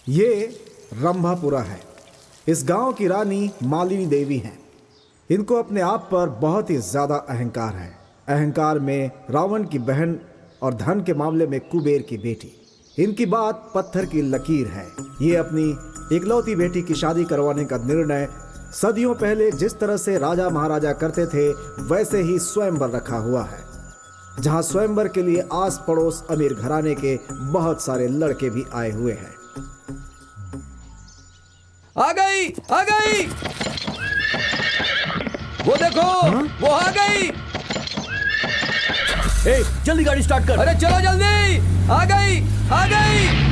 ये रंभापुरा है। इस गांव की रानी मालिनी देवी हैं। इनको अपने आप पर बहुत ही ज्यादा अहंकार है। अहंकार में रावण की बहन और धन के मामले में कुबेर की बेटी। इनकी बात पत्थर की लकीर है। ये अपनी इकलौती बेटी की शादी करवाने का निर्णय सदियों पहले जिस तरह से राजा महाराजा करते थे वैसे ही स्वयंवर रखा हुआ है, जहां स्वयंवर के लिए आस पड़ोस अमीर घराने के बहुत सारे लड़के भी आए हुए हैं। आ गई, आ गई। वो देखो, वो आ गई। ए, जल्दी गाड़ी स्टार्ट कर। अरे चलो जल्दी, आ गई, आ गई।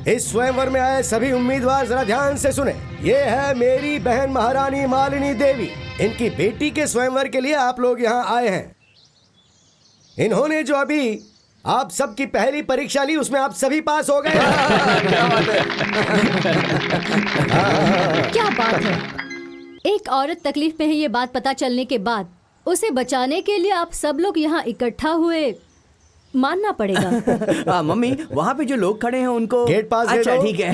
इस स्वयंवर में आए सभी उम्मीदवार जरा ध्यान से सुने। ये है मेरी बहन महारानी मालिनी देवी। इनकी बेटी के स्वयंवर के लिए आप लोग यहाँ आए हैं। इन्होंने जो अभी आप सबकी पहली परीक्षा ली उसमें आप सभी पास हो गए। क्या बात है। एक औरत तकलीफ में है, ये बात पता चलने के बाद उसे बचाने के लिए आप सब लोग यहाँ इकट्ठा हुए, मानना पड़ेगा। मम्मी, वहाँ पे जो लोग खड़े हैं उनको गेट पास दे अच्छा दो। ठीक है।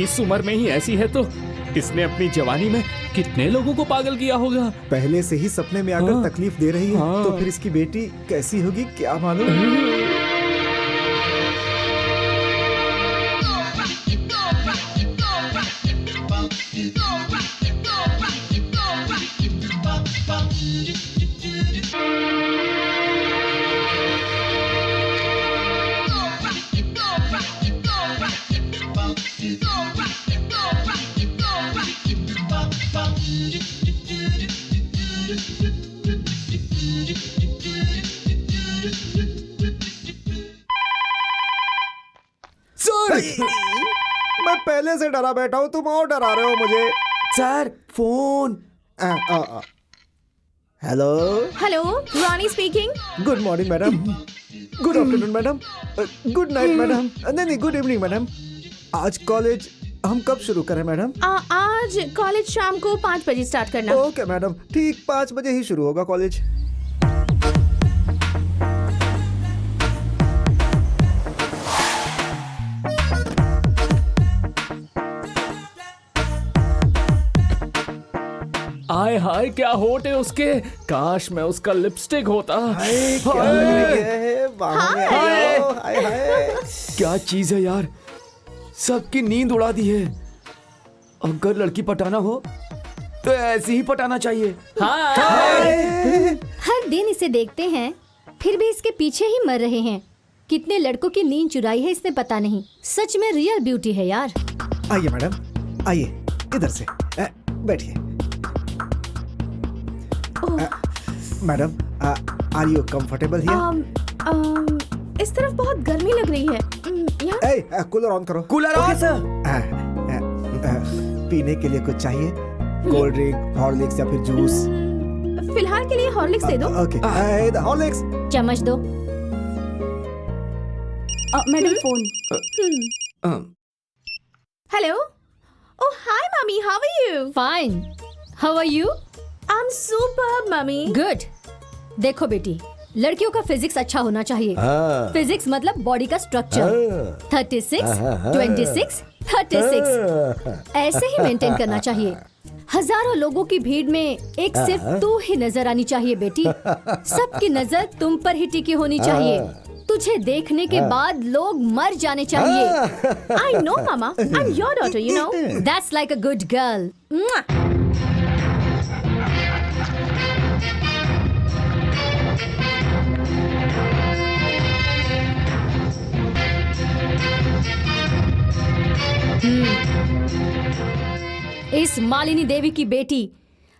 इस उम्र में ही ऐसी है तो इसने अपनी जवानी में कितने लोगों को पागल किया होगा। पहले से ही सपने में आकर तकलीफ दे रही है तो फिर इसकी बेटी कैसी होगी क्या मालूम। मैं पहले से डरा बैठा हूँ, तुम और डरा रहे हो मुझे। Sir phone. Hello hello, Rani speaking. Good morning madam. Good afternoon madam. Good night madam. नहीं, गुड इवनिंग मैडम। आज कॉलेज हम कब शुरू करें मैडम? आज कॉलेज शाम को 5 बजे स्टार्ट करना। ओके मैडम, ठीक 5 बजे ही शुरू होगा कॉलेज। आय हाय क्या होठ है उसके, काश मैं उसका लिपस्टिक होता। क्या चीज है यार, सबकी नींद उड़ा दी है। अगर लड़की पटाना हो तो ऐसे ही पटाना चाहिए। हर दिन इसे देखते हैं फिर भी इसके पीछे ही मर रहे हैं। कितने लड़कों की नींद चुराई है इसने पता नहीं। सच में रियल ब्यूटी है यार। आइए मैडम, आइए इधर से बैठिए। Madam, are you comfortable here? इस तरफ बहुत गर्मी लग रही है। कूलर ऑन करो। Cooler on sir. पीने के लिए कुछ चाहिए? कोल्ड ड्रिंक, हॉर्लिक्स या फिर जूस? फिलहाल के लिए हॉर्लिक्स दे दो। Okay, Horlicks. चम्मच दो। Madam phone. Hello. Oh hi mummy, how are you? Fine, how are you? I am superb mummy. Good. देखो बेटी, लड़कियों का फिजिक्स अच्छा होना चाहिए। फिजिक्स मतलब बॉडी का स्ट्रक्चर। 36, 26, 36 ऐसे ही मेंटेन करना चाहिए। हजारों लोगों की भीड़ में एक सिर्फ तू ही नजर आनी चाहिए बेटी। सबकी नजर तुम पर ही टिकी होनी चाहिए। तुझे देखने के बाद लोग मर जाने चाहिए। I know mama, I'm your daughter, you know. That's like a good girl. इस मालिनी देवी की बेटी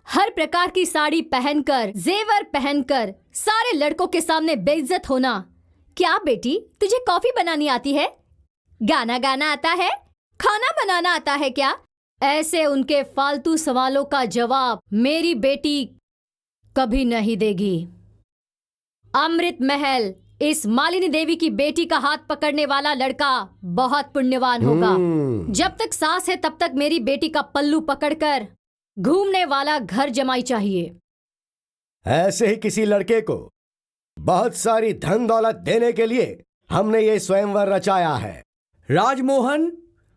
हर प्रकार की साड़ी पहनकर, जेवर पहनकर सारे लड़कों के सामने बेइज्जत होना। क्या बेटी, तुझे कॉफी बनानी आती है? गाना गाना आता है? खाना बनाना आता है क्या? ऐसे उनके फालतू सवालों का जवाब मेरी बेटी कभी नहीं देगी। अमृत महल इस मालिनी देवी की बेटी का हाथ पकड़ने वाला लड़का बहुत पुण्यवान होगा। जब तक सांस है तब तक मेरी बेटी का पल्लू पकड़कर घूमने वाला घर जमाई चाहिए। ऐसे ही किसी लड़के को बहुत सारी धन दौलत देने के लिए हमने ये स्वयंवर रचाया है। राजमोहन,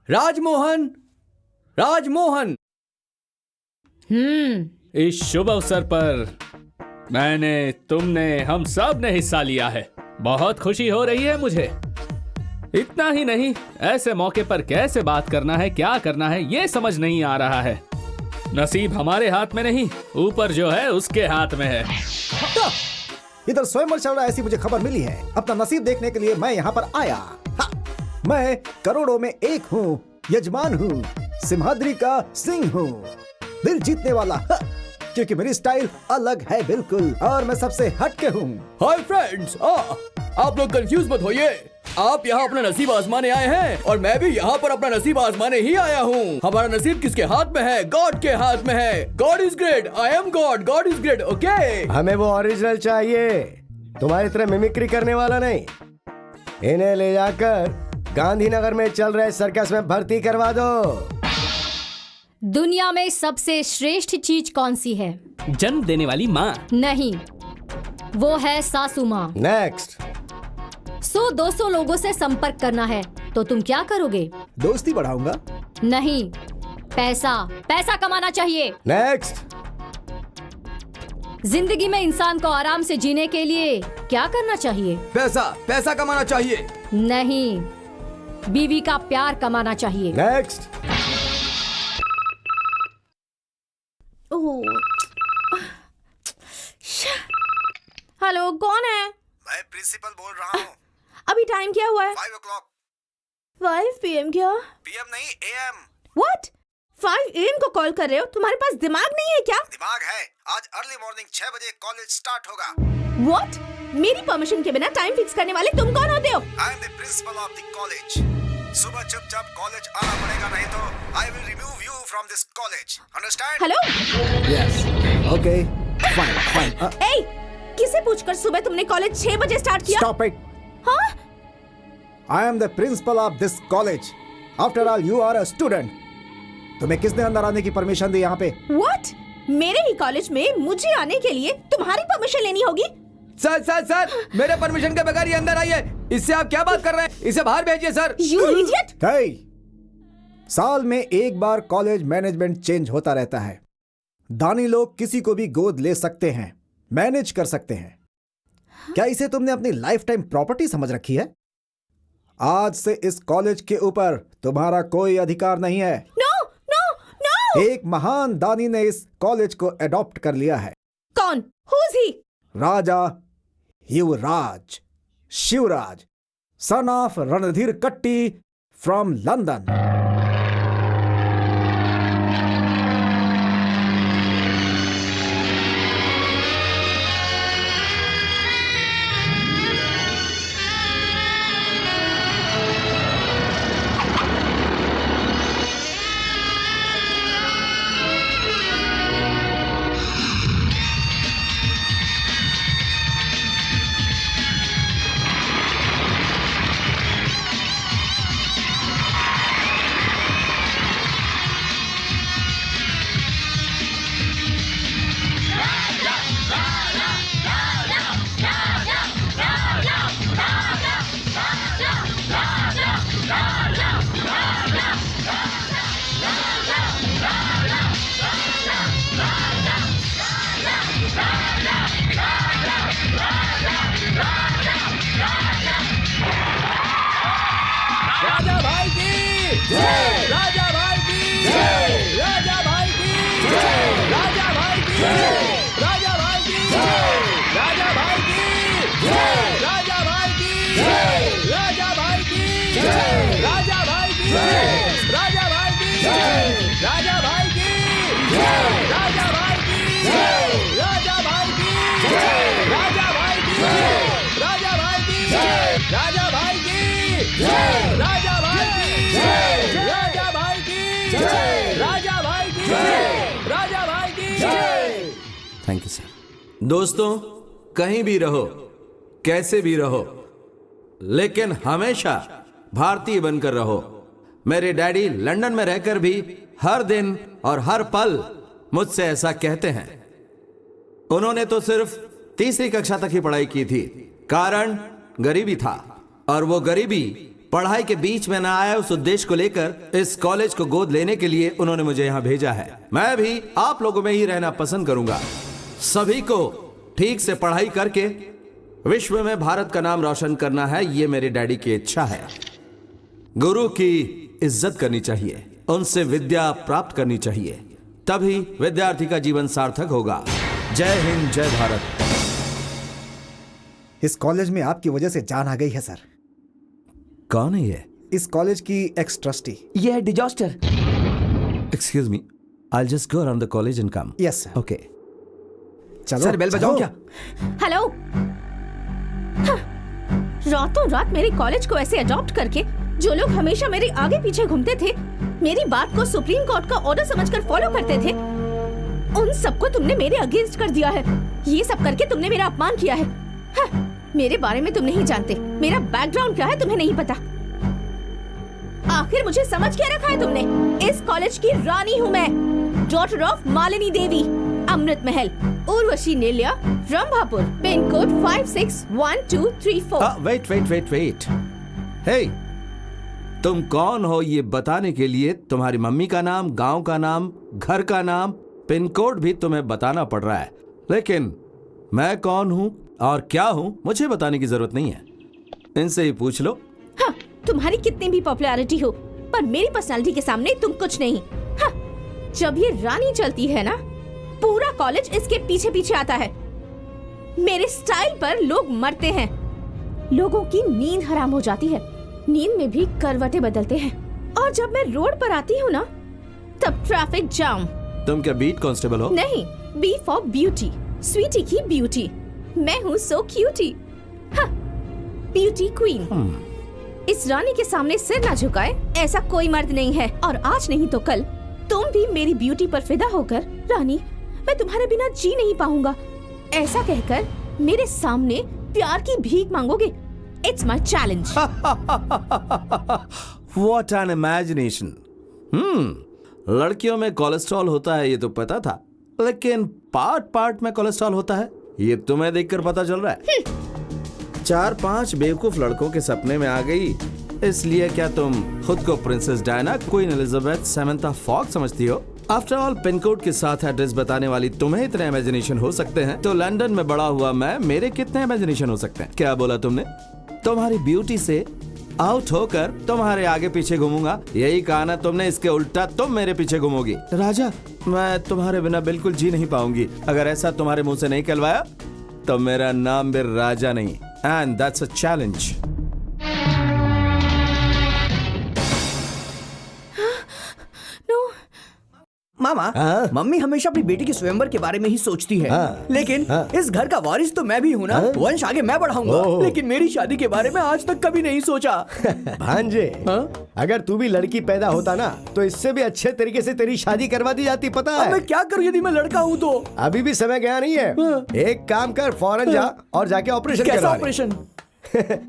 राजमोहन, राजमोहन। इस शुभ अवसर पर मैंने, तुमने, हम सब ने हिस्सा लिया है। बहुत खुशी हो रही है मुझे। इतना ही नहीं, ऐसे मौके पर कैसे बात करना है, क्या करना है, ये समझ नहीं आ रहा है। नसीब हमारे हाथ में नहीं, ऊपर जो है उसके हाथ में है। इधर स्वयंवर चल रहा है, ऐसी मुझे खबर मिली है। अपना नसीब देखने के लिए मैं यहाँ पर आया। मैं करोड़ों में एक हूँ, यजमान हूँ, सिंहाद्री का सिंह हूँ, दिल जीतने वाला। क्योंकि मेरी स्टाइल अलग है बिल्कुल, और मैं सबसे हटके हूँ। हाय फ्रेंड्स, आप लोग कंफ्यूज मत होइए। आप यहाँ अपना नसीब आजमाने आए हैं और मैं भी यहाँ पर अपना नसीब आजमाने ही आया हूँ। हमारा नसीब किसके हाथ में है? गॉड के हाथ में है। God is great, I am God, God is great. Okay, हमें वो ओरिजिनल चाहिए, तुम्हारी तरह मिमिक्री करने वाला नहीं। इन्हें ले जाकर गांधीनगर में चल रहे सर्कस में भर्ती करवा दो। दुनिया में सबसे श्रेष्ठ चीज कौन सी है? जन्म देने वाली माँ। नहीं, वो है सासू माँ। नेक्स्ट। 100-200 लोगों से संपर्क करना है तो तुम क्या करोगे? दोस्ती बढ़ाऊंगा। नहीं, पैसा, पैसा कमाना चाहिए। नेक्स्ट। जिंदगी में इंसान को आराम से जीने के लिए क्या करना चाहिए? पैसा, पैसा कमाना चाहिए। नहीं, बीवी का प्यार कमाना चाहिए। नेक्स्ट। हेलो, कौन है? मैं प्रिंसिपल बोल रहा हूँ। अभी टाइम क्या हुआ है? 5 o'clock। 5 PM क्या? PM नहीं, AM। What? 5 AM को कॉल कर रहे हो? तुम्हारे पास दिमाग नहीं है क्या? दिमाग है। आज अर्ली मॉर्निंग 6 बजे कॉलेज स्टार्ट होगा। What? मेरी परमिशन के बिना टाइम फिक्स करने वाले तुम कौन होते हो? I am the principal of the college। सुबह चुपचाप कॉलेज आना पड़ेगा, नहीं तो I will remove you from this college। Understand? Hello? Yes। Okay। Fine, fine। ए, किसे पूछकर सुबह तुमने कॉलेज 6 बजे स्टार्ट किया? Stop it। हाँ? I am the principal of this college। After all, you are a student। तुम्हें किसने अंदर आने की परमिशन दी यहाँ पे? What? मेरे ही कॉलेज में मुझे आने के लिए तुम्हारी परमिशन लेनी होगी? सर सर सर, मेरे परमिशन के बगैर ये अंदर आइए। इससे आप क्या बात कर रहे हैं? इसे बाहर भेजिए सर। You idiot! Hey! साल में एक बार कॉलेज मैनेजमेंट चेंज होता रहता है। दानी लोग किसी को भी गोद ले सकते हैं, मैनेज कर सकते हैं। क्या इसे तुमने अपनी लाइफ टाइम प्रॉपर्टी समझ रखी है? आज से इस कॉलेज के ऊपर तुम्हारा कोई अधिकार नहीं है। No, no, no! एक महान दानी ने इस कॉलेज को अडॉप्ट कर लिया है। कौन? Who's he? Raja Yuvraj Shivraj, son of Randhir कट्टी फ्रॉम लंदन। राजा भाई की जय, राजा भाई की जय, राजा भाई की जय, राजा भाई की जय, राजा भाई की जय, राजा भाई की जय, राजा भाई की जय, राजा भाई की जय, राजा भाई की जय, राजा भाई की जय, राजा भाई की थैंक यू सर। दोस्तों, कहीं भी रहो, कैसे भी रहो, लेकिन हमेशा भारतीय बनकर रहो। मेरे डैडी लंदन में रहकर भी हर दिन और हर पल मुझसे ऐसा कहते हैं। उन्होंने तो सिर्फ तीसरी कक्षा तक ही पढ़ाई की थी, कारण गरीबी था, और वो गरीबी पढ़ाई के बीच में ना आए उस उद्देश्य को लेकर इस कॉलेज को गोद लेने के लिए उन्होंने मुझे यहां भेजा है। मैं भी आप लोगों में ही रहना पसंद करूंगा। सभी को ठीक से पढ़ाई करके विश्व में भारत का नाम रोशन करना है, ये मेरे डैडी की इच्छा है। गुरु की इज्जत करनी चाहिए, उनसे विद्या प्राप्त करनी चाहिए, तभी विद्यार्थी का जीवन सार्थक होगा। जय हिंद, जय भारत। इस कॉलेज में आपकी वजह से जान आ गई है सर। कौन है ये? इस कॉलेज की एक्स ट्रस्टी। ये है disaster. Excuse me, I just go around the college and come. Yes sir. Okay. चलो सर बेल बजाऊं क्या? हेलो। रातों रात मेरे कॉलेज को ऐसे अडॉप्ट करके जो लोग हमेशा मेरे आगे पीछे घूमते थे, मेरी बात को सुप्रीम कोर्ट का ऑर्डर समझकर फॉलो करते थे, उन सबको तुमने मेरे अगेंस्ट कर दिया है। ये सब करके तुमने मेरा अपमान किया है। मेरे बारे में तुम नहीं जानते, मेरा बैकग्राउंड क्या है तुम्हें नहीं पता। आखिर मुझे समझ क्या रखा है तुमने? इस कॉलेज की रानी हूँ मैं, डॉटर ऑफ मालिनी देवी, अमृत महल, उर्वशी नेल्या, रंभापुर, पिन कोड 561234। वेट। हे, तुम कौन हो ये बताने के लिए तुम्हारी मम्मी का नाम, गांव का नाम, घर का नाम, पिन कोड भी तुम्हें बताना पड़ रहा है, लेकिन मैं कौन हूँ और क्या हूँ मुझे बताने की जरूरत नहीं है। इनसे ही पूछ लो। हाँ, तुम्हारी कितनी भी पॉपुलैरिटी हो, पर मेरी पर्सनालिटी के सामने तुम कुछ नहीं। हाँ, जब ये रानी चलती है ना, पूरा कॉलेज इसके पीछे पीछे आता है। मेरे स्टाइल पर लोग मरते हैं, लोगों की नींद हराम हो जाती है, नींद में भी करवटें बदलते हैं, और जब मैं रोड पर आती हूँ ना, तब ट्रैफिक जाम। तुम क्या बीट कांस्टेबल हो? नहीं, बी फॉर ब्यूटी, स्वीटी की ब्यूटी। मैं हूँ सो क्यूटी, हाँ, ब्यूटी क्वीन। इस रानी के सामने सिर ना झुकाए ऐसा कोई मर्द नहीं है, और आज नहीं तो कल तुम भी मेरी ब्यूटी पर फिदा होकर, रानी मैं तुम्हारे बिना जी नहीं पाऊंगा, ऐसा कहकर मेरे सामने प्यार की भीख मांगोगे। It's my challenge. What an imagination. लड़कियों में कोलेस्ट्रॉल होता है ये तो पता था, लेकिन पार्ट में कोलेस्ट्रॉल होता है ये तुम्हें देखकर पता चल रहा है। 4-5 बेवकूफ लड़कों के सपने में आ गई, इसलिए क्या तुम खुद को princess Diana, queen Elizabeth, Samantha Fox समझती हो? आफ्टर ऑल, पिन कोड के साथ एड्रेस बताने वाली तुम्हें इतने इमेजिनेशन हो सकते हैं, तो लंदन में बड़ा हुआ मैं, मेरे कितने इमेजिनेशन हो सकते हैं? क्या बोला तुमने? तुम्हारी ब्यूटी से आउट होकर तुम्हारे आगे पीछे घूमूंगा, यही कहा ना तुमने? इसके उल्टा तुम मेरे पीछे घूमोगी। राजा, मैं तुम्हारे बिना बिल्कुल जी नहीं पाऊंगी। अगर ऐसा तुम्हारे मुंह से नहीं कहलवाया तो मेरा नाम भी राजा नहीं, and that's a challenge. Mama, mummy हमेशा अपनी बेटी की स्वयंवर के बारे में ही सोचती है, लेकिन इस घर का वारिस तो मैं भी हूँ ना, वंश आगे मैं बढ़ाऊंगा, लेकिन मेरी शादी के बारे में आज तक कभी नहीं सोचा। भांजे, अगर तू भी लड़की पैदा होता ना, तो इससे भी अच्छे तरीके से तेरी शादी करवा दी जाती, पता है? मैं क्या करूँ यदि मैं लड़का हूँ तो? अभी भी समय गया नहीं है। एक काम कर, फौरन जा और जाके ऑपरेशन कैसा करवा ले। ऑपरेशन?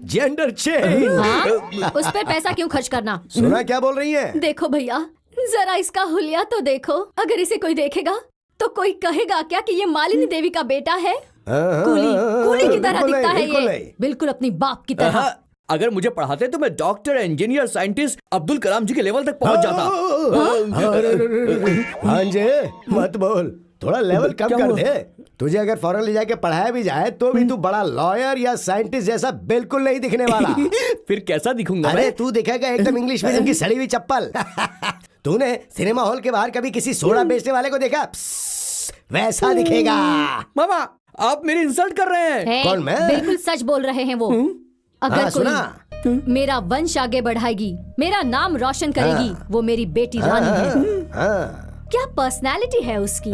Gender change. हाँ? उस पर पैसा क्यों खर्च करना? सुना क्या बोल रही है? देखो भैया, जरा इसका हुलिया तो देखो। अगर इसे कोई देखेगा तो कोई कहेगा क्या कि ये मालिनी देवी का बेटा है? कूली की तरह दिखता है ये, बिल्कुल अपनी बाप की तरह। अगर मुझे पढ़ाते तो मैं doctor, engineer, scientist, Abdul Kalam जी के लेवल तक पहुंच जाता। भांजे, मत बोल, थोड़ा लेवल कम कर दे। तुझे अगर फौरन ले जाके पढ़ाया भी जाए तो भी तू बड़ा लॉयर या साइंटिस्ट जैसा बिल्कुल नहीं दिखने वाला। फिर कैसा दिखूंगा? अरे तू दिखेगा एकदम इंग्लिश मीडियम की सड़ी हुई चप्पल। तूने सिनेमा हॉल के बाहर कभी किसी सोडा बेचने वाले को देखा? वैसा दिखेगा। मामा, आप मेरी इंसल्ट कर रहे हैं। कौन, मैं? बिल्कुल सच बोल रहे हैं वो। अगर कोई सुना? मेरा वंश आगे बढ़ाएगी, मेरा नाम रोशन करेगी, वो मेरी बेटी रानी है। क्या पर्सनालिटी है उसकी,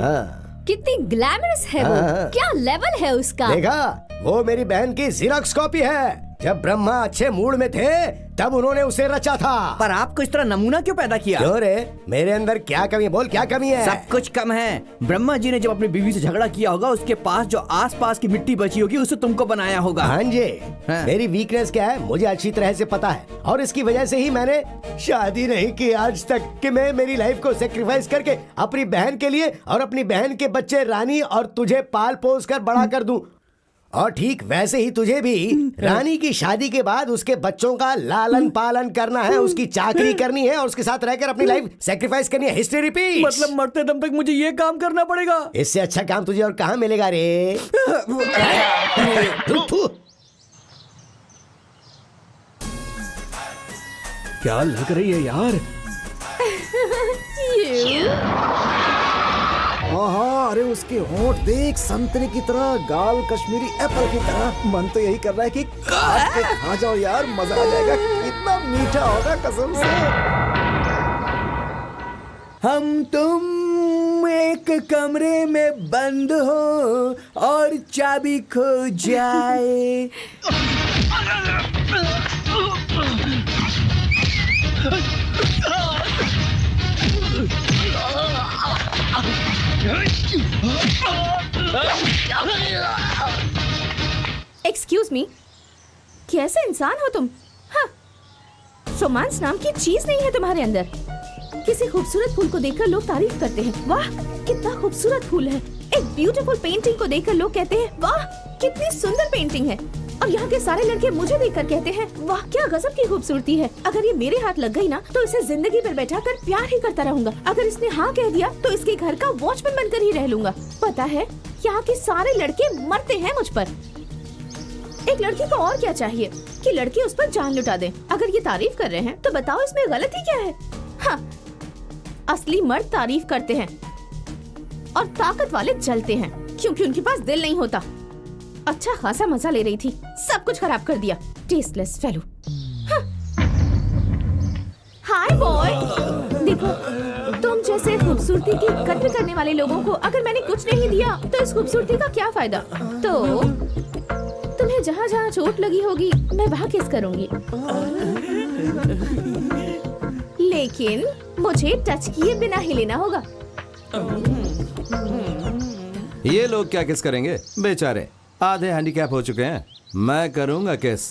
कितनी ग्लैमरस है वो, क्या लेवल है उसका। देखा, वो मेरी बहन की ज़ेरॉक्स कॉपी है। जब ब्रह्मा अच्छे मूड में थे तब उन्होंने उसे रचा था। पर आपको इस तरह नमूना क्यों पैदा किया? क्यों रे, मेरे अंदर क्या कमी है? बोल क्या कमी है? सब कुछ कम है। ब्रह्मा जी ने जब अपनी बीवी से झगड़ा किया होगा, उसके पास जो आसपास की मिट्टी बची होगी उसे तुमको बनाया होगा। हाँ जी, हाँ। मेरी वीकनेस क्या है मुझे अच्छी तरह से पता है, और इसकी वजह से ही मैंने शादी नहीं की आज तक कि मैं मेरी लाइफ को सेक्रीफाइस करके अपनी बहन के लिए और अपनी बहन के बच्चे रानी और तुझे पाल पोस कर बड़ा कर दूं। और ठीक वैसे ही तुझे भी रानी की शादी के बाद उसके बच्चों का लालन पालन करना है, उसकी चाकरी करनी है और उसके साथ रहकर अपनी लाइफ सेक्रीफाइस करनी है। History repeat. मतलब मरते दम तक मुझे ये काम करना पड़ेगा? इससे अच्छा काम तुझे और कहाँ मिलेगा रे? क्या लग रही है यार? हाँ, अरे उसके होंठ देख, संतरे की तरह, गाल कश्मीरी एप्पल की तरह। मन तो यही कर रहा है कि काट के खा जाओ यार, मजा आ जाएगा। कितना मीठा होगा कसम से। हम तुम एक कमरे में बंद हो और चाबी खो जाए। एक्सक्यूज मी, कैसे इंसान हो तुम? हाँ, रोमांस नाम की चीज नहीं है तुम्हारे अंदर। किसी खूबसूरत फूल को देखकर लोग तारीफ करते हैं, वाह कितना खूबसूरत फूल है। एक ब्यूटीफुल पेंटिंग को देखकर लोग कहते हैं, वाह कितनी सुंदर पेंटिंग है। और यहाँ के सारे लड़के मुझे देखकर कहते हैं, वाह क्या गजब की खूबसूरती है। अगर ये मेरे हाथ लग गई ना तो इसे जिंदगी भर बैठाकर प्यार ही करता रहूंगा। अगर इसने हाँ कह दिया तो इसके घर का वॉचमैन बनकर ही रह लूंगा। पता है यहाँ के सारे लड़के मरते हैं मुझ पर। एक लड़की को और क्या चाहिए कि लड़की उस पर जान लुटा दे। अगर ये तारीफ कर रहे हैं तो बताओ इसमें गलती क्या है? हाँ, असली मर्द तारीफ करते हैं और ताकत वाले जलते हैं क्योंकि उनके पास दिल नहीं होता। अच्छा खासा मजा ले रही थी, सब कुछ खराब कर दिया। Tasteless fellow. हाय बॉय, देखो तुम जैसे खूबसूरती की कद्र करने वाले लोगों को अगर मैंने कुछ नहीं दिया तो इस खूबसूरती का क्या फायदा? तो तुम्हें जहाँ जहाँ चोट लगी होगी मैं वहाँ किस करूँगी, लेकिन मुझे टच किए बिना ही लेना होगा। ये लोग क्या किस करेंगे? बेचारे आधे हैंडीकैप हो चुके हैं। मैं करूंगा किस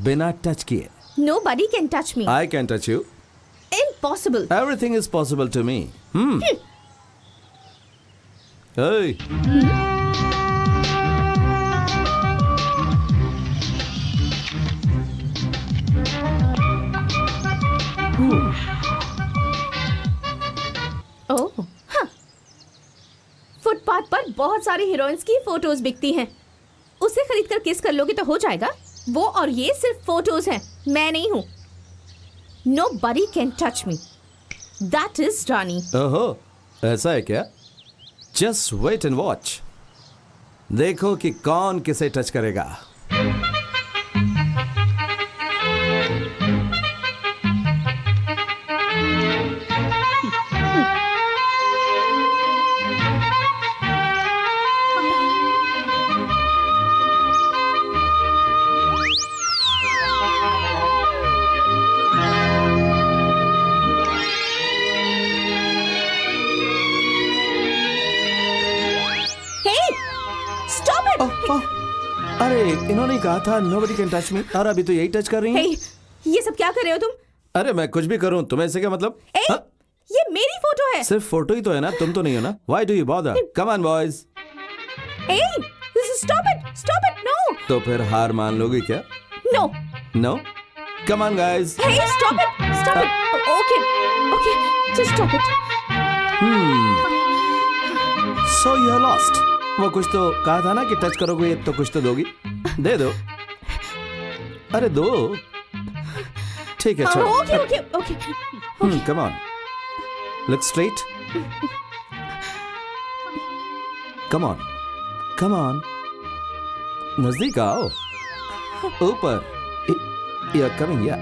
बिना टच किए। Nobody can touch me. I can touch you. Impossible. Everything is possible to me. Hey. ओह, हाँ। फुटपाथ पर बहुत सारी हीरोइंस की फोटोज बिकती हैं। उसे खरीद कर किस कर लोगे तो हो जाएगा। वो और ये सिर्फ फोटोज हैं, मैं नहीं हूँ। Nobody can touch me. That is रानी। ओहो, ऐसा है क्या? Just wait and watch. देखो कि कौन किसे टच करेगा। अरे इन्होंने कहा था nobody can touch me, और अभी तो यही टच कर रही हैं। Hey, ये सब क्या कर रहे हो तुम? अरे मैं कुछ भी करूं तुम्हें इससे क्या मतलब? Hey, हाँ? ये मेरी फोटो है। सिर्फ फोटो ही तो है ना, तुम तो नहीं हो ना। Why do you bother? Come on boys. Hey, stop it, no. तो फिर हार मान लोगे क्या? No. No? Come on guys. Hey, stop it. Okay, just stop it. So you are lost. वो कुछ तो कहा था ना कि टच करोगे तो कुछ तो दोगी। दे दो। अरे दो। ठीक है चलो। Okay. Come on. Look straight. Come on. नजदीक आओ। ऊपर। You're coming, yeah.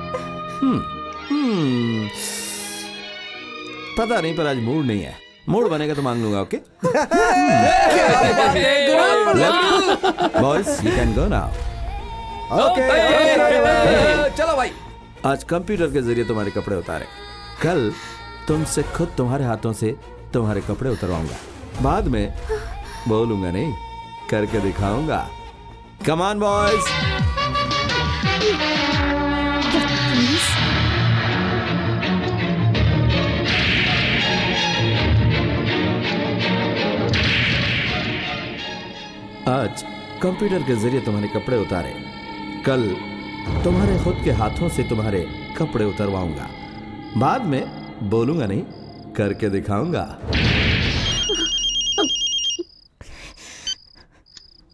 पता नहीं पर आज मूड नहीं है। मूड बनेगा तो मांग लूंगा, okay? Boys, you can go now. चलो भाई। आज कंप्यूटर के जरिए तुम्हारे कपड़े उतारे, कल तुमसे खुद तुम्हारे हाथों से तुम्हारे कपड़े उतरवाऊंगा। बाद में बोलूंगा नहीं, करके दिखाऊंगा। Come on boys. आज कंप्यूटर के जरिए तुम्हारे कपड़े उतारे, कल तुम्हारे खुद के हाथों से तुम्हारे कपड़े उतरवाऊंगा। बाद में बोलूंगा नहीं, करके दिखाऊंगा।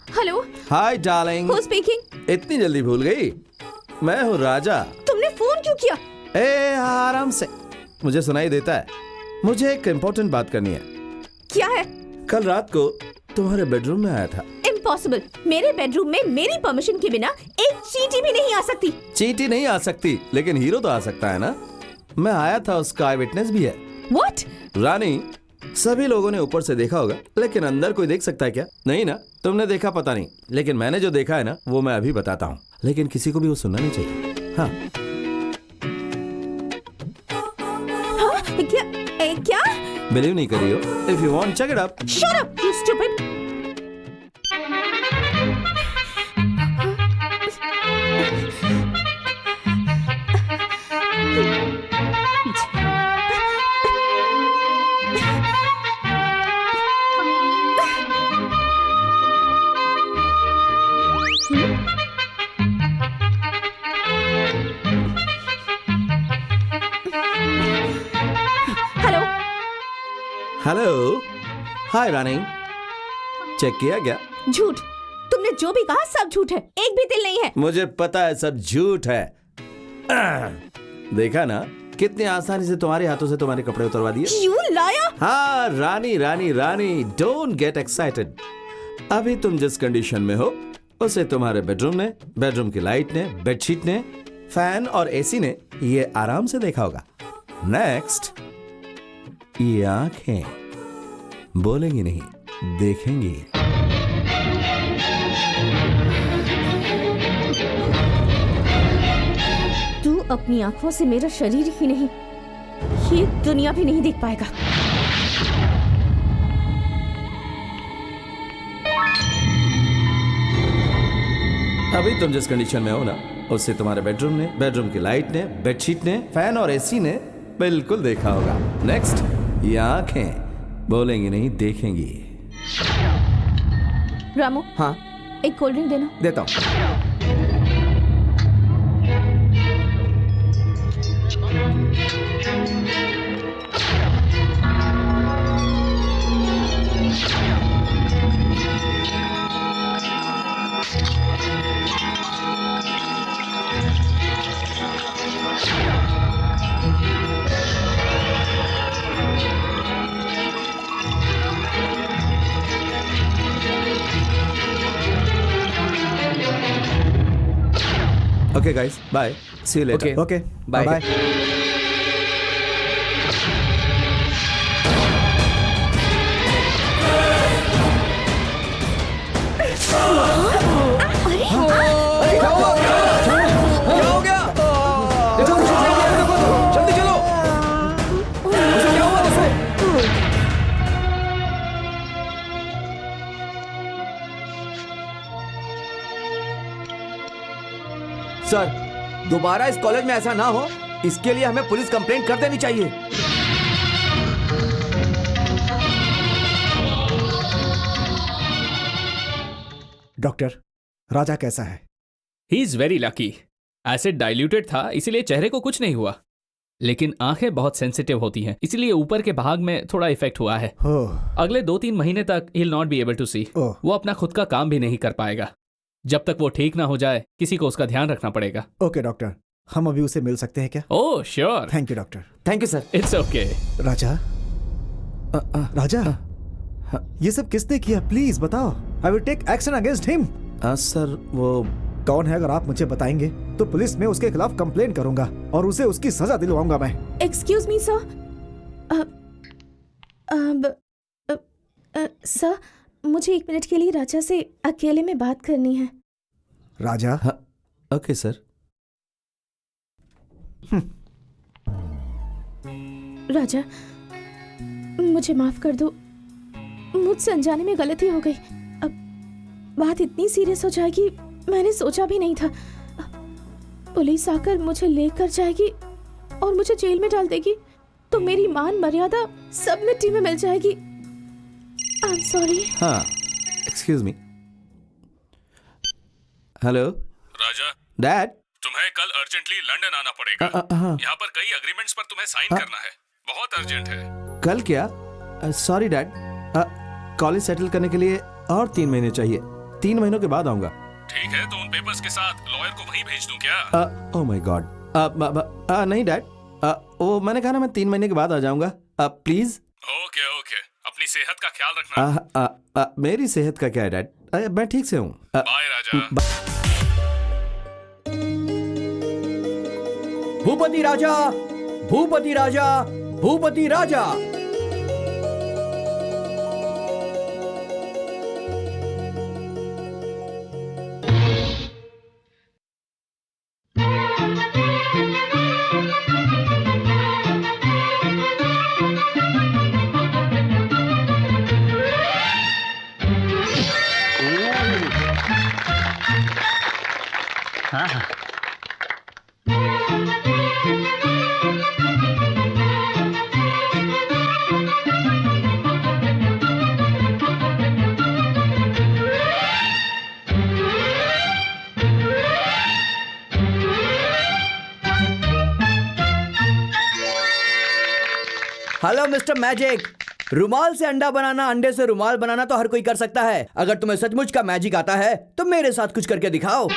Hello, hi darling. Who speaking? इतनी जल्दी भूल गई? मैं हूँ राजा। तुमने फोन क्यों किया? ए आराम से, मुझे सुनाई देता है। मुझे एक इम्पोर्टेंट बात करनी है। क्या है? कल रात को तुम्हारे बेडरूम में आया था। इम्पॉसिबल। मेरे बेडरूम में मेरी परमिशन के बिना एक चींटी भी नहीं आ सकती। चींटी नहीं आ सकती, लेकिन हीरो तो आ सकता है ना। मैं आया था, उसका आई विटनेस भी है। What? रानी, सभी लोगों ने ऊपर से देखा होगा, लेकिन अंदर कोई देख सकता है क्या? नहीं ना। तुमने देखा पता नहीं, लेकिन मैंने जो देखा है ना, वो मैं अभी बताता हूँ। लेकिन किसी को भी वो सुनना नहीं चाहिए। हाँ, क्या? बिलीव नहीं करी हो? If you want check it up. Shut up, you stupid. Hello. Hello, hi Rani. Check किया क्या? झूठ। तुमने जो भी कहा सब झूठ है, एक भी दिल नहीं है। मुझे पता है सब झूठ है। देखा ना, कितनी आसानी से तुम्हारे हाथों से तुम्हारे कपड़े उतरवा दिए। You liar! हाँ रानी, रानी रानी, डोंट गेट एक्साइटेड। अभी तुम जिस कंडीशन में हो, उसे तुम्हारे बेडरूम ने, बेडरूम की लाइट ने, बेडशीट ने, फैन और एसी ने ये आराम से देखा होगा। नेक्स्ट, ये आंखें बोलेंगी नहीं, देखेंगी। तू अपनी आंखों से मेरा शरीर ही नहीं, ये दुनिया भी नहीं देख पाएगा। अभी तुम जिस कंडीशन में हो ना, उससे तुम्हारे बेडरूम ने, बेडरूम की लाइट ने, बेडशीट ने, फैन और एसी ने बिल्कुल देखा होगा। नेक्स्ट, ये आंखें बोलेंगी नहीं, देखेंगी। रामू, हाँ, एक कोल्ड ड्रिंक देना। देता हूँ। Okay guys, bye. See you later. Okay. Okay, Bye. Bye. क्या हो गया? देखो, मुझे सही किया, देखो, जल्दी चलो। उसे क्या हुआ देखो? सर, दोबारा इस कॉलेज में ऐसा ना हो, इसके लिए हमें पुलिस कंप्लेंट कर देनी चाहिए। डॉक्टर, राजा कैसा है? He is very lucky. Acid diluted था, इसीलिए चेहरे को कुछ नहीं हुआ, लेकिन आंखें बहुत सेंसिटिव होती हैं, इसीलिए ऊपर के भाग में थोड़ा इफेक्ट हुआ है। अगले 2-3 महीने तक ही will not be able to see. वो अपना खुद का काम भी नहीं कर पाएगा। जब तक वो ठीक ना हो जाए, किसी को उसका ध्यान रखना पड़ेगा। ओके डॉक्टर, हम अभी उसे मिल सकते हैं क्या? Oh sure. Thank you doctor. Thank you sir. It's okay. Raja, Raja, ये सब किसने किया? प्लीज बताओ। I will take action against him. Sir, वो कौन है? अगर आप मुझे बताएंगे तो पुलिस में उसके खिलाफ कंप्लेन करूंगा और उसे उसकी सजा दिलवाऊंगा मैं। Excuse me sir. सर, मुझे 1 मिनट के लिए राजा से अकेले में बात करनी है। राजा, ओके सर। राजा, मुझे माफ कर दो, मुझसे अनजाने में गलती हो गई। अब बात इतनी सीरियस हो जाएगी मैंने सोचा भी नहीं था। पुलिस आकर मुझे लेकर जाएगी और मुझे जेल में डाल देगी तो मेरी मान मर्यादा सब मिट्टी में मिल जाएगी। I am sorry. हाँ, एक्सक्यूज मी। हेलो राजा, डैड। तुम्हें कल अर्जेंटली लंदन आना पड़ेगा। यहाँ पर कई एग्रीमेंट्स पर तुम्हें साइन करना है, बहुत अर्जेंट है। कल क्या? सॉरी डैड, कॉलेज सेटल करने के लिए और 3 महीने चाहिए। 3 महीनों के बाद आऊंगा। ठीक है, तो उन पेपर्स के साथ लॉयर को वहीं भेज दूं क्या? ओह माय गॉड, नहीं डैड, वो मैंने कहा ना मैं 3 महीने के बाद आ जाऊंगा। प्लीज। ओके ओके, अपनी सेहत का ख्याल रखना। मेरी सेहत का क्या है डैड? मैं ठीक से हूँ। बाय राजा। भूपति राजा, भूपति राजा, भूपति राजा। हेलो मिस्टर मैजिक, रुमाल से अंडा बनाना, अंडे से रुमाल बनाना तो हर कोई कर सकता है। अगर तुम्हें सचमुच का मैजिक आता है तो मेरे साथ कुछ करके दिखाओ।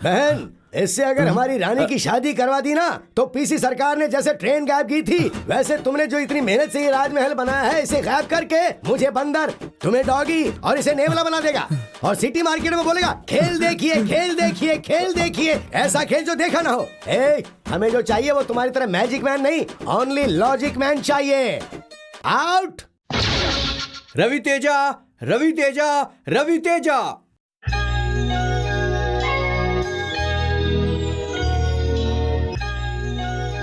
बहन, इससे अगर हमारी रानी की शादी करवा दी ना तो पीसी सरकार ने जैसे ट्रेन गायब की थी वैसे तुमने जो इतनी मेहनत से ये राजमहल बनाया है इसे गायब करके मुझे बंदर, तुम्हें डॉगी और इसे नेवला बना देगा और सिटी मार्केट में बोलेगा खेल देखिए, खेल देखिए, खेल देखिए, ऐसा खेल जो देखा ना हो। हमें जो चाहिए वो तुम्हारी तरह मैजिक मैन नहीं, ओनली लॉजिक मैन चाहिए। आउट। रवि तेजा, रवि तेजा, रवि तेजा।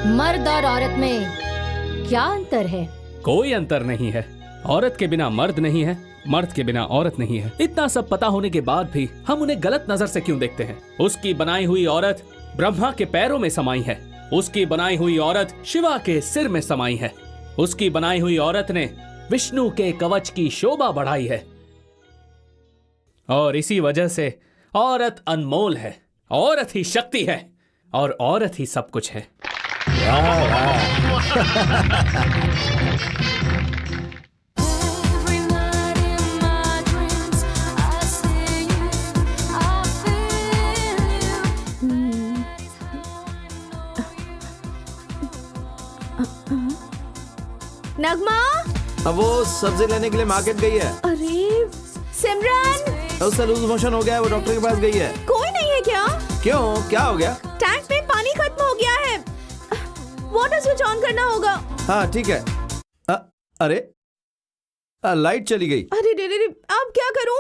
मर्द और औरत में क्या अंतर है? कोई अंतर नहीं है। औरत के बिना मर्द नहीं है, मर्द के बिना औरत नहीं है। इतना सब पता होने के बाद भी हम उन्हें गलत नजर से क्यों देखते हैं? उसकी बनाई हुई औरत ब्रह्मा के पैरों में समाई है, उसकी बनाई हुई औरत शिवा के सिर में समाई है, उसकी बनाई हुई औरत ने विष्णु के कवच की शोभा बढ़ाई है। और इसी वजह से औरत अनमोल है, औरत ही शक्ति है और औरत ही सब कुछ है। नगमा, अब वो सब्जी लेने के लिए मार्केट गई है। अरे सिमरन, उसका लूज मोशन हो गया है, वो डॉक्टर के पास गई है। कोई नहीं है क्या? क्यों, क्या हो गया? टैंक में पानी खत्म हो गया है, वाटर स्विच ऑन करना होगा। हाँ ठीक है। अरे लाइट चली गई। अरे रे रे रे, अब क्या करूं?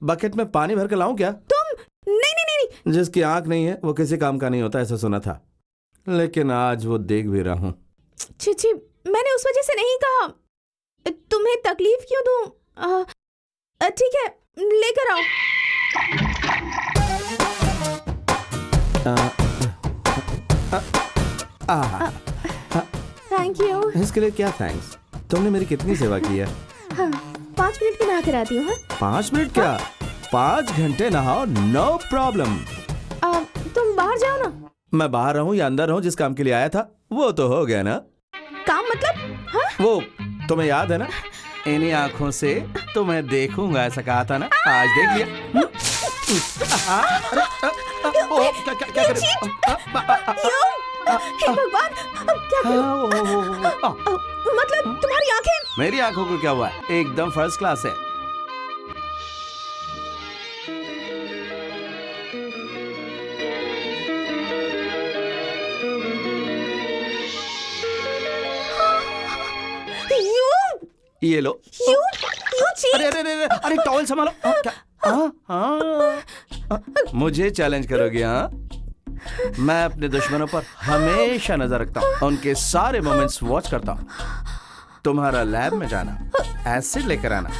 बकेट में पानी भर के लाऊं क्या? तुम नहीं नहीं नहीं। जिसकी आंख नहीं है वो किसी काम का नहीं होता, ऐसा सुना था, लेकिन आज वो देख भी रहा हूँ। छी, मैंने उस वजह से नहीं कहा। तुम्हें तकलीफ क्यों दूं? ठीक है, लेकर आओ। Thank you. इसके लिए क्या थैंक्स? तुमने मेरी कितनी सेवा की है। हाँ, 5 मिनट में नहा कर आती हूँ। 5 मिनट क्या, 5 घंटे नहाओ, नो प्रॉब्लम। तुम बाहर जाओ ना। मैं बाहर रहूं या अंदर रहूं, जिस काम के लिए आया था वो तो हो गया ना। काम मतलब? हाँ? वो तुम्हें याद है ना, इन्हीं आंखों से तुम्हें देखूंगा, ऐसा कहा था ना, आज देख लिया। क्या करें? हे भगवान, अब क्या करूं? मतलब तुम्हारी आंखें। मेरी आंखों को क्या हुआ है? एकदम फर्स्ट क्लास है। ये लो। You cheat! अरे अरे अरे अरे टॉवल संभालो। मुझे चैलेंज करोगे? हाँ, मैं अपने दुश्मनों पर हमेशा नजर रखता हूँ, उनके सारे मोमेंट्स वॉच करता हूँ। तुम्हारा लैब में जाना, एसिड लेकर आना,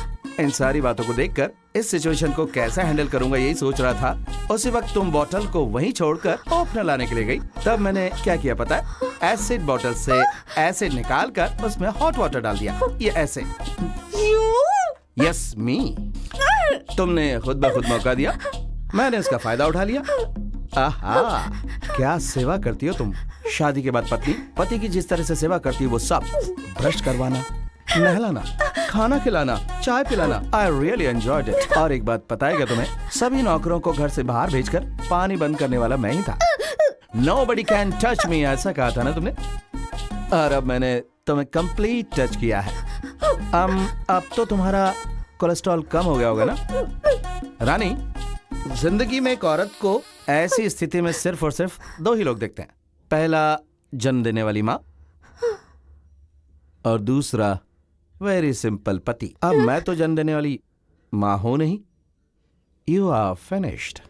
इन सारी बातों को देखकर इस सिचुएशन को कैसे हैंडल करूंगा यही सोच रहा था। उसी वक्त तुम बोतल को वहीं छोड़कर ओपनर लाने के लिए गई। तब मैंने क्या किया पता है? एसिड बोतल से एसिड निकाल कर उसमें हॉट वाटर डाल दिया। ये ऐसे। यस मी। तुमने खुद ब खुद मौका दिया, मैंने इसका फायदा उठा लिया। आहा, क्या सेवा करती हो तुम। शादी के बाद पत्नी पति की जिस तरह से सेवा करती है वो सब, ब्रश करवाना, नहलाना, खाना खिलाना, चाय पिलाना, आई रियली एंजॉयड इट। और एक बात पता है क्या तुम्हें? सभी नौकरों को घर से बाहर भेजकर पानी बंद करने वाला मैं ही था। Nobody can touch me, ऐसा कहा था ना तुमने। और अब मैंने तुम्हें कंप्लीट टच किया है। अब तो तुम्हारा कोलेस्ट्रॉल कम हो गया होगा ना रानी। जिंदगी में एक औरत को ऐसी स्थिति में सिर्फ और सिर्फ दो ही लोग देखते हैं। पहला जन्म देने वाली माँ, और दूसरा वेरी सिंपल पति। अब मैं तो जन्म देने वाली माँ हूं नहीं। You are finished.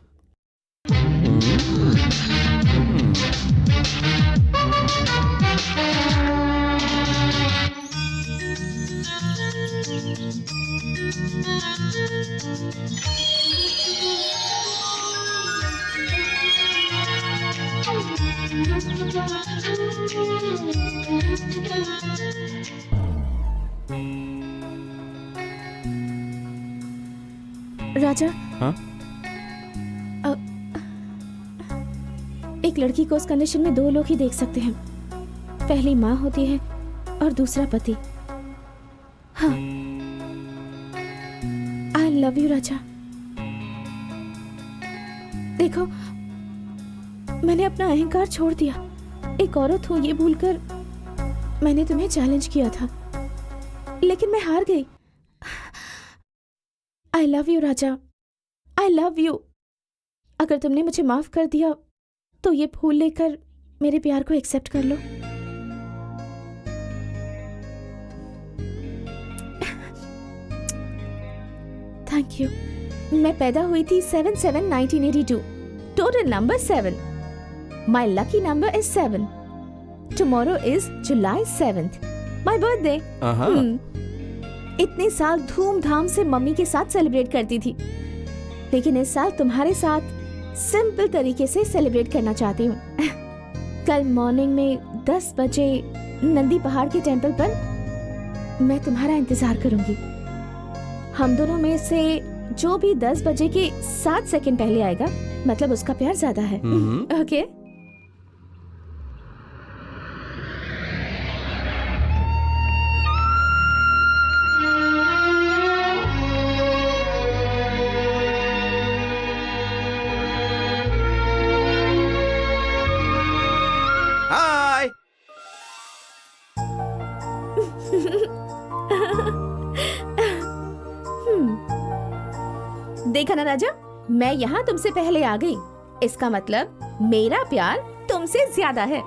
राजा, हाँ? एक लड़की को उस कंडीशन में दो लोग ही देख सकते हैं। पहली माँ होती है और दूसरा पति। हाँ, आई लव यू राजा। देखो, मैंने अपना अहंकार छोड़ दिया। एक औरत हूं ये भूलकर मैंने तुम्हें चैलेंज किया था, लेकिन मैं हार गई। I love you Raja, I love you. अगर तुमने मुझे माफ कर दिया तो ये फूल लेकर मेरे प्यार को एक्सेप्ट कर लो। Thank you. मैं पैदा हुई थी 7/7/1982। Total number 7। My lucky number is 7। Tomorrow is July 7th, my birthday. इतने साल धूमधाम से मम्मी के साथ सेलिब्रेट करती थी, लेकिन इस साल तुम्हारे साथ सिंपल तरीके से सेलिब्रेट करना चाहती हूँ। कल मॉर्निंग में 10 बजे नंदी पहाड़ के टेंपल पर मैं तुम्हारा इंतजार करूंगी। हम दोनों में से जो भी 10 बजे के 7 सेकंड पहले आएगा, मतलब उसका प्यार ज्यादा है। ओके? हाय। देखा ना राजा, मैं यहाँ तुमसे पहले आ गई। इसका मतलब मेरा प्यार तुमसे ज्यादा है।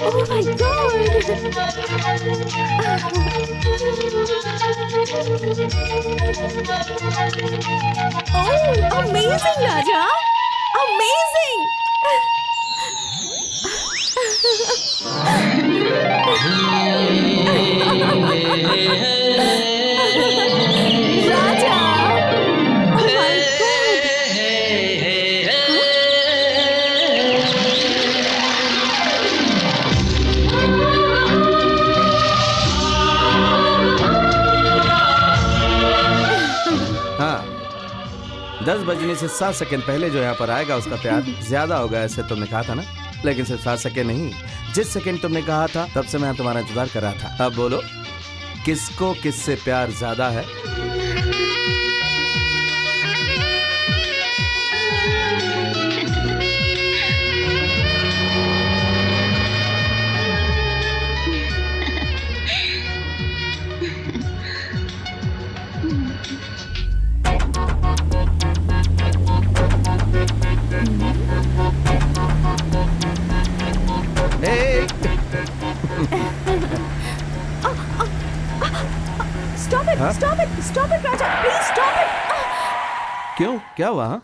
Oh my God! Oh, amazing, Raja! Amazing! Raja! Oh my God! 10 बजने से 7 सेकंड पहले जो यहाँ पर आएगा उसका प्यार ज्यादा होगा, ऐसे तुमने कहा था ना। लेकिन सिर्फ 7 सेकंड नहीं, जिस सेकंड तुमने कहा था तब से मैं तुम्हारा इंतजार कर रहा था। अब बोलो, किसको किससे प्यार ज्यादा है? Stop it, Raja, please stop it. क्यों, क्या हुआ? हाँ?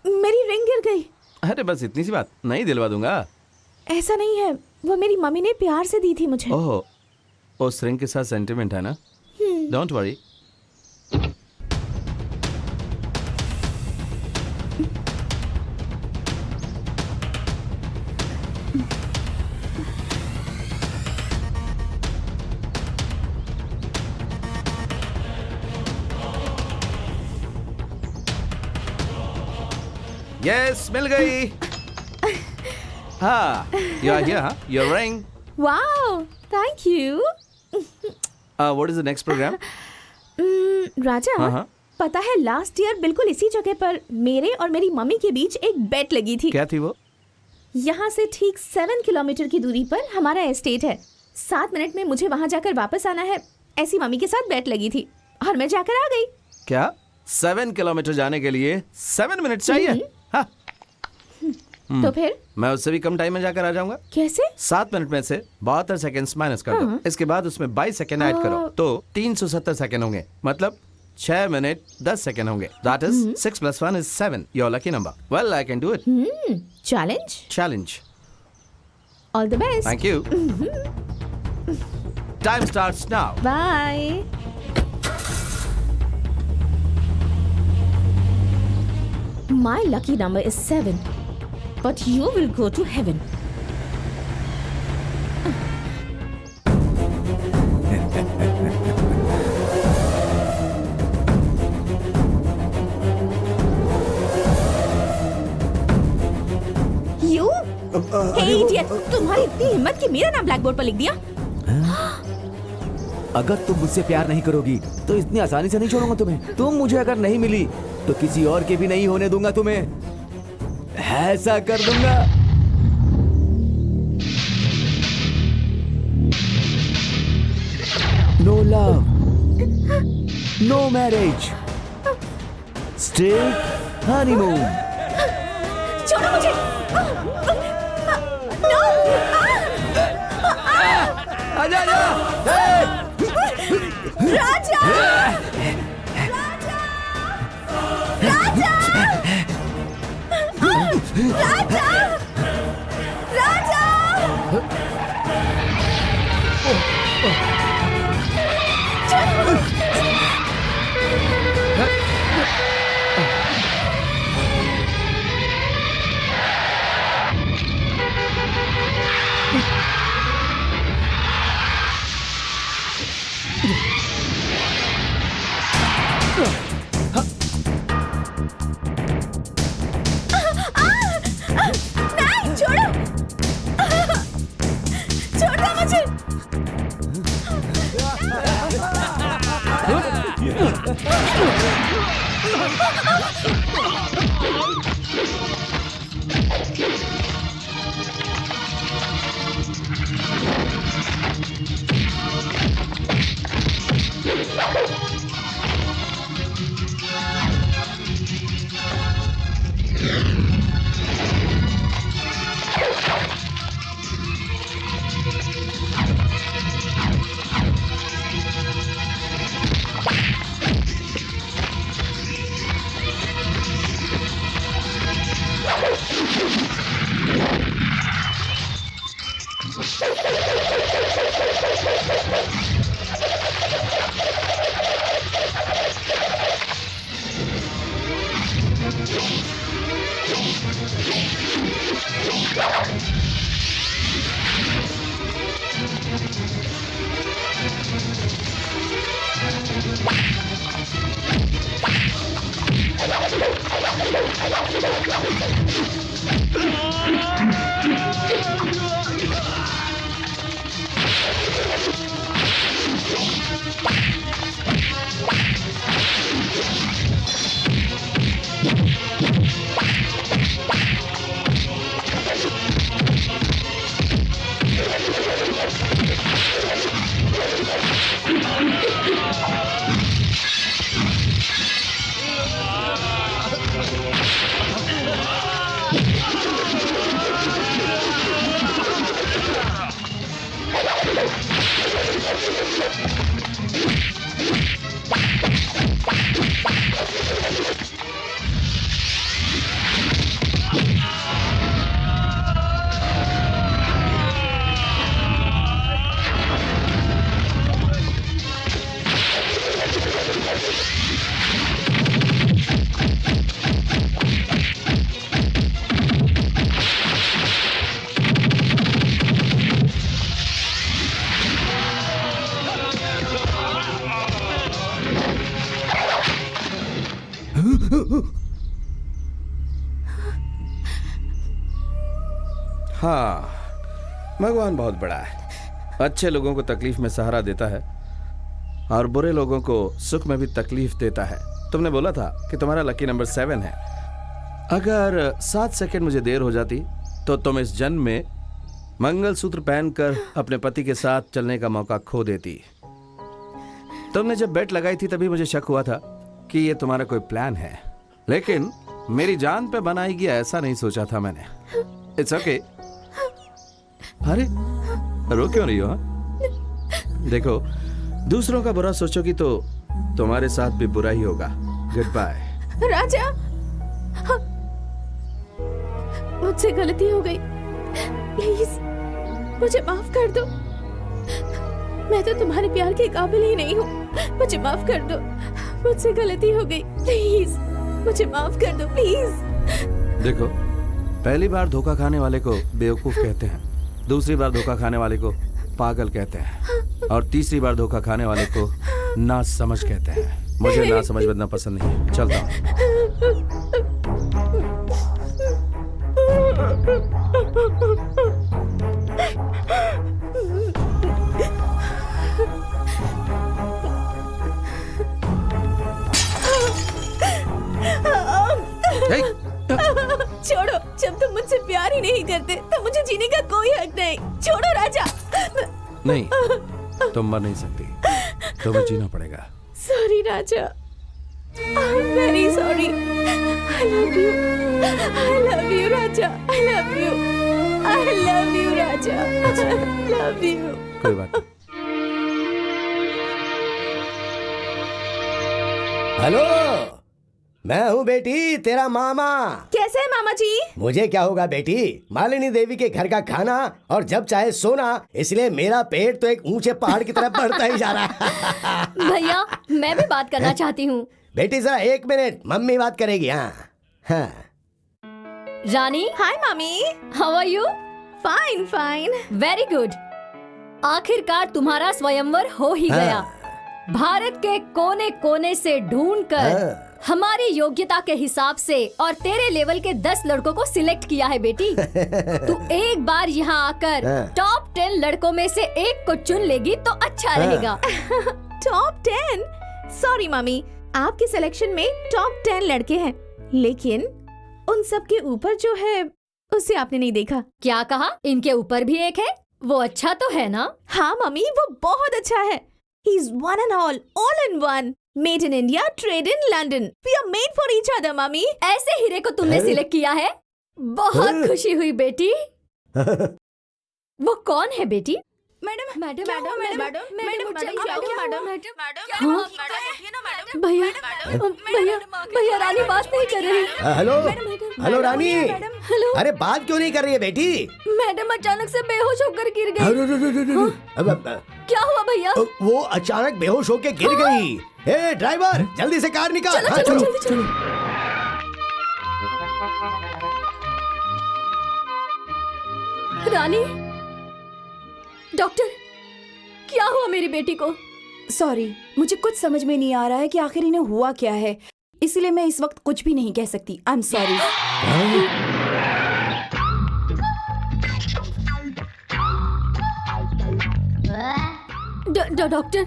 मेरी रिंग गिर गई। अरे बस इतनी सी बात, नहीं दिलवा दूंगा। ऐसा नहीं है, वो मेरी मम्मी ने प्यार से दी थी मुझे। ओह, उस रिंग के साथ सेंटिमेंट है ना? Don't worry. यस, मिल गई। हाँ, you are here, huh? Your ring. Wow, thank you. What is the next program? राजा, हाँ। पता है लास्ट ईयर बिल्कुल इसी जगह पर मेरे और मेरी मम्मी के बीच एक बेट लगी थी। क्या थी वो? यहाँ से ठीक 7 किलोमीटर की दूरी पर हमारा एस्टेट है। 7 मिनट में मुझे वहाँ जाकर वापस आना है, ऐसी मम्मी के साथ बेट लगी थी और मैं जाकर आ गई। क्या 7 किलोमीटर जाने के लिए 7 मिनट चाहिए? हाँ। तो फिर मैं उससे भी कम टाइम में जाकर आ जाऊंगा। कैसे? 7 मिनट में से 72 सेकंड्स माइनस कर दो, इसके बाद उसमें 22 सेकंड ऐड करो तो 370 सेकंड होंगे, मतलब 6 मिनट 10 सेकंड होंगे। That is 6 + 1 is 7. Your lucky number. Well, I can do it. Challenge. All the best. Thank you. Time starts now. Bye. My lucky number is 7, but you will go to heaven. You? Hey idiot! तुम्हारी इतनी हिम्मत कि मेरा नाम black board पर लिख दिया? अगर तुम मुझसे प्यार नहीं करोगी तो इतनी आसानी से नहीं छोड़ूंगा तुम्हें। तुम मुझे अगर नहीं मिली तो किसी और के भी नहीं होने दूंगा तुम्हें। ऐसा कर दूंगा। No love, no marriage, straight honeymoon. छोड़ो मुझे! No! आजा आजा! राजा! राजा! राजा! राजा! नहीं, छोड़ो! छोड़ दो मुझे! हाँ, भगवान बहुत बड़ा है। अच्छे लोगों को तकलीफ में सहारा देता है और बुरे लोगों को सुख में भी तकलीफ देता है। तुमने बोला था कि तुम्हारा लकी नंबर 7 है। अगर 7 सेकंड मुझे देर हो जाती तो तुम इस जन्म में मंगलसूत्र पहनकर अपने पति के साथ चलने का मौका खो देती। तुमने जब बेट लगाई थी तभी मुझे शक हुआ था कि ये तुम्हारा कोई प्लान है, लेकिन मेरी जान पे बनाएगी ऐसा नहीं सोचा था मैंने। It's okay. अरे रो क्यों रही हो? हाँ? देखो, दूसरों का बुरा सोचोगी तो तुम्हारे साथ भी बुरा ही होगा। Good bye. राजा, मुझसे गलती हो गई, प्लीज मुझे माफ कर दो। मैं तो तुम्हारे प्यार के काबिल ही नहीं हूँ। मुझे माफ कर दो, मुझसे गलती हो गई, प्लीज मुझे माफ कर दो, प्लीज। देखो, पहली बार धोखा खाने वाले को बेवकूफ कहते हैं, दूसरी बार धोखा खाने वाले को पागल कहते हैं और तीसरी बार धोखा खाने वाले को नासमझ कहते हैं। मुझे नासमझ बनना पसंद नहीं है। चलता हूँ। Hey! छोड़ो, जब तुम मुझसे प्यार ही नहीं करते तो मुझे जीने का कोई हक नहीं। छोड़ो राजा। नहीं, तुम मर नहीं सकती, तुम्हें जीना पड़ेगा। Sorry Raja, I am very sorry. I love you, I love you Raja, I love you, I love you Raja, I love you. कोई बात नहीं। हेलो, मैं हूँ बेटी, तेरा मामा। कैसे है मामा जी? मुझे क्या होगा बेटी, मालिनी देवी के घर का खाना और जब चाहे सोना, इसलिए मेरा पेट तो एक ऊंचे पहाड़ की तरफ बढ़ता ही जा रहा है। भैया, मैं भी बात करना चाहती हूँ। बेटी जरा 1 मिनट, मम्मी बात करेगी। हाँ हाँ। रानी, हाय मामी। How are you? Fine fine. Very good. आखिरकार तुम्हारा स्वयंवर हो ही गया। भारत के कोने कोने से ढूंढकर हमारी योग्यता के हिसाब से और तेरे लेवल के 10 लड़कों को सिलेक्ट किया है बेटी। तू एक बार यहाँ आकर टॉप 10 लड़कों में से एक को चुन लेगी तो अच्छा रहेगा। टॉप 10? सॉरी मम्मी, आपके सिलेक्शन में टॉप 10 लड़के हैं, लेकिन उन सब के ऊपर जो है उसे आपने नहीं देखा। क्या कहा? इनके ऊपर भी एक है? वो अच्छा तो है ना? हाँ मम्मी, वो बहुत अच्छा है। He's one and all in one. Made in India, trade in London. We are made for each other, mummy. ऐसे हीरे को तुमने सिलेक्ट किया है? बहुत खुशी हुई बेटी। वो कौन है बेटी? Madam madam madam, madam madam, madam madam, madam. भैया, भैया, भैया, रानी बात नहीं कर रही। हेलो, हेलो रानी। हेलो। अरे बात क्यों नहीं कर रही है बेटी? मैडम अचानक से बेहोश होकर गिर गई। अब क्या हुआ भैया? वो अचानक बेहोश होके गिर गई। ए ड्राइवर, जल्दी से कार निकाल। चलो, हाँ, चलो, जल्दी चलो। रानी, डॉक्टर, क्या हुआ मेरी बेटी को? सॉरी, मुझे कुछ समझ में नहीं आ रहा है कि आखिर इन्हें हुआ क्या है, इसलिए मैं इस वक्त कुछ भी नहीं कह सकती। I am sorry. Doctor,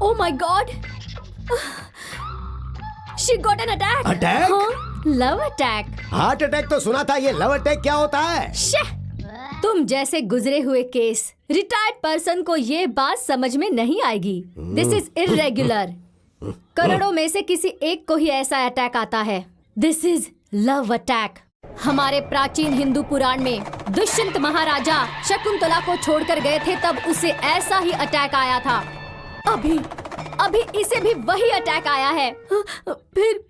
oh my God, She got an attack. Attack? हाँ, love attack. हार्ट अटैक तो सुना था, ये लव अटैक क्या होता है? शे! तुम जैसे गुजरे हुए केस रिटायर्ड पर्सन को ये बात समझ में नहीं आएगी. This is irregular. करोड़ों में से किसी एक को ही ऐसा अटैक आता है. This is love attack. हमारे प्राचीन हिंदू पुराण में दुष्यंत महाराजा शकुंतला को छोड़कर गए थे, तब उसे ऐसा ही अटैक आया था. अभी इसे भी वही अटैक आया है. फिर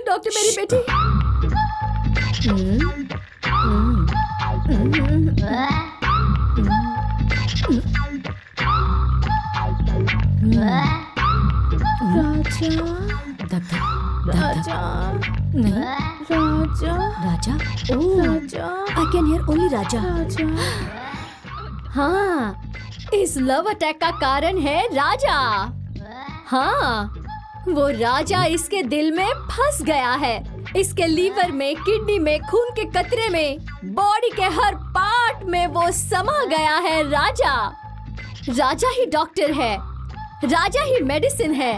डॉक्टर मेरी बेटी. राजा आई कैन हियर ओनली राजा. हाँ, इस लव अटैक का कारण है राजा. हाँ, वो राजा इसके दिल में फंस गया है. इसके लीवर में, किडनी में, खून के कतरे में, बॉडी के हर पार्ट में वो समा गया है. राजा ही डॉक्टर है, राजा ही मेडिसिन है.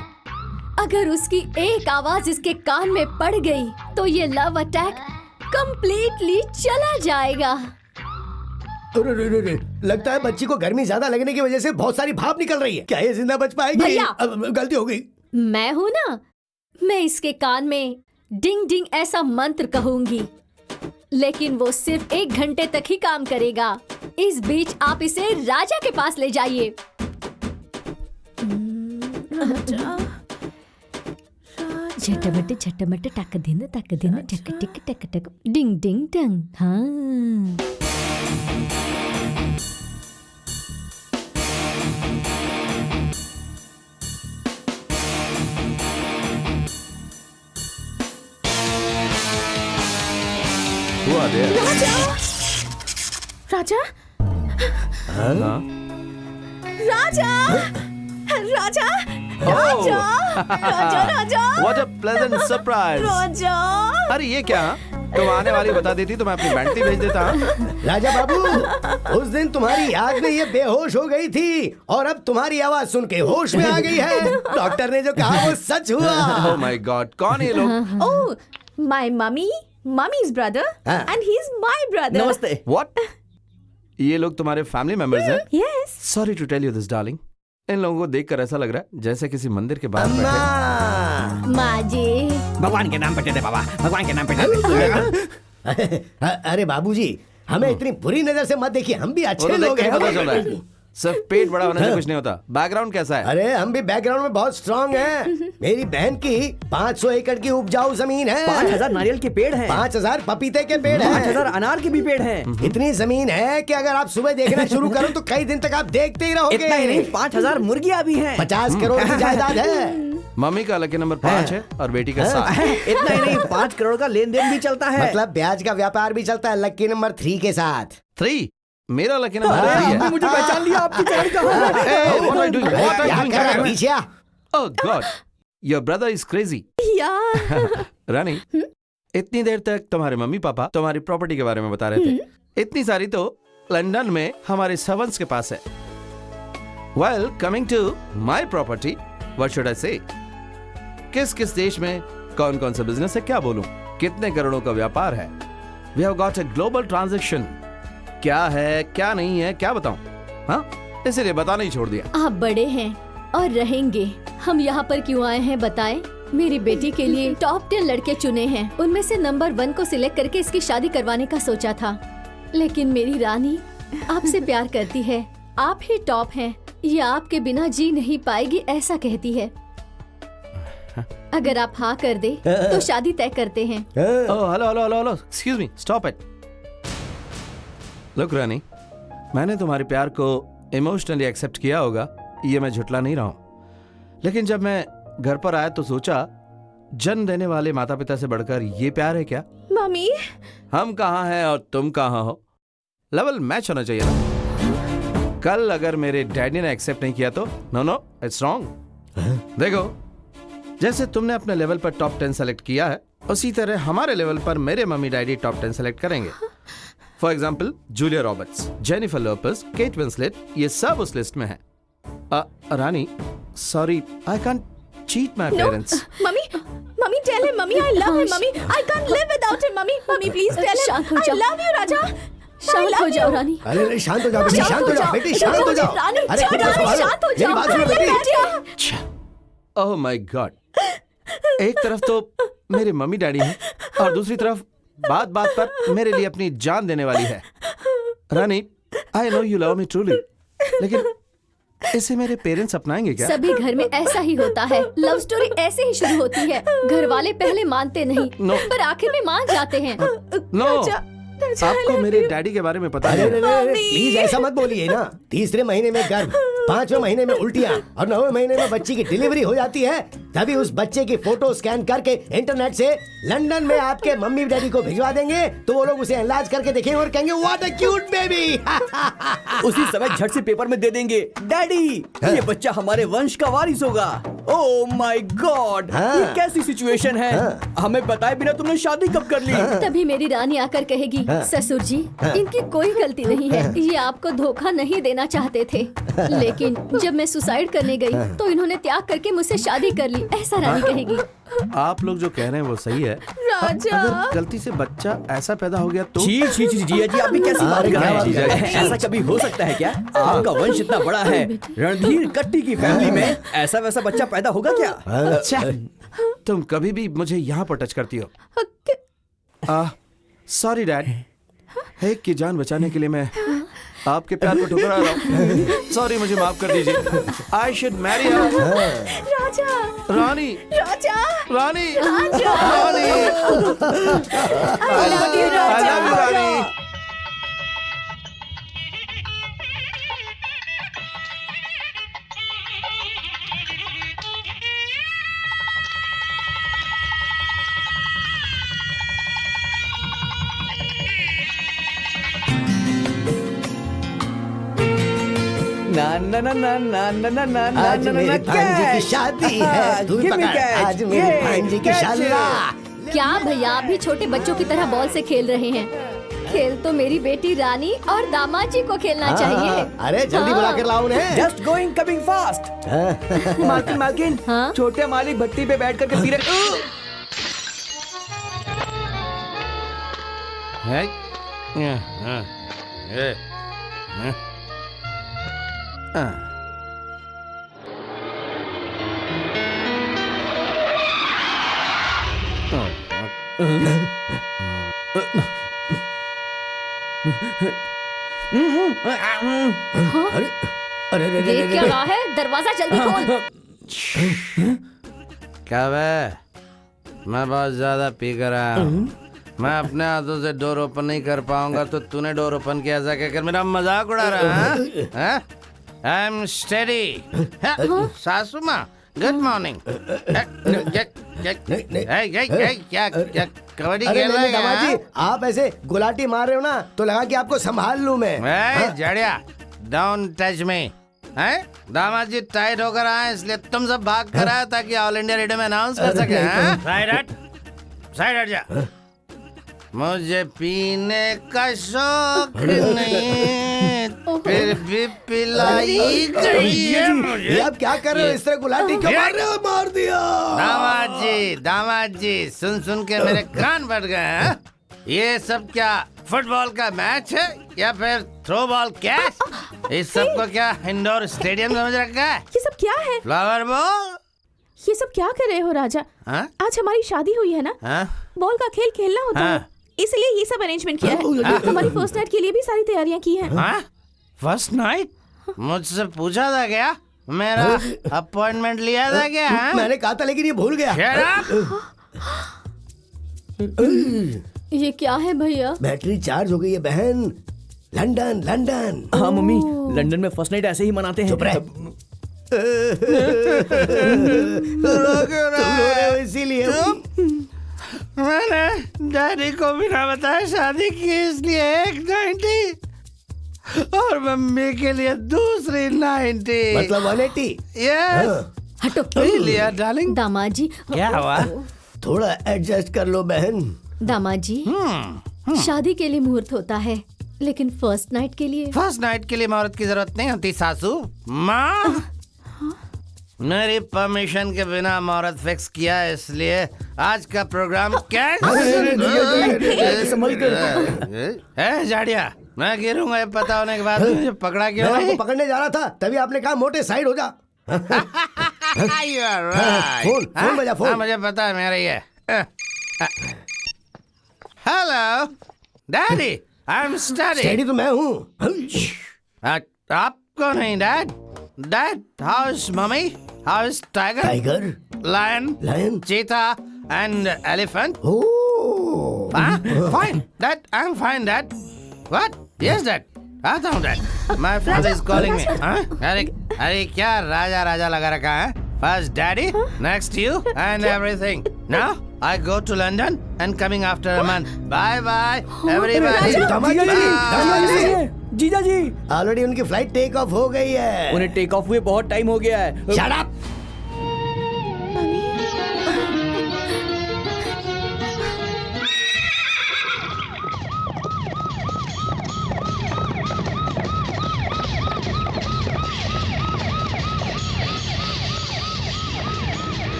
अगर उसकी एक आवाज इसके कान में पड़ गई तो ये लव अटैक कंप्लीटली चला जाएगा. लगता है बच्ची को गर्मी ज्यादा लगने की वजह से बहुत सारी भाप निकल रही है. क्या ये जिंदा बच पाएगी? भैया! गलती हो गई. मैं हूँ ना, मैं इसके कान में डिंग डिंग ऐसा मंत्र कहूंगी, लेकिन वो सिर्फ 1 घंटे तक ही काम करेगा. इस बीच आप इसे राजा के पास ले जाइए. झटमट झटमट टक दिन टक टक टिक टक टक डिंग डिंग डंग. हाँ, हुआ दे. राजा What a pleasant surprise. अरे ये क्या? तुम आने वाली बता देती तो मैं अपनी बैंटी भेज देता. राजा बाबू, उस दिन तुम्हारी याद में ये बेहोश हो गई थी और अब तुम्हारी आवाज सुन के होश में आ गई है. डॉक्टर ने जो कहा वो सच हुआ. Oh my God, कौन है ये लोग? Oh, my mummy's brother, and he's my brother. नमस्ते. What? ये लोग तुम्हारे फैमिली मेंबर्स हैं? Yes. Sorry to tell you this, darling. इन लोगों को देखकर ऐसा लग रहा है जैसे किसी मंदिर के बाहर बैठे. माँ जी. भगवान के नाम पे दे दे बाबा, भगवान के नाम पे दे दे. अरे बाबूजी, हमें इतनी बुरी नजर से मत देखिए, हम भी अच्छे वो लोग देख कर पता चल रहा हैं. है. सिर्फ पेट बड़ा होने से कुछ नहीं होता. बैकग्राउंड कैसा है? अरे हम भी बैकग्राउंड में बहुत स्ट्रांग हैं. मेरी बहन की 500 एकड़ की उपजाऊ जमीन है. 5000 नारियल के पेड़ हैं, 5000 पपीते के पेड़ हैं, 5000 अनार के भी पेड़ हैं. इतनी जमीन है कि अगर आप सुबह देखना शुरू करो तो कई दिन तक आप देखते ही रहोगे. इतना ही नहीं, 5000 मुर्गियां भी हैं. 50 करोड़ की जायदाद है. मम्मी का लकी नंबर 5 है और बेटी का 7. इतना ही नहीं, 5 करोड़ का लेन देन भी चलता है. मतलब ब्याज का व्यापार भी चलता है लकी नंबर 3 के साथ. 3? मेरा लकी नंबर 3 आपने है. मुझे पहचान लिया. आपकी जान कहाँ है? Hey, what are you doing? What are you क्या doing? कर रहा है पीछे? Oh God, your brother is crazy. Yeah. रानी, इतनी देर तक तुम्हारे मम्मी पापा तुम्हारी प्रॉपर्टी के बारे में बता रहे थे. इतनी सारी तो लंदन में हमारे सर्वेंट्स के पास है. Well, coming to my property, what should I say? किस देश में कौन कौन सा बिजनेस है, क्या बोलूं? कितने करोड़ों का व्यापार है? We have got a global transaction. क्या है, क्या नहीं है, क्या बताऊं? हाँ, इसलिए बताना ही छोड़ दिया. आप बड़े हैं और रहेंगे. हम यहाँ पर क्यों आए हैं बताएं? मेरी बेटी के लिए टॉप 10 लड़के चुने हैं. उनमें से नंबर 1 को सिलेक्ट करके इसकी शादी करवाने का सोचा था, लेकिन मेरी रानी आपसे प्यार करती है. आप ही टॉप हैं, ये आपके बिना जी नहीं पाएगी ऐसा कहती है. अगर आप हाँ कर दे तो शादी तय करते हैं. Oh, hello. Excuse me, stop it. Look, रानी, मैंने तुम्हारे प्यार को इमोशनली एक्सेप्ट किया होगा, ये मैं झुटला नहीं रहा हूं. लेकिन जब मैं घर पर आया तो सोचा, जन्म देने वाले माता पिता से बढ़कर ये प्यार है क्या? मम्मी. हम कहाँ हैं और तुम कहाँ हो? लेवल मैच होना चाहिए ना. कल अगर मेरे डैडी ने एक्सेप्ट नहीं किया तो नो, इट्स रॉन्ग. देखो, जैसे तुमने अपने लेवल पर टॉप 10 सेलेक्ट किया है, उसी तरह हमारे लेवल पर मेरे मम्मी डैडी टॉप 10 सेलेक्ट करेंगे. For example, Julia Roberts, Jennifer Lopez, Kate Winslet, ये सब उस लिस्ट में है. Rani, sorry, I can't cheat my parents. Mummy mummy, I love him, mummy. I can't live without him, mummy. Mummy, please tell him. शांत हो I जाओ. love you, राजा. शांत हो जाओ रानी। अरे शांत हो जाओ बेटी, शांत हो जाओ बेटी, शांत हो जाओ। रानी, अरे खुद को संभालो। शांत हो मेरी जाओ। बात सुनो बेटी। ओह माय गॉड, एक तरफ तो मेरे मम्मी डैडी हैं और दूसरी तरफ बात बात पर मेरे लिए अपनी जान देने वाली है। Rani, I know you love me truly, लेकिन इसे मेरे पेरेंट्स अपनाएंगे क्या? सभी घर में ऐसा ही होता है। लव स्टोरी ऐसे ही शुरू होती है। घर वाले पहले मानते नहीं, No. पर आखिर में मान जाते हैं। नो, आपको मेरे डैडी के बारे में पता है? प्लीज ऐसा मत बोलिए ना। तीसरे महीने में गर्भ, 5वें महीने में उल्टियाँ और 9वें महीने में बच्ची की डिलीवरी हो जाती है, तभी उस बच्चे की फोटो स्कैन करके इंटरनेट से लंदन में आपके मम्मी डैडी को भिजवा देंगे, तो वो लोग उसे एनलार्ज करके देखेंगे और कहेंगे व्हाट अ क्यूट बेबी। उसी समय झट से पेपर में दे देंगे, डैडी ये बच्चा हमारे वंश का वारिस होगा। ओह माय गॉड, ये कैसी सिचुएशन है? हमें बताए बिना तुमने शादी कब कर ली? तभी मेरी रानी आकर कहेगी, ससुर जी इनकी कोई गलती नहीं है, ये आपको धोखा नहीं देना चाहते थे, लेकिन जब मैं सुसाइड करने गई तो इन्होंने त्याग करके मुझसे शादी कर ली, ऐसा रानी कहेगी। आप लोग जो कह रहे हैं वो सही है। राजा। अगर गलती से बच्चा ऐसा पैदा हो गया तो? जी जी जी जी जी, आप भी कैसी बात कर रहे हैं? ऐसा कभी हो सकता है क्या? आपका वंश इतना बड़ा है, रणधीर कट्टी की फैमिली में ऐसा वैसा बच्चा पैदा होगा क्या? अच्छा, तुम कभी भी मुझे यहाँ पर टच करती हो। सॉरी डैड, एक की जान बचाने के लिए मैं आपके प्यार को ठुकरा रहा हूँ। सॉरी, मुझे माफ कर दीजिए। I should marry her. Raja. Rani, Raja. Rani, Raja. Rani, I love you, Raja. I love you, रानी। ना ना ना ना ना ना ना ना ना आज ना ना मेरी ना भांजी की शादी है, तू भी Give me पकड़। catch, आज मेरी ये, भांजी की catch। शादी। क्या भैया आप भी छोटे बच्चों की तरह बॉल से खेल रहे हैं? खेल तो मेरी बेटी रानी और दामाद जी को खेलना चाहिए। अरे जल्दी बुला कर लाओ उन्हें। Just going coming fast. मालकिन मालकिन, हाँ? छोटे मालिक भट्टी पे बैठ करके पी रहे। अरे अरे अरे देख क्या रहा है? दरवाजा जल्दी खोल। क्या बे, मैं बहुत ज्यादा पी कर आया हूँ। मैं अपने हाथों से डोर ओपन नहीं कर पाऊंगा, तो तूने डोर ओपन किया ऐसा कहकर मेरा मजाक उड़ा रहा है? I am steady. सासू माँ, गुड मॉर्निंग। क्या कबड्डी अरे खेल नहीं, रहा दामाद जी, है? आप ऐसे गुलाटी मार रहे हो ना, तो लगा कि आपको संभाल लूं मैं। Jadiya, don't touch me. हैं? दामाद जी टाइट होकर आए, इसलिए तुम सब भाग कर आए ताकि ऑल इंडिया रेडियो में अनाउंस कर सके। हैं? साइड हट जा। मुझे पीने का शौक नहीं, फिर भी पिलाई गई है मुझे। ये आप क्या कर रहे हो? इस तरह गुलाटी क्यों मार रहे हो? मार दिया। दामाद जी सुन सुन के मेरे कान फट गए हैं। ये सब क्या फुटबॉल का मैच है या फिर थ्रो बॉल कैच? इस सब को क्या इंडोर स्टेडियम समझ रखा है? ये सब क्या है? Flower ball. ये सब क्या कर रहे हो राजा? हाँ? आज हमारी शादी हुई है ना? हाँ? बॉल का खेल खेलना होता हाँ। है, इसलिए ये सब अरेंजमेंट किया है। हमारी फर्स्ट नाइट के लिए भी सारी तैयारियां की हैं। हाँ? First night? मुझसे पूछा था क्या? मेरा अपॉइंटमेंट लिया था क्या? हाँ? मैंने कहा था लेकिन ये भूल गया। Shut up! ये क्या है भैया? बैटरी चार्ज हो गई है बहन। London London. हाँ मम्मी, लंदन में फर्स्ट नाइट ऐसे ही मनाते हैं। चुप रहे। तुम रो रहे हो इसीलिए। मैंने डैडी को बिना बताए शादी की, इसलिए एक 90 और मम्मी के लिए दूसरी 90। मतलब 180। यस। हटो। पी लिया डार्लिंग। दामाद जी। क्या हुआ? थोड़ा एडजस्ट कर लो बहन। दामाद जी, शादी के लिए मुहूर्त होता है, लेकिन फर्स्ट नाइट के लिए? फर्स्ट नाइट के लिए मुहूर्त की जरूरत नहीं होती सासू माँ। मेरी परमिशन के बिना मुहूर्त फिक्स किया इसलिए आज का प्रोग्राम है जाड़िया। मैं गिरूंगा ये पता होने के बाद मुझे पकड़ा क्यों मैं नहीं? आपको पकड़ने जा रहा था, तभी आपने कहा मोटे साइड हो जा। फोन बजा, फोन। हाँ, मुझे पता है मेरा ये। Hello daddy, I am study. Study तो मैं हूँ। आप कौन है dad? Dad, how is mummy? How is tiger? Tiger, lion, cheetah and elephant? Oh. Fine, Dad. I'm fine, Dad. What? Yes, Dad. आता हूँ, Dad. My father is calling me. अरे क्या राजा लगा रखा है? First Daddy, next you, and everything. Now I go to London and coming after a month. Bye, everybody. जीजा जी, already उनकी flight take off हो गई है। उन्हें टेक ऑफ हुए बहुत टाइम हो गया है। Shut up!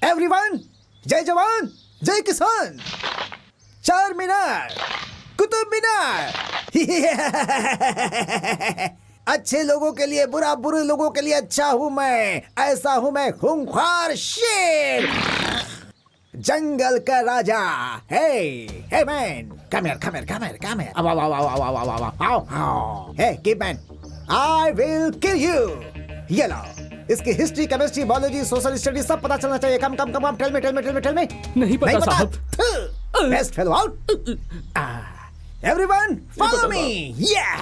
एवरीवन, जय जवान जय किसान। चार मीनार, कुतुब मीनार। अच्छे लोगों के लिए बुरा, बुरे लोगों के लिए अच्छा हूं मैं। ऐसा हूं मैं खूंखार शेर, जंगल का राजा। हे मैन, कम हियर। आओ। Hey keep man, I will kill you. ये लो, इसकी history, chemistry, biology, social study सब पता चलना चाहिए। Come tell me. नहीं पता साहब। Best fellow out. Everyone follow me. या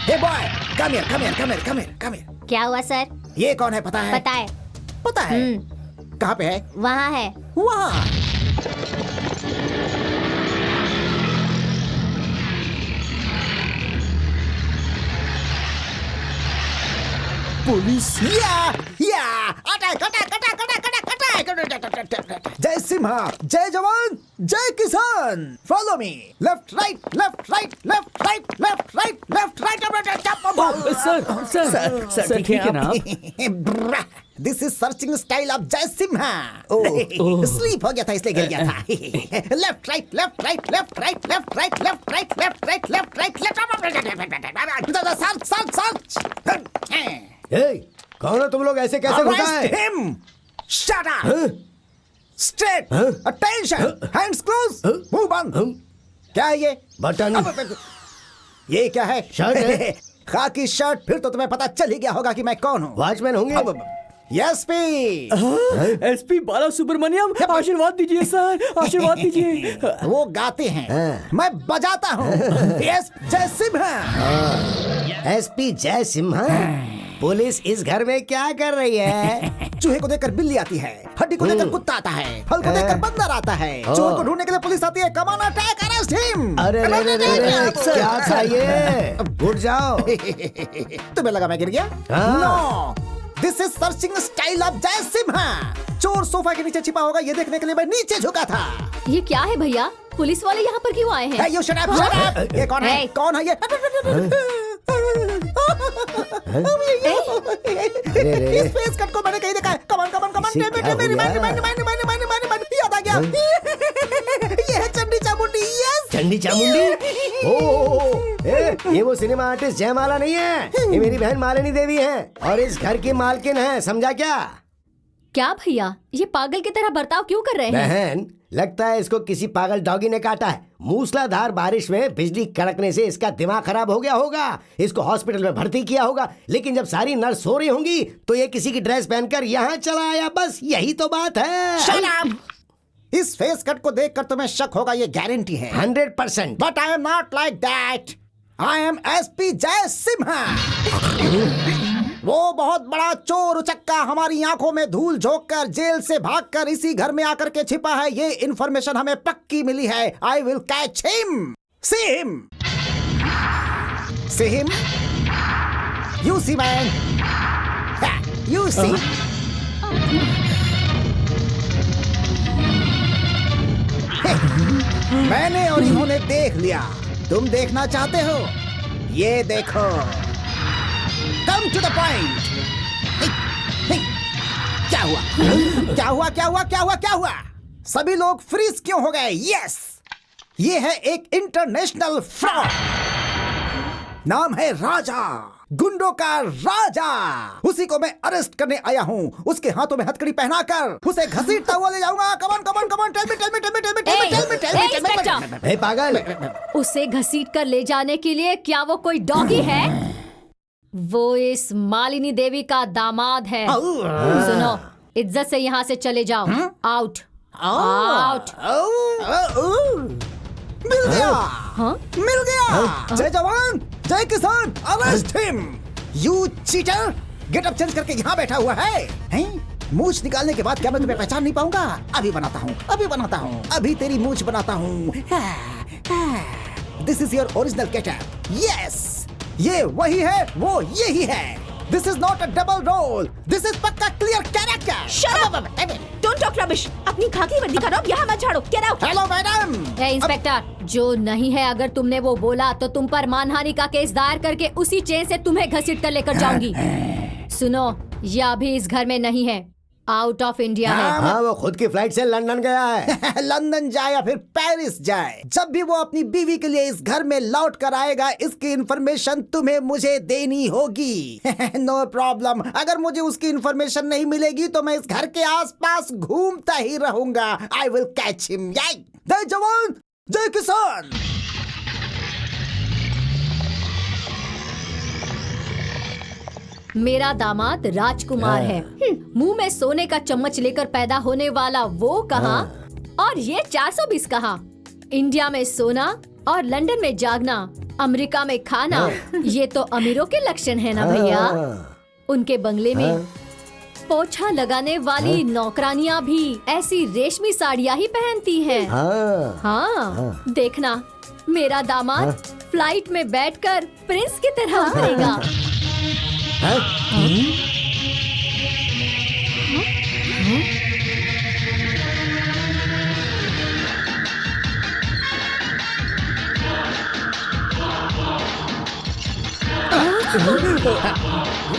हे बॉय, कम हियर। क्या हुआ सर? ये कौन है पता है? पता है। कहाँ पे है? वहाँ है। वहाँ। पुलिस। या अटैक। जय सिम्हा, जय जवान जय किसान। Follow me. Left right. Sir ठीक है ना आप? This is searching style of Jai Simha. Sleep हो गया था इसलिए गिर गया था। Left right. कौन हो तुम लोग? ऐसे कैसे घुसा है? him. Shut up. Straight. Attention. Hands close. Move on. क्या है ये? बटन। ये क्या है? शर्ट है। खाकी शर्ट। फिर तो तुम्हें पता चल ही गया होगा कि मैं कौन हूँ। वॉचमैन होंगे? एसपी। एसपी बाला सुब्रमण्यम, आशीर्वाद दीजिए सर, आशीर्वाद दीजिए। वो गाते हैं, मैं बजाता हूँ। जय सिम्हा। एसपी जय सिम्हा। पुलिस इस घर में क्या कर रही है? चूहे को देखकर बिल्ली आती है, हड्डी को देखकर कुत्ता आता है, फल को देखकर बंदर आता है, चोर को ढूंढने के लिए पुलिस आती है। Come on attack, arrest him. अरे क्या था ये? उठ जाओ। तुम्हें लगा मैं गिर गया? No, this is searching style of Jai Simha. चोर सोफा के नीचे छिपा होगा ये देखने के लिए मैं नीचे झुका था। ये क्या है भैया? पुलिस वाले यहाँ पर क्यों आए हैं? Hey, you shut up! ये कौन है? कौन है ये? इस फेस कट को मैंने कहीं देखा है। Come on, याद आ गया। ये है चंडी चामुंडी। Yes! चंडी चामुंडी? ओह, ये वो सिनेमा आर्टिस्ट जयमाला नहीं है, ये मेरी बहन मालिनी देवी है और इस घर की मालकिन है, समझा क्या? क्या भैया, ये पागल की तरह बर्ताव क्यों कर रहे हैं? बहन, लगता है इसको किसी पागल डॉगी ने काटा है। मूसलाधार बारिश में बिजली कड़कने से इसका दिमाग खराब हो गया होगा। इसको हॉस्पिटल में भर्ती किया होगा, लेकिन जब सारी नर्स सो रही होंगी तो ये किसी की ड्रेस पहनकर यहाँ चला आया। बस यही तो बात है। Shut up! इस फेस कट को देखकर तुम्हें शक होगा, ये गारंटी है। 100%। But I am not like that. I am SP जय सिम्हा। वो बहुत बड़ा चोर उचक्का हमारी आंखों में धूल झोंक कर जेल से भागकर इसी घर में आकर के छिपा है। ये इन्फॉर्मेशन हमें पक्की मिली है। I will catch him. See him, see him, you see man, you see. मैंने और इन्होंने देख लिया। तुम देखना चाहते हो? ये देखो। Come to the point. क्या हुआ? क्या हुआ? क्या हुआ? क्या हुआ? क्या हुआ? सभी लोग फ्रीज क्यों हो गए? यस, ये है एक इंटरनेशनल फ्रॉड। नाम है राजा, गुंडों का राजा। उसी को मैं अरेस्ट करने आया हूँ। उसके हाथों में हथकड़ी पहनाकर उसे घसीटता हुआ ले जाऊंगा। Come on come on come on, tell me tell me tell me tell me tell me tell me tell me tell me. ए पागल, उसे घसीट कर ले जाने के लिए क्या वो कोई डॉगी है? वो इस मालिनी देवी का दामाद है। सुनो, इज्जत से यहाँ से चले जाओ। Out, out. मिल गया। हाँ? मिल गया। जय जवान, जय किसान, arrest him. You cheater, get up change करके यहाँ बैठा हुआ है, हैं? मूछ निकालने के बाद क्या मैं तुम्हें पहचान नहीं पाऊंगा? अभी बनाता हूँ, अभी बनाता हूँ, अभी तेरी मूछ बनाता हूँ। This is your original getup. Yes, ये वही है, वो यही है। This is not a double role, this is पक्का clear character. Shut up! Don't talk rubbish. अपनी खाकी वर्दी का रौब यहाँ मत झाड़ो। Get out. Hello madam. Inspector, जो नहीं है, अगर तुमने वो बोला तो तुम पर मानहानि का केस दायर करके उसी चेन से तुम्हें घसीट कर लेकर जाऊंगी। सुनो, ये अभी इस घर में नहीं है, आउट ऑफ इंडिया है। हाँ, वो खुद की फ्लाइट से लंदन गया है। लंदन जाए या फिर पेरिस जाए, जब भी वो अपनी बीवी के लिए इस घर में लौट कर आएगा, इसकी इंफॉर्मेशन तुम्हें मुझे देनी होगी। No problem. अगर मुझे उसकी इंफॉर्मेशन नहीं मिलेगी तो मैं इस घर के आसपास घूमता ही रहूंगा। आई विल कैच हिम। जय जवान, जय किसान। मेरा दामाद राजकुमार है। मुंह में सोने का चम्मच लेकर पैदा होने वाला वो कहाँ और ये 420 कहाँ? इंडिया में सोना और लंदन में जागना, अमेरिका में खाना, ये तो अमीरों के लक्षण है ना भैया। उनके बंगले में पोछा लगाने वाली नौकरानियां भी ऐसी रेशमी साड़ियां ही पहनती हैं। हाँ, देखना, मेरा दामाद फ्लाइट में बैठकर प्रिंस की तरह उतरेगा।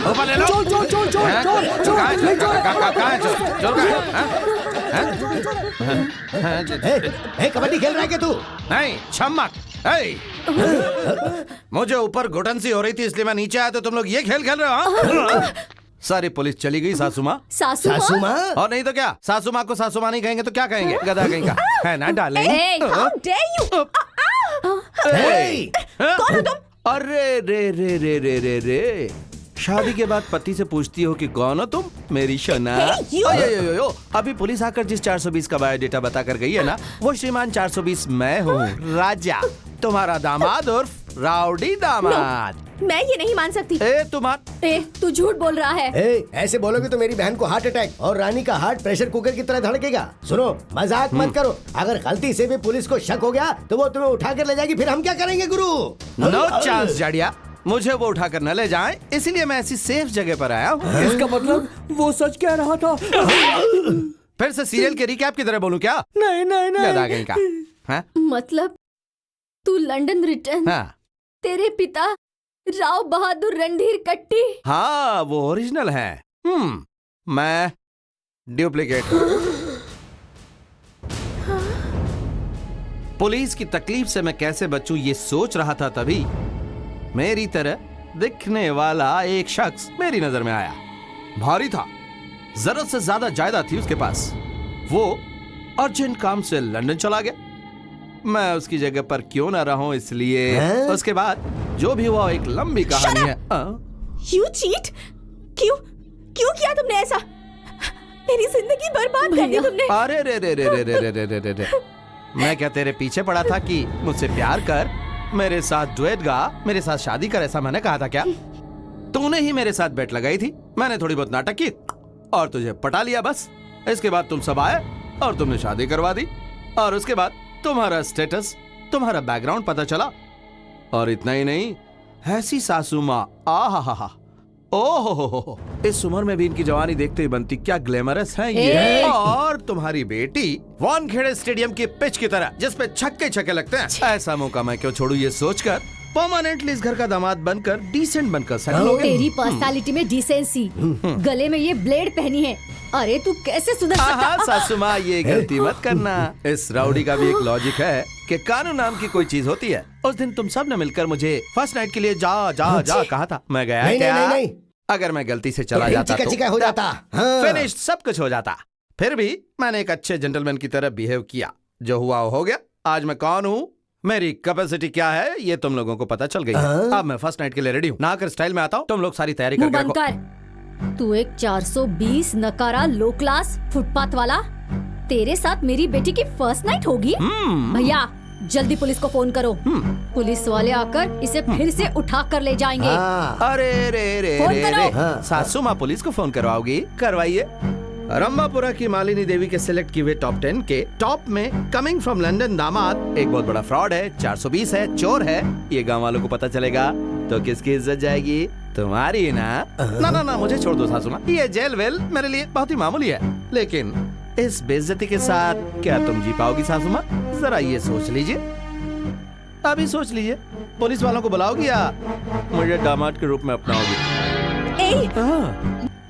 ऊपर ले लो। चोर चोर चोर चोर चोर चोर कबड्डी खेल रहा है क्या तू? नहीं, छम्मक। मुझे ऊपर घुटन सी हो रही थी इसलिए मैं नीचे आया, तो तुम लोग ये खेल खेल रहे हो? सारी पुलिस चली गई। सासू माँ, सासू माँ? और नहीं तो क्या? सासू माँ को सासू माँ नहीं कहेंगे तो क्या कहेंगे? गधा कहेंगे है ना डार्लिंग? How dare you! कौन हो तुम? अरे रे रे रे रे रे रे, शादी के बाद पति से पूछती हो कि कौन हो तुम? मेरी शना। यो, अभी पुलिस आकर जिस 420 का बायोडेटा बता कर गई है ना, वो श्रीमान 420 मैं हूँ, राजा, तुम्हारा दामाद और राउडी दामाद। मैं ये नहीं मान सकती। तू झूठ बोल रहा है। ऐसे बोलोगे तो मेरी बहन को हार्ट अटैक और रानी का हार्ट प्रेशर कुकर की तरह धड़केगा। सुनो, मजाक मत करो। अगर गलती से भी पुलिस को शक हो गया तो वो तुम्हें उठा कर ले जाएगी, फिर हम क्या करेंगे गुरु? नो चांस जाड़िया, मुझे वो उठा कर न ले जाए, इसीलिए मैं ऐसी सेफ जगह पर आया हूँ। इसका मतलब वो सच कह रहा था। फिर से सीरियल के रिकैप की तरह बोलूं क्या? नहीं नहीं नहीं का? मतलब तू लंदन रिटर्न, तेरे पिता राव बहादुर रणधीर कट्टी? हाँ, वो ओरिजिनल है। मैं डुप्लीकेट। पुलिस की तकलीफ से मैं कैसे बचूं ये सोच रहा था, तभी मेरी तरह दिखने वाला एक शख्स मेरी नजर में आया। भारी था, जरूरत से ज्यादा जायदाद थी उसके पास। वो अर्जेंट काम से लंदन चला गया। मैं उसकी जगह पर क्यों ना रहूं, इसलिए उसके बाद जो भी हुआ एक लंबी कहानी है। You cheat? क्यों किया तुमने ऐसा? मेरी जिंदगी बर्बाद कर दी तुमने। अरे रे रे रे रे रे रे रे रे रे, मैं क्या तेरे पीछे पड़ा था कि मुझसे प्यार कर, मेरे साथ डुएट गा, मेरे साथ शादी कर, ऐसा मैंने कहा था क्या? तूने ही मेरे साथ बेट लगाई थी, मैंने थोड़ी बहुत नाटक की और तुझे पटा लिया बस। इसके बाद तुम सब आए और तुमने शादी करवा दी और उसके बाद तुम्हारा स्टेटस, तुम्हारा बैकग्राउंड पता चला। और इतना ही नहीं, ऐसी सासू माँ, आहा, ओहो, इस उम्र में भी इनकी जवानी देखते ही बनती, क्या ग्लैमरस है ये। और तुम्हारी बेटी वानखेड़े स्टेडियम की पिच की तरह जिसपे छक्के छक्के लगते हैं, ऐसा मौका मैं क्यों छोड़ू ये सोचकर परमानेंटली इस घर का दामाद बनकर, डिसेंट बनकर सेटल हो गया। तेरी पर्सनालिटी में डिसेंसी, गले में ये ब्लेड पहनी है। अरे तू कैसे सुधर सकता? सासू माँ, ये गलती मत करना। इस राउडी का भी एक लॉजिक है कि कानून नाम की कोई चीज होती है। उस दिन तुम सब ने मिलकर मुझे फर्स्ट नाइट के लिए जा कहा था, मैं गया क्या? नहीं। अगर मैं गलती से चला जाता तो हो जाता, फिनिश, सब कुछ हो जाता। फिर भी मैंने एक अच्छे जेंटलमैन की तरह बिहेव किया, जो हुआ हो गया। आज मैं कौन हूँ, मेरी कैपेसिटी क्या है, ये तुम लोगों को पता चल गई। अब मैं फर्स्ट नाइट के लिए रेडी हूँ, नहाकर स्टाइल में आता हूँ। तुम लोग सारी तैयारी करके रखो। तू एक 420 नकारा लो क्लास फुटपाथ वाला, तेरे साथ मेरी बेटी की फर्स्ट नाइट होगी? भैया जल्दी पुलिस को फोन करो। पुलिस वाले आकर इसे फिर से उठा कर ले जाएंगे। अरे रे फोन करो। सासू माँ पुलिस को फोन करवाओगी? करवाइए। रंभापुरा की मालिनी देवी के सिलेक्ट किए हुए टॉप 10 के टॉप में कमिंग फ्रॉम लंदन दामाद एक बहुत बड़ा फ्रॉड है, 420 है, चोर है। ये गांव वालों को पता चलेगा तो किसकी इज्जत जाएगी? तुम्हारी ना। ना मुझे छोड़ दो सासू माँ, ये जेल वेल मेरे लिए बहुत ही मामूली है। लेकिन इस बेइज्जती के साथ क्या तुम जी पाओगी सासू माँ? जरा ये सोच लीजिए, अभी सोच लीजिए। पुलिस वालों को बुलाओगी या मुझे दामाद के रूप में अपनाओगी?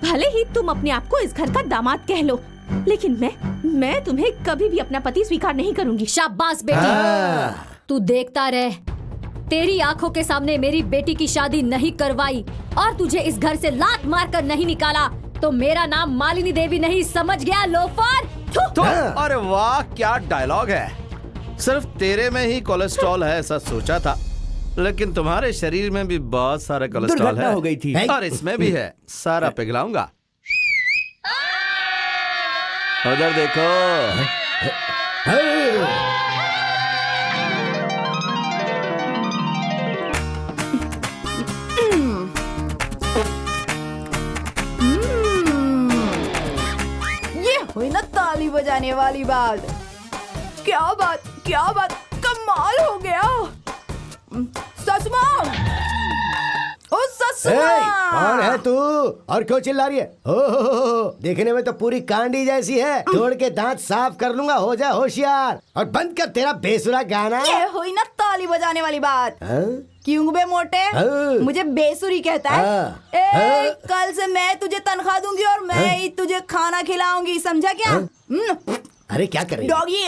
भले ही तुम अपने आप को इस घर का दामाद कह लो, लेकिन मैं तुम्हें कभी भी अपना पति स्वीकार नहीं करूंगी। शाबाश बेटी, तू देखता रह। तेरी आंखों के सामने मेरी बेटी की शादी नहीं करवाई और तुझे इस घर से लात मार कर नहीं निकाला तो मेरा नाम मालिनी देवी नहीं, समझ गया लोफर? अरे वाह, क्या डायलॉग है। सिर्फ तेरे में ही कोलेस्ट्रॉल है ऐसा सोचा था, लेकिन तुम्हारे शरीर में भी बहुत सारा कोलेस्ट्रॉल है। हो गई थी और इसमें भी है, सारा पिघलाऊंगा। उधर देखो। ये हुई ना ताली बजाने वाली बात। क्या बात, कमाल हो गया। ससुमा, ओ ससुमा, कौन है तू और क्यों चिल्ला रही है? हो, देखने में तो पूरी कांडी जैसी है। तोड़ के दांत साफ कर लूंगा, हो जा होशियार और बंद कर तेरा बेसुरा गाना। ये हुई ना ताली बजाने वाली बात। क्यों बे मोटे, मुझे बेसुरी कहता है? कल से मैं तुझे तनख्वाह दूंगी और मैं ही तुझे खाना खिलाऊंगी, समझा क्या? अरे क्या कर रही है? डॉगी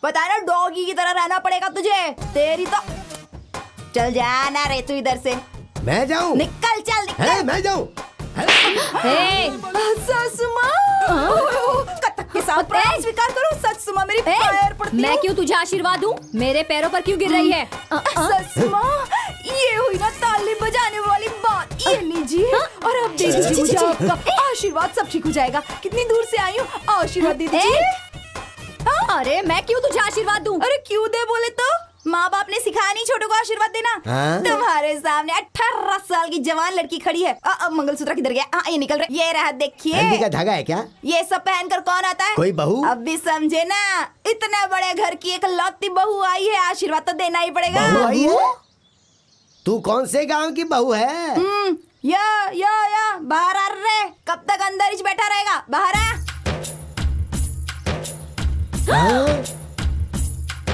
पता है ना, डॉगी की तरह रहना पड़ेगा तुझे। तेरी तो चल जाना रे तू इधर से। मैं जाऊं? निकल, चल निकल। मैं जाऊं? ससुमा, कथक के साथ प्रणाम स्वीकार करो। ससुमा मेरी पैर पड़ती मैं क्यों तुझे आशीर्वाद दूं? मेरे पैरों पर क्यों गिर रही है? ससुमा, ये हुई ना ताली बजाने वाली बात। ये लीजिए और अब दे दीजिए मुझे आपका आशीर्वाद, सब ठीक हो जाएगा। कितनी दूर से आई हूँ, आशीर्वाद दे दीजिए। अरे मैं क्यों तुझे आशीर्वाद दूं? अरे क्यों दे बोले तो? माँ बाप ने सिखाया नहीं छोटों को आशीर्वाद देना? तुम्हारे सामने 18 साल की जवान लड़की खड़ी है। मंगलसूत्र किधर गया? ये निकल रहा है, ये रहा, देखिए। हल्दी का धागा है क्या? ये सब पहनकर कौन आता है? कोई बहू? अब भी समझे ना, इतने बड़े घर की एक लौती बहू आई है, आशीर्वाद तो देना ही पड़ेगा। बहू आई है? तू कौन से गांव की बहू है? या बाहर आ रे, कब तक अंदर ही बैठा रहेगा? बाहर आ।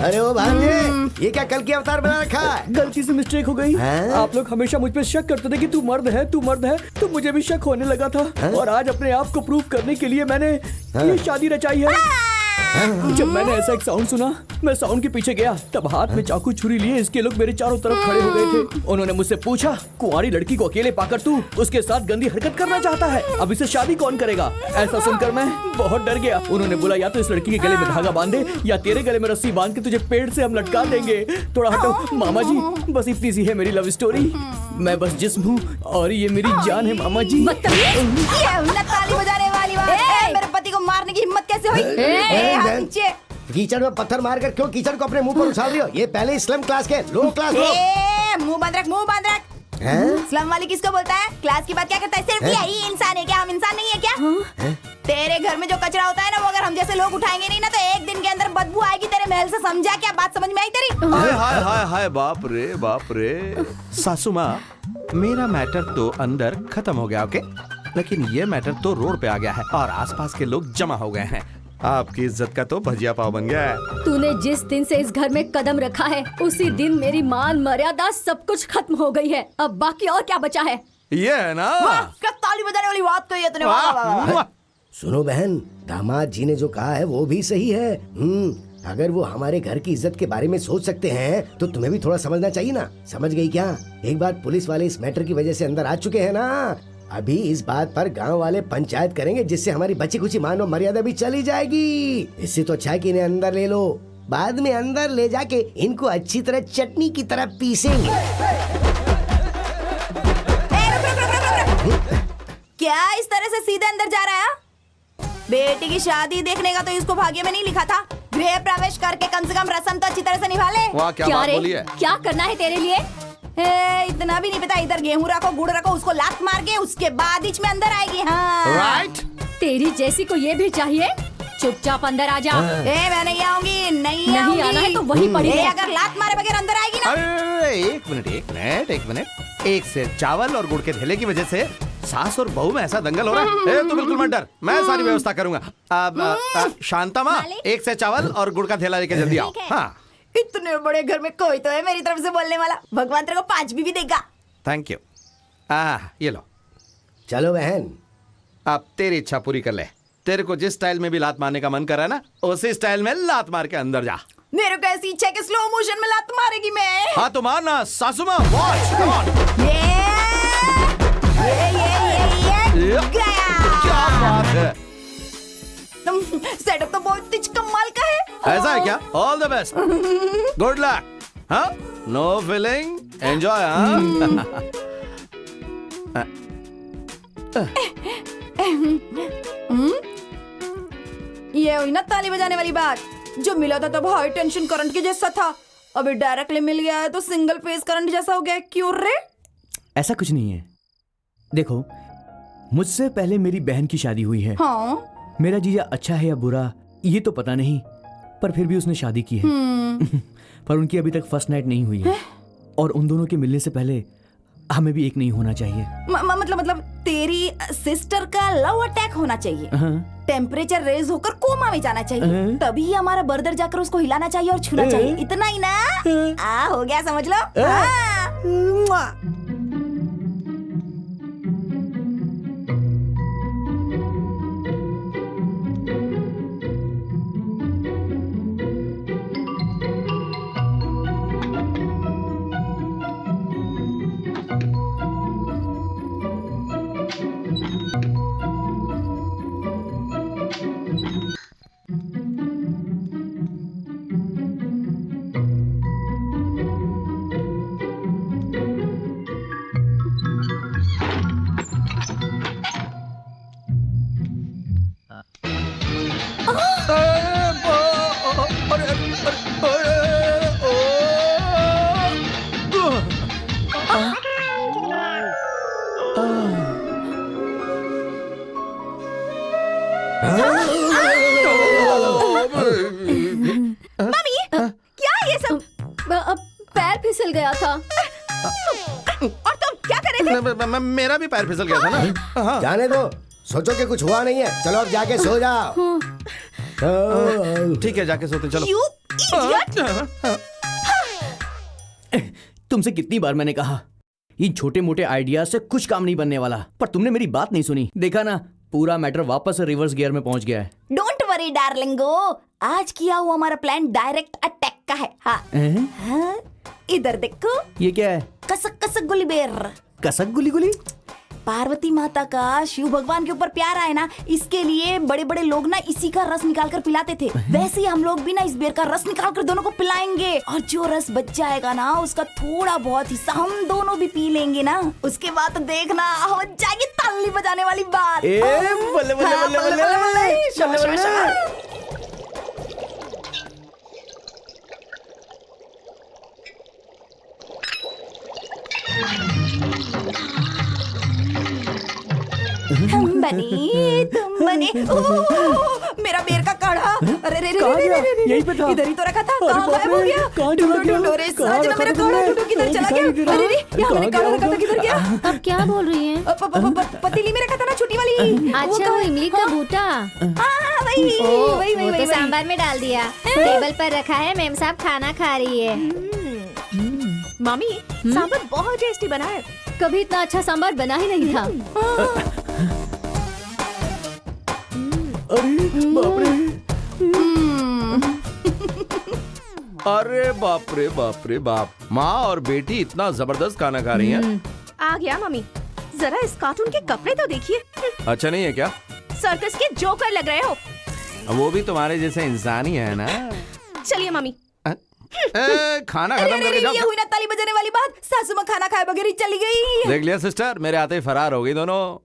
अरे ओ भांजे, ये क्या कल की अवतार बना रखा है? गलती से मिस्टेक हो गई। आप लोग हमेशा मुझ पे शक करते थे कि तू मर्द है, तो मुझे भी शक होने लगा था। और आज अपने आप को प्रूव करने के लिए मैंने ये शादी रचाई है। जब मैंने ऐसा एक साउंड सुना, मैं साउंड के पीछे गया, तब हाथ में चाकू छुरी लिए इसके लोग मेरे चारों तरफ खड़े हो गए थे। उन्होंने मुझसे पूछा, कुंवारी लड़की को अकेले पाकर तू उसके साथ गंदी हरकत करना चाहता है, अब इसे शादी कौन करेगा? ऐसा सुनकर मैं बहुत डर गया। उन्होंने बोला, या तो इस लड़की के गले में धागा बांधे या तेरे गले में रस्सी बांध के तुझे पेड़ से हम लटका देंगे। थोड़ा हटो मामा जी, बस इतनी सी है मेरी लव स्टोरी। मैं बस जिस्म हूँ और ये मेरी जान है मामा जी। ताली बजाने वाली बात है। मेरे पति को मारने की हिम्मत कैसे हुई? कीचड़ में पत्थर मारकर क्यों कीचड़ को अपने मुंह पर उछाल रही हो? ये पहले स्लम क्लास के लो क्लास लोग। मुंह बंद रख, मुंह बंद रख। स्लम वाली किसको बोलता है? क्लास की बात क्या करता है? सिर्फ यही इंसान है क्या? हम इंसान नहीं है क्या? तेरे घर में जो कचरा होता है ना, वो अगर हम जैसे लोग उठाएंगे नहीं ना, तो एक दिन के अंदर बदबू आएगी तेरे महल से। समझा क्या? बात समझ में आई तेरी? हाय हाय हाय हाय, बाप रे। सासू माँ, मेरा मैटर तो अंदर खत्म हो गया, ओके, लेकिन ये मैटर तो रोड पे आ गया है और आसपास के लोग जमा हो गए हैं। आपकी इज्जत का तो भजिया पाव बन गया है। तूने जिस दिन से इस घर में कदम रखा है, उसी दिन मेरी मान मर्यादा सब कुछ खत्म हो गई है। अब बाकी और क्या बचा है? ये है ना, क्या ताली बजाने वाली बात कही है तूने? वाह, वाह, वाह, वाह। सुनो बहन, दामाद जी ने जो कहा है वो भी सही है। अगर वो हमारे घर की इज्जत के बारे में सोच सकते हैं तो तुम्हें भी थोड़ा समझना चाहिए ना। समझ गई क्या? एक बार पुलिस वाले इस मैटर की वजह से अंदर आ चुके हैं ना, अभी इस बात पर गांव वाले पंचायत करेंगे, जिससे हमारी बची कुची मान और मर्यादा भी चली जाएगी। इससे तो अच्छा है कि इन्हें अंदर ले लो, बाद में अंदर ले जाके इनको अच्छी तरह चटनी की तरह पीसेंगे। क्या इस तरह से सीधे अंदर जा रहा है? बेटी की शादी देखने का तो इसको भाग्य में नहीं लिखा था। गृह प्रवेश करके कम से कम रस्म तो अच्छी तरह से निभा ले। वाह, क्या बात बोली है। क्या करना है तेरे लिए? इतना भी नहीं पता? इधर गेहूं रखो, गुड़ रखो, उसको लात मार के उसके बाद बीच में अंदर आएगी। हाँ राइट। तेरी जैसी को ये भी चाहिए? चुपचाप अंदर आ जा। मैं नहीं आऊंगी, नहीं आना है तो वहीं पड़ी रह। अगर लात मारे बगैर अंदर आएगी ना। अरे एक मिनट, एक से चावल और गुड़ के ढेले की वजह से सास और बहू में ऐसा दंगल हो रहा है। तू बिल्कुल मत डर, मैं सारी व्यवस्था करूंगा। शांता माँ, एक से चावल और गुड़ का ढेला लेके जल्दी आओ। हाँ, इतने बड़े घर में कोई तो है मेरी तरफ से बोलने वाला। भगवान तेरे को 5 भी देगा। Thank you. ये लो। चलो बहन, अब तेरी इच्छा पूरी कर ले। तेरे को जिस स्टाइल में भी लात मारने का मन कर रहा है ना, उसी स्टाइल में लात मार के अंदर जा। मेरे को ऐसी इच्छा है कि स्लो मोशन में लात मारेगी मैं। हाँ तो मारना सासू माँ, वॉच, कम ऑन। ये गया। क्या बात है। सेटअप तो बहुत तेज कमाल का है। ऐसा है क्या? All the best, good luck. हाँ, नो फीलिंग, एंजॉय। ये हुई ना ताली बजाने वाली बात। जो मिला था तब हाई टेंशन करंट के जैसा था, अभी डायरेक्टली मिल गया है तो सिंगल फेज करंट जैसा हो गया। क्यों रे? ऐसा कुछ नहीं है। देखो, मुझसे पहले मेरी बहन की शादी हुई है। हाँ? मेरा जीजा अच्छा है या बुरा ये तो पता नहीं, पर फिर भी उसने शादी की है। पर उनकी अभी तक फर्स्ट नाइट नहीं हुई है। और उन दोनों के मिलने से पहले हमें भी एक नहीं होना चाहिए। मतलब तेरी सिस्टर का लव अटैक होना चाहिए। टेम्परेचर रेज होकर कोमा में जाना चाहिए, तभी हमारा बर्दर जाकर उसको हिलाना चाहिए और छूना चाहिए। इतना ही ना? हो गया, समझ लो। मम्मी, क्या ये सब? पैर फिसल गया था। और तुम क्या कर रहे थे? मेरा भी पैर फिसल गया था ना। जाने दो, सोचो कि कुछ हुआ नहीं है। चलो अब जाके सो जाओ। ठीक है, जाके सोते चलो। तुमसे कितनी बार मैंने कहा, इन छोटे मोटे आइडिया से कुछ काम नहीं बनने वाला, पर तुमने मेरी बात नहीं सुनी। देखा ना, पूरा मैटर वापस रिवर्स गियर में पहुंच गया है। डोंट वरी डार्लिंगो, आज किया हुआ हमारा प्लान डायरेक्ट अटैक का है। हाँ, इधर देखो। ये क्या है? कसक कसक गुली बेर। कसक गुली गुली? पार्वती माता का शिव भगवान के ऊपर प्यार आए ना, इसके लिए बड़े बड़े लोग ना इसी का रस निकाल कर पिलाते थे। वैसे ही हम लोग भी ना इस बेर का रस निकाल कर दोनों को पिलाएंगे, और जो रस बच जाएगा ना उसका थोड़ा बहुत हिस्सा हम दोनों भी पी लेंगे ना। उसके बाद देखना हो जाएगी ताली बजाने वाली बात। बल्ले बल्ले बल्ले बल्ले। हम बने तुम बने। ओह, मेरा बेर का काढ़ा। अरे रे रे कहाँ रे गया? रे रे, यहीं पे था। इधर ही तो रखा था। अरे कहाँ बाप गायब हो रे, गया? कहाँ चला गया? ढूंढो रे कहाँ साजना, रखा मेरा था काढ़ा मैंने? ढूंढो, किधर चला दिखाई गया? नहीं दे रहा। अरे रे, यहाँ कहाँ मैंने काढ़ा गया रखा था, होगा? किधर गया? अब क्या बोल रही हैं? पतीली में रखा था ना, छोटी वाली। वो अच्छा, वो कहाँ? इमली का बूटा। हाँ, वही वही वो वही तो वही। सांभर में डाल दिया, टेबल पर रखा है। मेम साहब खाना खा रही है। मम्मी सांभर बहुत टेस्टी बना है। कभी इतना अच्छा सांभर बना ही नहीं था। अरे बाप रे। अरे बाप रे बाप रे बाप, माँ और बेटी इतना जबरदस्त खाना खा रही हैं। आ गया मम्मी, जरा इस कार्टून के कपड़े तो देखिए। अच्छा नहीं है क्या? सर्कस के जोकर लग रहे हो। वो भी तुम्हारे जैसे इंसान ही है ना। चलिए मम्मी। खाना अरे खत्म अरे करके अरे, जाओ। ये हुई ना ताली बजाने वाली बात। सासू माँ खाना खाए बगैर ही चली गई। देख लिया सिस्टर, मेरे आते ही फरार हो गई दोनों।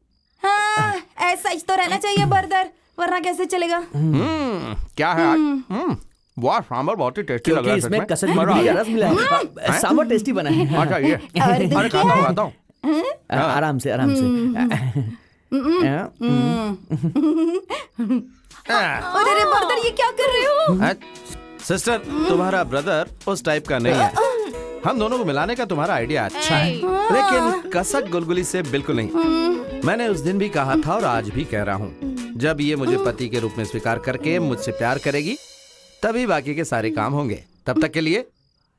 हाँ, ऐसा ही तो रहना चाहिए बर्दर, वरना कैसे चलेगा? क्या है आज? वाह, सांभर बहुत ही टेस्टी लग रहा क्योंकि है। इसमें सच में। कसर मजा आ का गया। रस मिला है। सांभर टेस्टी बना है। अच्छा ये, अरे खाता हूँ। आराम से आराम से। अरे रे बर्दर, ये क्या कर रहे हो? सिस्टर, तुम्हारा ब्रदर उस टाइप का नहीं है। हम दोनों को मिलाने का तुम्हारा आइडिया अच्छा है, लेकिन कसक गुलगुली से बिल्कुल नहीं। मैंने उस दिन भी कहा था और आज भी कह रहा हूँ, जब ये मुझे पति के रूप में स्वीकार करके मुझसे प्यार करेगी, तभी बाकी के सारे काम होंगे। तब तक के लिए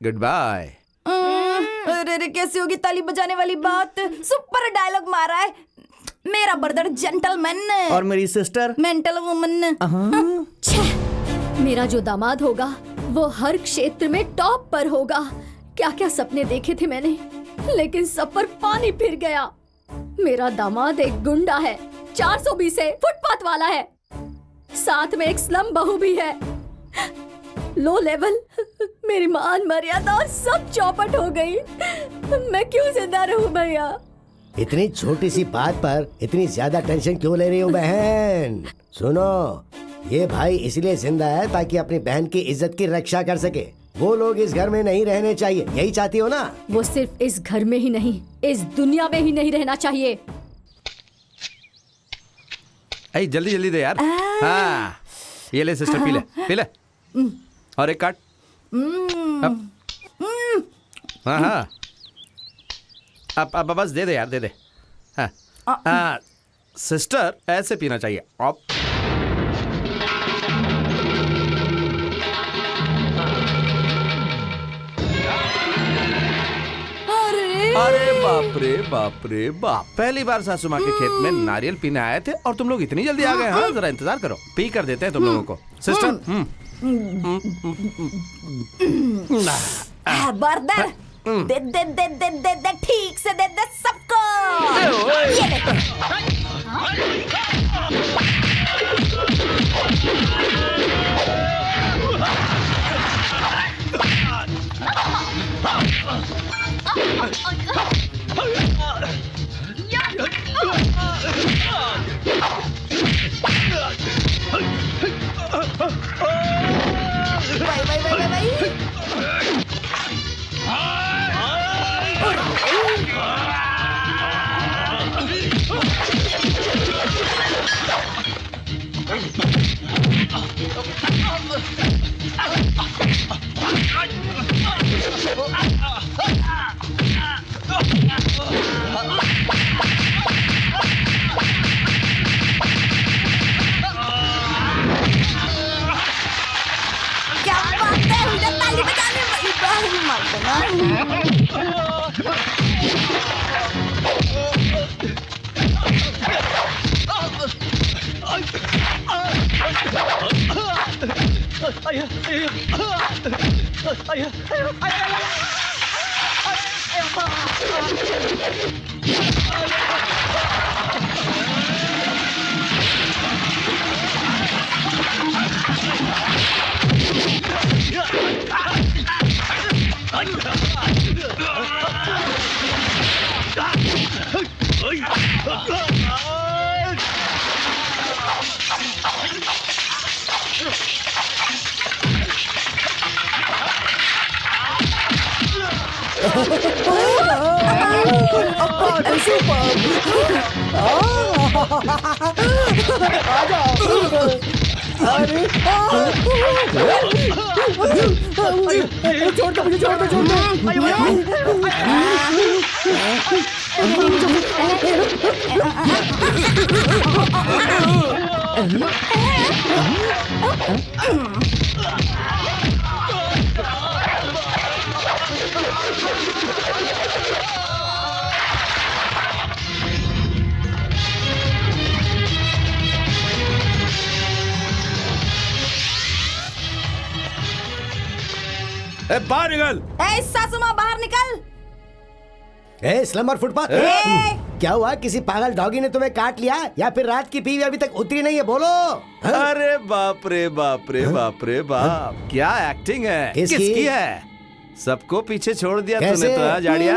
गुड बाय। अरे रे, कैसे होगी ताली बजाने वाली बात? सुपर डायलॉग मारा है। मेरा ब्रदर जेंटलमैन और मेरी सिस्टर मेंटल वुमन। मेरा जो दामाद होगा वो हर क्षेत्र में टॉप पर होगा। क्या क्या सपने देखे थे मैंने, लेकिन सब पर पानी फिर गया। मेरा दामाद एक गुंडा है, 420 है, फुटपाथ वाला है, साथ में एक स्लम बहू भी है। लो लेवल, मेरी मान मर्यादा और सब चौपट हो गई। मैं क्यों जिंदा रहूं भैया? इतनी छोटी सी बात पर इतनी ज्यादा टेंशन क्यों ले रही हो बहन? सुनो, ये भाई इसलिए जिंदा है ताकि अपनी बहन की इज्जत की रक्षा कर सके। वो लोग इस घर में नहीं रहने चाहिए, यही चाहती हो ना? वो सिर्फ इस घर में ही नहीं, इस दुनिया में ही नहीं रहना चाहिए। ऐ जल्दी जल्दी दे यार। हाँ, ये ले सिस्टर, पी ले और एक काट। हाँ हाँ, अब बस दे दे यार, दे दे। हाँ सिस्टर, ऐसे पीना चाहिए। अब अरे बाप रे बाप रे बाप, पहली बार सासू माँ के खेत में नारियल पीने आए थे और तुम लोग इतनी जल्दी आ गए। हाँ, जरा इंतजार करो, पी कर देते हैं तुम लोगों को। सिस्टर बर्दर, दे दे दे दे दे दे, ठीक से दे दे सबको। ये ले। क्या बात है, उधर ताली बजाने वाली बात मत ना। छोड़ दो मुझे, छोड़ दो, छोड़ दो। बाहर निकल। ए सासू माँ बाहर निकल। ए स्लम और फुटपाथ, क्या हुआ? किसी पागल डॉगी ने तुम्हें काट लिया या फिर रात की पीवी अभी तक उतरी नहीं है? बोलो। अरे बाप रे बाप रे बाप रे बाप, क्या एक्टिंग है। किसकी है? सबको पीछे छोड़ दिया तूने तो जाड़िया।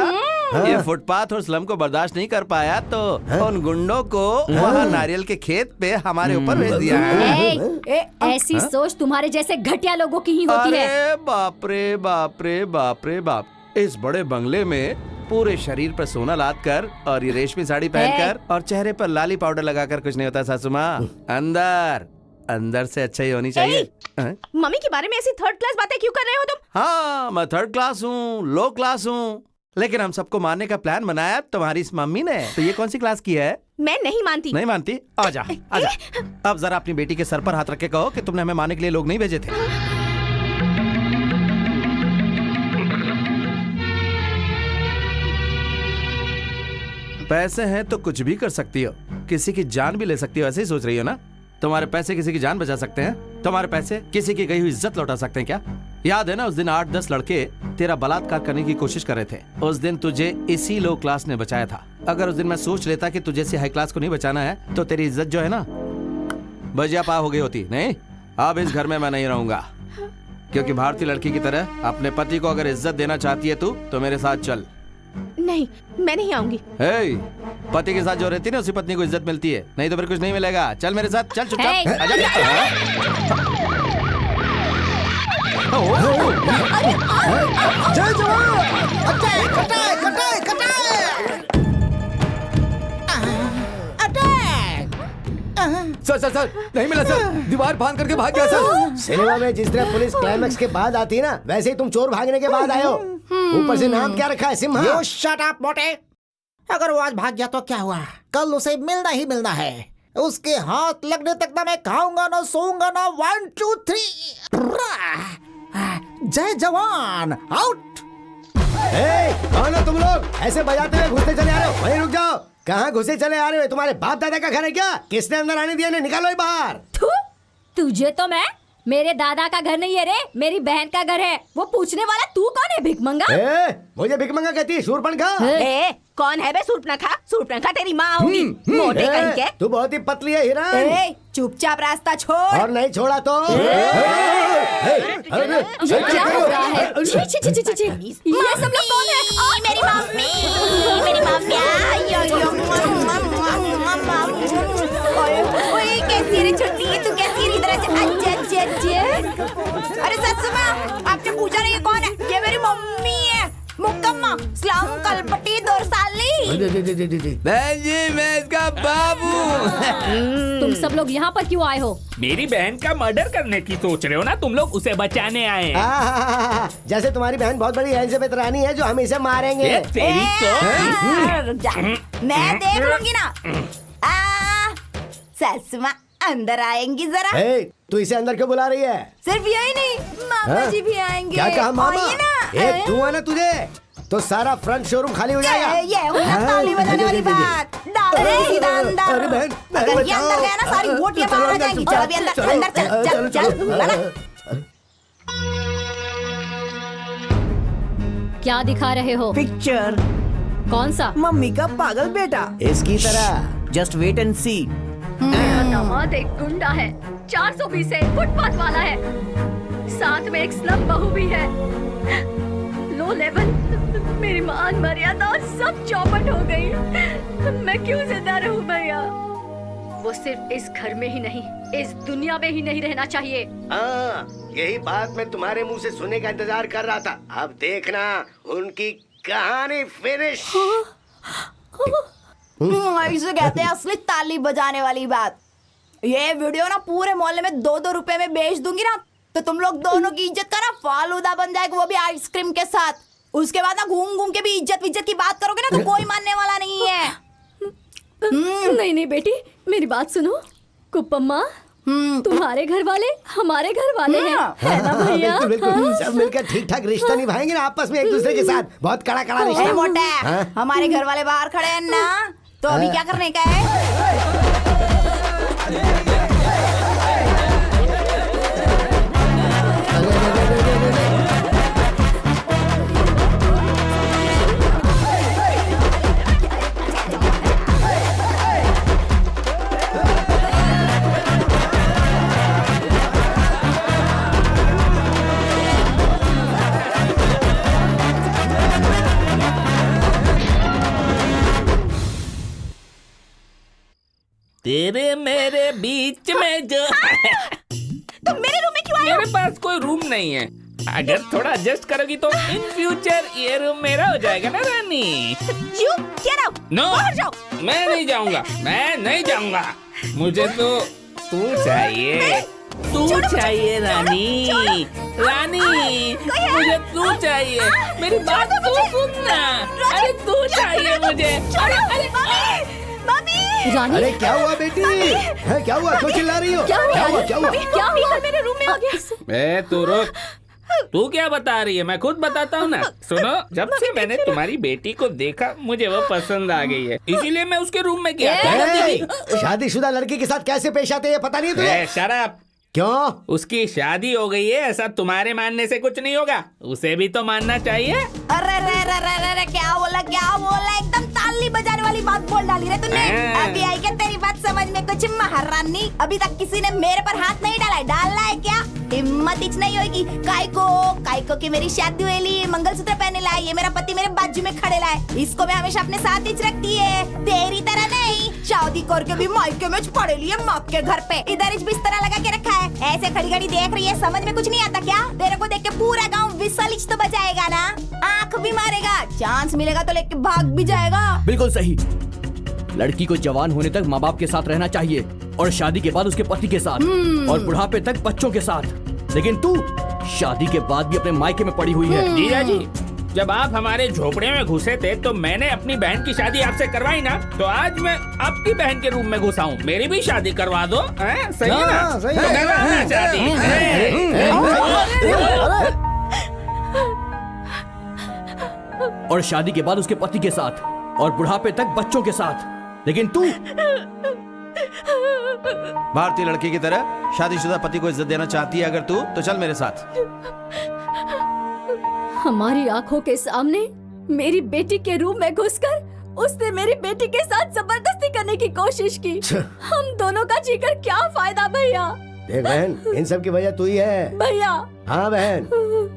ये फुटपाथ और स्लम को बर्दाश्त नहीं कर पाया तो उन गुंडों को वहाँ नारियल के खेत पे हमारे ऊपर भेज दिया है। ऐसी सोच तुम्हारे जैसे घटिया लोगों की ही होती है। अरे बाप रे बाप रे बाप रे बाप, इस बड़े बंगले में पूरे शरीर पर सोना लाद कर और ये रेशमी साड़ी पहनकर और चेहरे पर लाली पाउडर लगाकर कुछ नहीं होता सासू माँ। अंदर अंदर से अच्छा ही होनी चाहिए। मम्मी के बारे में ऐसी थर्ड क्लास बातें क्यों कर रहे हो तुम? हाँ, मैं थर्ड क्लास हूँ, लो क्लास हूँ, लेकिन हम सबको मारने का प्लान बनाया तुम्हारी इस मम्मी ने। तो ये कौन सी क्लास की है? मैं नहीं मानती। नहीं मानती? आजा आजा, अब जरा अपनी बेटी के सर पर हाथ रख के कहो कि तुमने हमें मारने के लिए लोग नहीं भेजे थे। पैसे हैं तो कुछ भी कर सकती हो, किसी की जान भी ले सकती हो, ऐसे ही सोच रही हो ना? तुम्हारे पैसे किसी की जान बचा सकते हैं? तुम्हारे पैसे किसी की गई हुई इज्जत लौटा सकते हैं क्या? याद है ना उस दिन 8-10 लड़के तेरा बलात्कार करने की कोशिश कर रहे थे। उस दिन तुझे इसी लो क्लास ने बचाया था। अगर उस दिन मैं सोच लेता कि तुझे से हाई क्लास को नहीं बचाना है तो तेरी इज्जत जो है ना बजिया पा हो गई होती। नहीं, अब इस घर में मैं नहीं रहूंगा, क्योंकि भारतीय लड़की की तरह अपने पति को अगर इज्जत देना चाहती है तू तो मेरे साथ चल। नहीं, मैं नहीं आऊंगी। पति के साथ जो रहती है ना उसी पत्नी को इज्जत मिलती है, नहीं तो फिर कुछ नहीं मिलेगा। चल मेरे साथ, चल चुपचाप। जय जवान। कटाए कटाए कटाए। सर नहीं मिला सर, दीवार फांद करके भाग गया सर। सिनेमा में जिस तरह पुलिस क्लाइमैक्स के बाद आती है ना, वैसे ही तुम चोर भागने के बाद आए हो। ऊपर से नाम क्या रखा है? सिम्हा। You shut up, मोटे। अगर वो आज भाग गया तो क्या हुआ? कल उसे मिलना ही मिलना है। उसके हाथ लगने तक ना मैं खाऊंगा ना सोऊंगा ना। 1 2 3 जय जवान आउट। कौन हो तुम लोग? ऐसे बजाते हुए घुसते चले आ रहे हो? वहीं रुक जाओ। कहाँ घुसे चले आ रहे हो? तुम्हारे बाप दादा का घर है क्या? किसने अंदर आने दिया? निकालो ये बाहर। तुझे तो मैं, मेरे दादा का घर नहीं है रे, मेरी बहन का घर है। वो पूछने वाला तू कौन है? भिखमंगा? मुझे भिखमंगा कहती है? शूरपणखा? कौन है बे शूरपणखा? शूरपणखा तेरी माँ होगी, मोटे कहीं के। तू बहुत ही पतली है हिरण। चुपचाप रास्ता छोड़। और नहीं छोड़ा तो ये क्या हो रहा है? छी छी छी छी छी। ये सब लोग कौन है? मेरी मम्मी, मेरी मम्मी। ओए कैसी रे छुट्टी, तू कैसी रे? इधर अरे ससुर माँ, आपने पूछा नहीं ये कौन है? ये मेरी मम्मी है, मुक्कम्मा स्लम कलपटी दोरसाली। बहन जी, मैं इसका बाबू। तुम सब लोग यहाँ पर क्यों आए हो? मेरी बहन का मर्डर करने की सोच रहे हो ना तुम लोग? उसे बचाने आए। जैसे तुम्हारी बहन बहुत बड़ी एलिजाबेथ रानी है जो हम इसे मारेंगे। तेरी मैं देख लूंगी ना। ससुर माँ अंदर आएंगी जरा। तू इसे अंदर क्यों बुला रही है? सिर्फ यही नहीं, मामा जी भी आएंगे। क्या कहा मामा? एक धुआं ना तुझे तो सारा फ्रंट शोरूम खाली हो जाएगा। ये ताली बजाने वाली बात। सीधा अंदर। अरे बहन, अगर ये अंदर गया ना सारी बोटियां बाहर आ जाएंगी। चल अभी अंदर, अंदर चल चल चल। क्या दिखा रहे हो? पिक्चर। कौन सा? मम्मी का पागल बेटा। इसकी तरह। जस्ट वेट एंड सी। मेरा दामाद एक गुंडा है, 420 है, फुटपाथ वाला है, साथ में एक स्लम बहू भी है। लो लेवल, मेरी मान मर्यादा सब चौपट हो गई। मैं क्यों जिंदा रहूं भैया? वो सिर्फ इस घर में ही नहीं, इस दुनिया में ही नहीं रहना चाहिए। यही बात मैं तुम्हारे मुंह से सुनने का इंतजार कर रहा था। अब देखना उनकी कहानी फिनिश। इसे कहते हैं असली ताली बजाने वाली बात। ये वीडियो ना पूरे मोहल्ले में 2-2 रुपए में बेच दूंगी ना, तो तुम लोग दोनों की इज्जत का ना फालूदा बन जाएगा, वो भी आइसक्रीम के साथ। उसके बाद ना घूम घूम के भी इज्जत की बात करोगे ना तो कोई मानने वाला नहीं है। नहीं नहीं बेटी, मेरी बात सुनो। कुप्पम्मा, तुम्हारे घर वाले हमारे घर वाले हैं, है ना भैया? बिल्कुल बिल्कुल, सब मिलकर ठीक ठाक रिश्ता निभाएंगे ना आपस में एक दूसरे के साथ। बहुत कड़ा कड़ा रिश्ता। मोटा, हमारे घर वाले बाहर खड़े हैं ना, तो अभी क्या करने का है? तेरे मेरे बीच में जो तुम मेरे रूम में क्यों आए हो? मेरे पास कोई रूम नहीं है। अगर थोड़ा एडजस्ट करोगी तो इन फ्यूचर ये रूम मेरा हो जाएगा ना रानी। You get out! नो, बाहर जाओ। मैं नहीं जाऊंगा, मैं नहीं जाऊंगा। मुझे तो तू चाहिए, तू चाहिए रानी, रानी मुझे तू चाहिए। मेरी बात तो सुनना। अरे तू चाहिए मुझे। रानी, अरे क्या हुआ बेटी? है क्या हुआ? क्यों चिल्ला रही हो? क्या हुआ? क्या हुआ? क्या हुआ? मेरे रूम में आ गया। तू रुक, तू क्या बता रही है? मैं खुद बताता हूँ ना। सुनो, जब से मैंने तुम्हारी बेटी को देखा मुझे वो पसंद आ गई है, इसीलिए मैं उसके रूम में गया था। शादीशुदा लड़की के साथ कैसे पेश आते हैं पता नहीं तुझे? शराब। क्यों? उसकी शादी हो गई है, ऐसा तुम्हारे मानने से कुछ नहीं होगा, उसे भी तो मानना चाहिए। अरे रे रे रे रे रे, क्या बोला एकदम ताली बजाने वाली बात बोल डाली रे तूने। अभी आई क्या तेरी बात समझ में कुछ महारानी? अभी तक किसी ने मेरे पर हाथ नहीं डाला है। डालना है क्या? हिम्मत इच नहीं होगी। काइको की मेरी शादी हुई, मंगलसूत्र पहने लाए, ये मेरा पति मेरे बाजू में खड़े लाए, इसको मैं हमेशा अपने साथ ही रखती है। तेरी तरह नहीं, शादी करके भी मायके में पड़े लिए माँ के घर पे, इधर इस बिस्तर लगा के रखा है। ऐसे खड़ी खड़ी देख रही है, समझ में कुछ नहीं आता क्या? तेरे को देख के पूरा गाँव विसल तो बजाएगा ना, आँख भी मारेगा, चांस मिलेगा तो लेके भाग भी जाएगा। बिल्कुल सही। लड़की को जवान होने तक माँ बाप के साथ रहना चाहिए और शादी के बाद उसके पति के साथ और बुढ़ापे तक बच्चों के साथ। लेकिन तू शादी के बाद भी अपने मायके में पड़ी हुई है। जीजा जी, जब आप हमारे झोपड़े में घुसे थे तो मैंने अपनी बहन की शादी आपसे करवाई ना, तो आज मैं आपकी बहन के रूम में घुसा हूँ, मेरी भी शादी करवा दो। सही है ना? सही है। करवाना शादी। और शादी के बाद उसके पति के साथ और बुढ़ापे तक बच्चों के साथ। लेकिन तू भारतीय लड़की की तरह शादीशुदा पति को इज्जत देना चाहती है अगर तू, तो चल मेरे साथ। हमारी आंखों के सामने मेरी बेटी के रूम में घुसकर उसने मेरी बेटी के साथ जबरदस्ती करने की कोशिश की। हम दोनों का जीकर क्या फायदा भैया? देख बहन, इन सब की वजह तू ही है। भैया। हाँ बहन,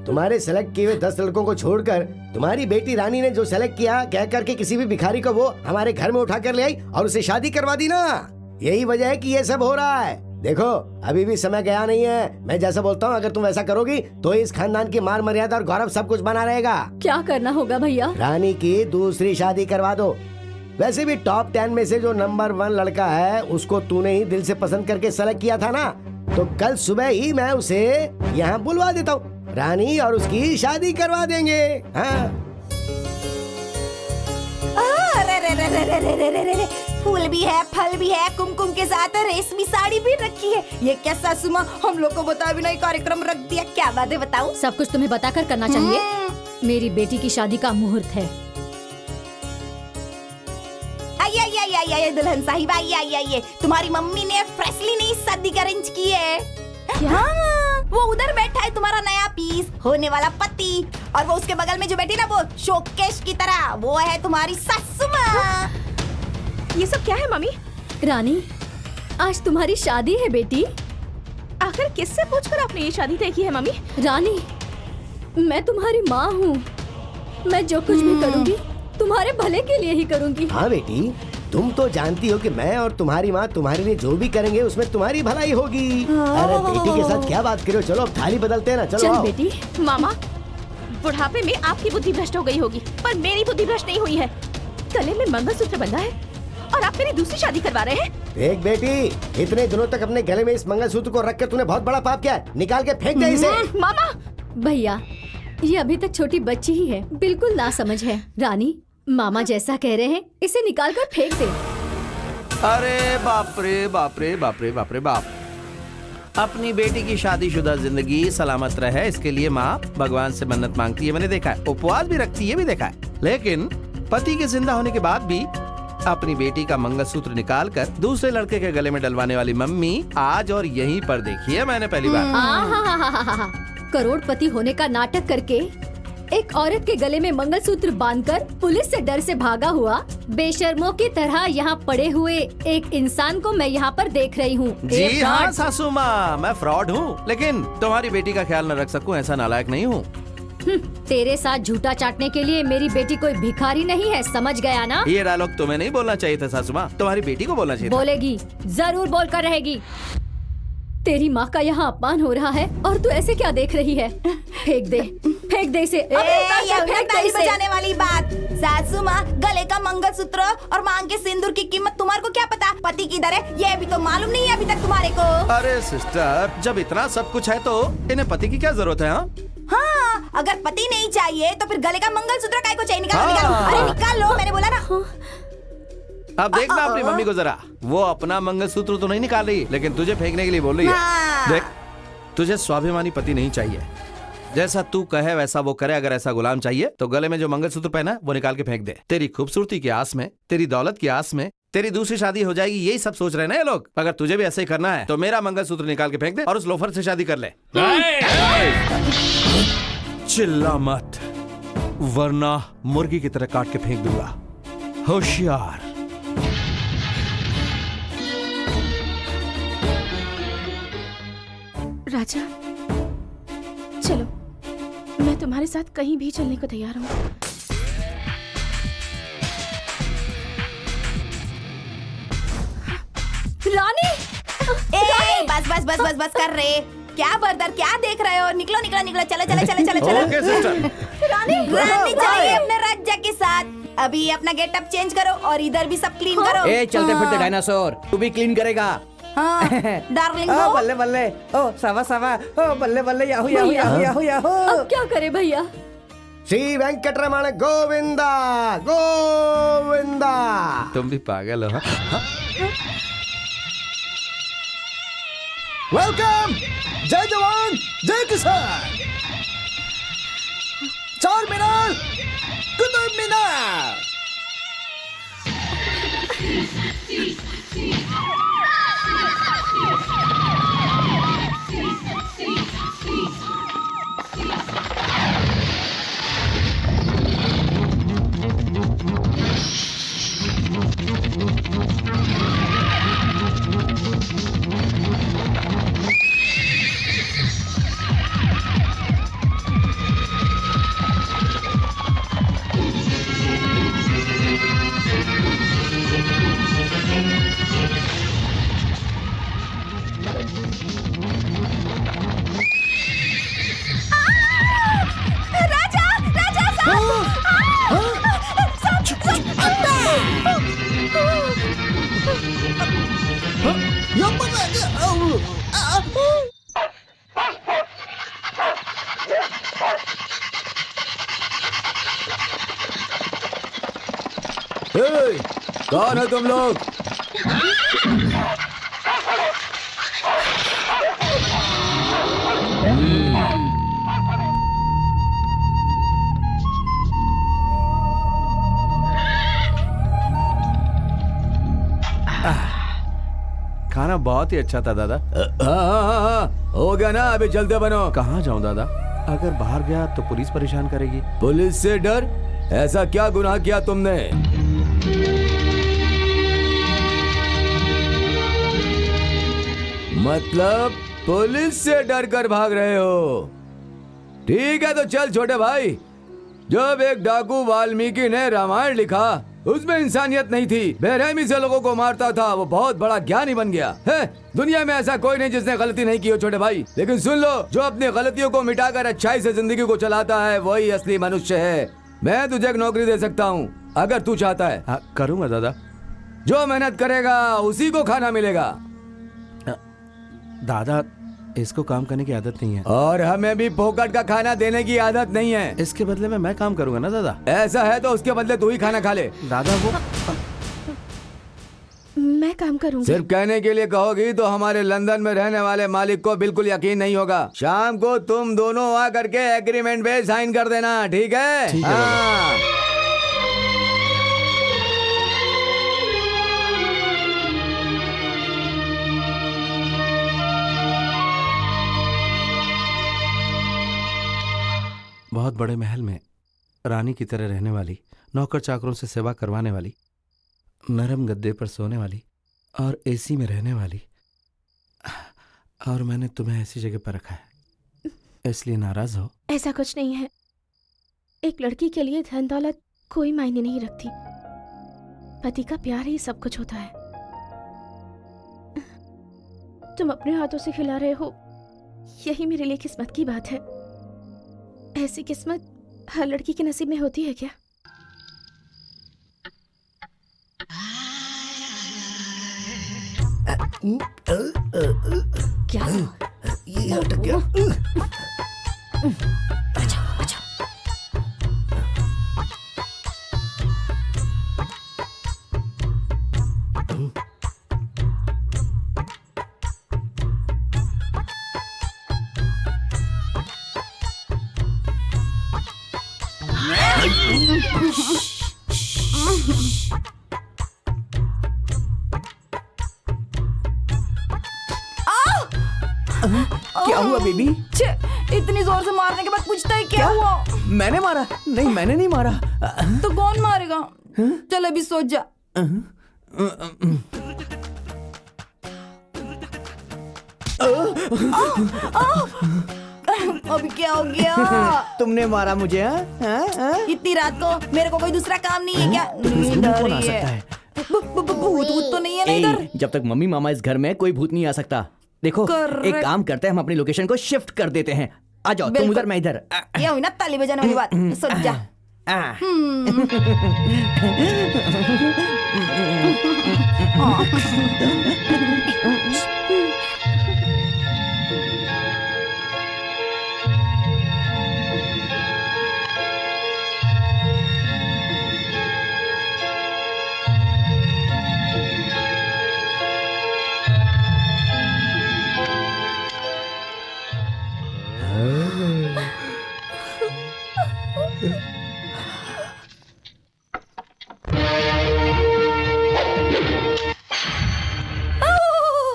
तुम्हारे सेलेक्ट किए हुए 10 लड़कों को छोड़कर तुम्हारी बेटी रानी ने जो सेलेक्ट किया, कह करके किसी भी भिखारी को वो हमारे घर में उठा कर ले आई और उसे शादी करवा दी ना। यही वजह है कि ये सब हो रहा है। देखो, अभी भी समय गया नहीं है। मैं जैसा बोलता हूँ अगर तुम वैसा करोगी तो इस खानदान की मान मर्यादा और गौरव सब कुछ बना रहेगा। क्या करना होगा भैया? रानी की दूसरी शादी करवा दो। वैसे भी टॉप 10 में से जो नंबर 1 लड़का है उसको तूने ही दिल से पसंद करके सेलेक्ट किया था ना, तो कल सुबह ही मैं उसे यहाँ बुलवा देता हूँ, रानी और उसकी शादी करवा देंगे। हाँ। फूल भी है, फल भी है, कुमकुम के साथ रेशमी साड़ी भी रखी है। ये क्या सासू माँ, हम लोग को बता भी नहीं कार्यक्रम रख दिया। क्या बात है बताओ? सब कुछ तुम्हें बताकर करना चाहिए। मेरी बेटी की शादी का मुहूर्त है। आइए दुल्हन साहिबा, आइए। तुम्हारी मम्मी ने फ्रेशली नई शादी अरेंज की है। क्या? वो उधर बैठा है तुम्हारा नया पीस होने वाला पति, और वो उसके बगल में जो बैठी ना, वो शोकेश की तरह, वो है तुम्हारी सासू माँ। ये सब क्या है मम्मी? रानी, आज तुम्हारी शादी है बेटी। आखिर किससे पूछकर आपने ये शादी तय की है मम्मी? रानी, मैं तुम्हारी माँ हूँ। मैं जो कुछ भी करूँगी तुम्हारे भले के लिए ही करूँगी। हाँ बेटी, तुम तो जानती हो कि मैं और तुम्हारी माँ तुम्हारे लिए जो भी करेंगे उसमें तुम्हारी भलाई होगी। अरे बेटी के साथ क्या बात करो, चलो अब थाली बदलते हैं ना। चलो चल बेटी। मामा, बुढ़ापे में आपकी बुद्धि भ्रष्ट हो गई होगी, पर मेरी बुद्धि भ्रष्ट नहीं हुई है। गले में मंगलसूत्र बंधा है, और आप मेरी दूसरी शादी करवा रहे हैं? देख बेटी, इतने दिनों तक अपने गले में इस मंगलसूत्र को रखकर तूने बहुत बड़ा पाप किया है। निकाल के फेंक दे इसे। मामा, भैया ये अभी तक छोटी बच्ची ही है, बिल्कुल ना समझ है। रानी, मामा जैसा कह रहे हैं इसे निकाल कर फेंक दे। अरे बाप रे बाप रे बाप रे बाप रे बाप। अपनी बेटी की शादीशुदा जिंदगी सलामत रहे इसके लिए माँ भगवान से मन्नत मांगती है, मैंने देखा है। उपवास भी रखती है, भी देखा है। लेकिन पति के जिंदा होने के बाद भी अपनी बेटी का मंगलसूत्र निकाल कर दूसरे लड़के के गले में डलवाने वाली मम्मी आज और यहीं पर देखी है मैंने पहली बार। करोड़पति होने का नाटक करके एक औरत के गले में मंगलसूत्र बांधकर पुलिस से डर से भागा हुआ बेशर्मों की तरह यहाँ पड़े हुए एक इंसान को मैं यहाँ पर देख रही हूँ। जी हाँ सासू माँ, मैं फ्रॉड हूँ, लेकिन तुम्हारी बेटी का ख्याल न रख सकूँ ऐसा नालायक नहीं हूँ। तेरे साथ झूठा चाटने के लिए मेरी बेटी कोई भिखारी नहीं है, समझ गया ना? ये डायलॉग तुम्हें नहीं बोलना चाहिए था सासू माँ, तुम्हारी बेटी को बोलना चाहिए था। बोलेगी, जरूर बोलकर रहेगी। तेरी माँ का यहाँ अपमान हो रहा है और तू ऐसे क्या देख रही है? फेंक दे, फेंक दे इसे। बजाने वाली बात। सासू माँ, गले का मंगलसूत्र और मांग के सिंदूर की कीमत तुम्हारे को क्या पता? पति किधर है ये भी तो मालूम नहीं है अभी तक तुम्हारे को। अरे सिस्टर, जब इतना सब कुछ है तो इन्हें पति की क्या जरूरत है? हाँ, अगर पति नहीं चाहिए तो फिर गले का मंगलसूत्र काय को चाहिए? निकालो, निकालो। अरे निकाल लो, मैंने बोला ना। अब देखना अपनी मम्मी को जरा, वो अपना मंगलसूत्र तो नहीं निकाल रही, लेकिन तुझे फेंकने के लिए बोल रही है। देख, तुझे स्वाभिमानी पति नहीं चाहिए। जैसा तू कहे वैसा वो करे। अगर ऐसा गुलाम चाहिए तो गले में जो मंगलसूत्र पहना वो निकाल के फेंक दे। तेरी खूबसूरती की आस में, तेरी दौलत की आस में तेरी दूसरी शादी हो जाएगी, यही सब सोच रहे हैं ना ये लोग। अगर तुझे भी ऐसे ही करना है तो मेरा मंगलसूत्र निकाल के फेंक दे और उस लोफर से शादी कर ले। चिल्ला मत, वरना मुर्गी की तरह काट के फेंक दूंगा। होशियार। राजा, चलो, मैं तुम्हारे साथ कहीं भी चलने को तैयार हूँ। रानी, बस बस बस बस बस कर रहे। क्या बर्दर, क्या देख रहे हो? निकलो निकलो निकलो, चलो चलो चलो चलो चलो। Okay sister. रानी, रानी चलिए अपने राजा के साथ। अभी अपना गेटअप चेंज करो और इधर भी सब क्लीन करो। ए चलते फिरते डायनासोर, तू भी क्लीन करेगा? हाँ, डार्लिंग। ओ बल्ले बल्ले, ओ सवा सवा, ओ बल्ले बल्ले, Yahoo Yahoo Yahoo Yahoo Yahoo. अब क्या करे भैया? श्री वेंकटरमण गोविंदा गोविंदा। तुम भी पागल हो। वेलकम। जय जवान जय किसान। चार मीनार, कुतुब मीनार। कौन है तुम लोग? खाना बहुत ही अच्छा था दादा। हाँ, हो गया ना, अभी चलते बनो। कहाँ जाऊँ दादा? अगर बाहर गया तो पुलिस परेशान करेगी। पुलिस से डर? ऐसा क्या गुनाह किया तुमने? मतलब पुलिस से डर कर भाग रहे हो? ठीक है तो चल छोटे भाई। जब एक डाकू वाल्मीकि ने रामायण लिखा, उसमें इंसानियत नहीं थी, बेरहमी से लोगों को मारता था, वो बहुत बड़ा ज्ञानी बन गया है। दुनिया में ऐसा कोई नहीं जिसने गलती नहीं की हो छोटे भाई। लेकिन सुन लो, जो अपनी गलतियों को मिटाकर अच्छाई से जिंदगी को चलाता है वही असली मनुष्य है। मैं तुझे एक नौकरी दे सकता हूँ अगर तू चाहता है। हाँ, करूँगा दादा। जो मेहनत करेगा उसी को खाना मिलेगा। दादा, इसको काम करने की आदत नहीं है और हमें भी फोकट का खाना देने की आदत नहीं है। इसके बदले में मैं काम करूंगा ना दादा। ऐसा है तो उसके बदले तू ही खाना खा ले। दादा वो मैं काम करूंगी। सिर्फ कहने के लिए कहोगी तो हमारे लंदन में रहने वाले मालिक को बिल्कुल यकीन नहीं होगा। शाम को तुम दोनों आ करके एग्रीमेंट पे साइन कर देना, ठीक है? ठीक है हाँ। बहुत बड़े महल में रानी की तरह रहने वाली, नौकर चाकरों से सेवा करवाने वाली, नरम गद्दे पर सोने वाली और एसी में रहने वाली, और मैंने तुम्हें ऐसी जगह पर रखा है, इसलिए नाराज हो? ऐसा कुछ नहीं है। एक लड़की के लिए धन दौलत कोई मायने नहीं रखती। पति का प्यार ही सब कुछ होता है। तुम अपने हाथों से खिला रहे हो, यही मेरे लिए किस्मत की बात है। ऐसी किस्मत हर लड़की के नसीब में होती है क्या? क्या ये अटक गया? क्या हुआ बेबी? इतनी जोर से मारने के बाद पूछता है क्या हुआ? मैंने मारा? नहीं, मैंने नहीं मारा। तो कौन मारेगा? चल अभी सोच जा। अभी क्या हो गया? तुमने मारा मुझे? हाँ? इतनी रात को मेरे को कोई दूसरा काम नहीं है क्या? नींद आ कौन आ रही सकता है। है? भूत तो नहीं है ना इधर? जब तक मम्मी मामा इस घर में कोई भूत नहीं आ सकता। देखो, Correct. एक काम करते हैं, हम अपनी लोकेशन को शिफ्ट कर देते हैं। आ जाओ, तुम बिल्कुल। उधर, मैं इधर। ये हुई ना ताली बजाने वाली बात। सोच जा।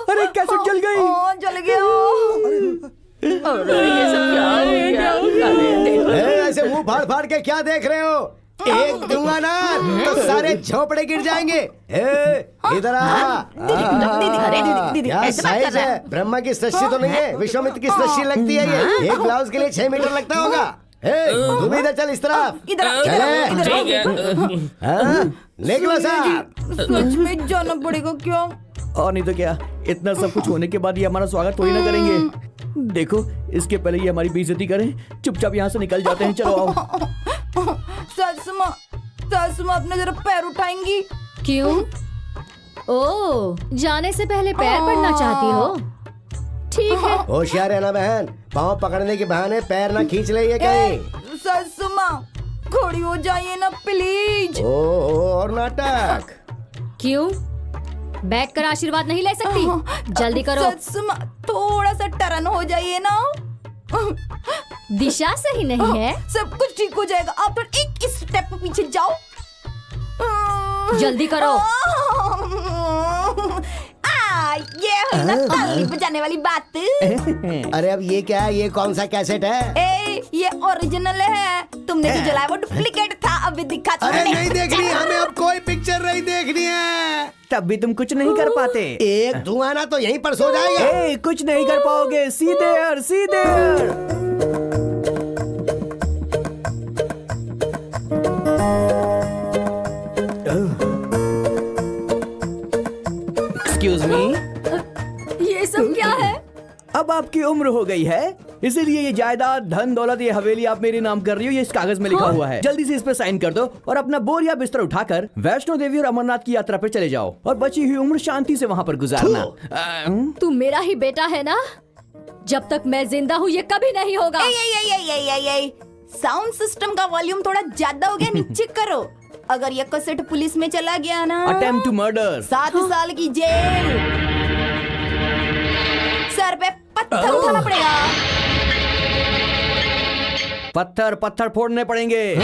अरे कैसे जल गई? जल गया। ऐसे मुंह फाड़ फाड़ के क्या देख रहे हो? एक दूंगा ना तो सारे झोपड़े गिर जाएंगे। इधर आ। क्या साइज है? ब्रह्मा की सृष्टि तो नहीं है, विश्वामित्र की सृष्टि लगती है ये। एक ब्लाउज के लिए 6 मीटर लगता होगा। तू भी इधर चल, इस तरफ निकलो साहब। सच में जाना पड़ेगा क्या? और नहीं तो क्या, इतना सब कुछ होने के बाद ये हमारा स्वागत थोड़ी ना करेंगे। देखो, इसके पहले ये हमारी बेइज्जती करें, चुपचाप यहाँ से निकल जाते हैं। चलो आओ। सासुमा अपने जरा पैर उठाएंगी? क्यों? ओ, जाने से पहले पैर पड़ना चाहती हो? ठीक है। होशियार रहना बहन, पाँव पकड़ने के बहाने पैर ना खींच ले ये कहीं। सासुमा खड़ी हो जाइए ना प्लीज। और नाटक। क्यों? बैठ कर आशीर्वाद नहीं ले सकती? जल्दी करो। सासुमा थोड़ा सा टर्न हो जाइए ना। दिशा सही नहीं है। सब कुछ ठीक हो जाएगा, आप तो एक स्टेप पीछे जाओ। जल्दी करो। ये है ना ताली बजाने वाली बात। अरे अब ये क्या है? ये कौन सा कैसेट है? ये ओरिजिनल है, तुमने जो जलाया वो डुप्लीकेट था। अभी दिखा। अरे नहीं देखनी हमें, अब कोई पिक्चर नहीं देखनी है। तब भी तुम कुछ नहीं कर पाते। एक धुआं ना तो यहीं पर सो जाएगा। कुछ नहीं कर पाओगे। सीधे सीधे। एक्सक्यूज मी, ये सब क्या है? अब आपकी उम्र हो गई है, इसीलिए ये जायदाद, धन दौलत, ये हवेली आप मेरे नाम कर रही हो, ये इस कागज में लिखा हुआ है। जल्दी से इस पे साइन कर दो और अपना बोरिया बिस्तर उठाकर वैष्णो देवी और अमरनाथ की यात्रा पे चले जाओ और बची हुई उम्र शांति से वहाँ पर गुजारना। तू मेरा ही बेटा है ना? जब तक मैं जिंदा हूँ ये कभी नहीं होगा। साउंड सिस्टम का वॉल्यूम थोड़ा ज्यादा हो गया, नीचे करो। अगर ये कैसेट पुलिस में चला गया ना, अटेम्प्ट टू मर्डर, 7 साल की जेल। सर पे पत्थर उठाना पड़ेगा। पत्थर पत्थर फोड़ने पड़ेंगे।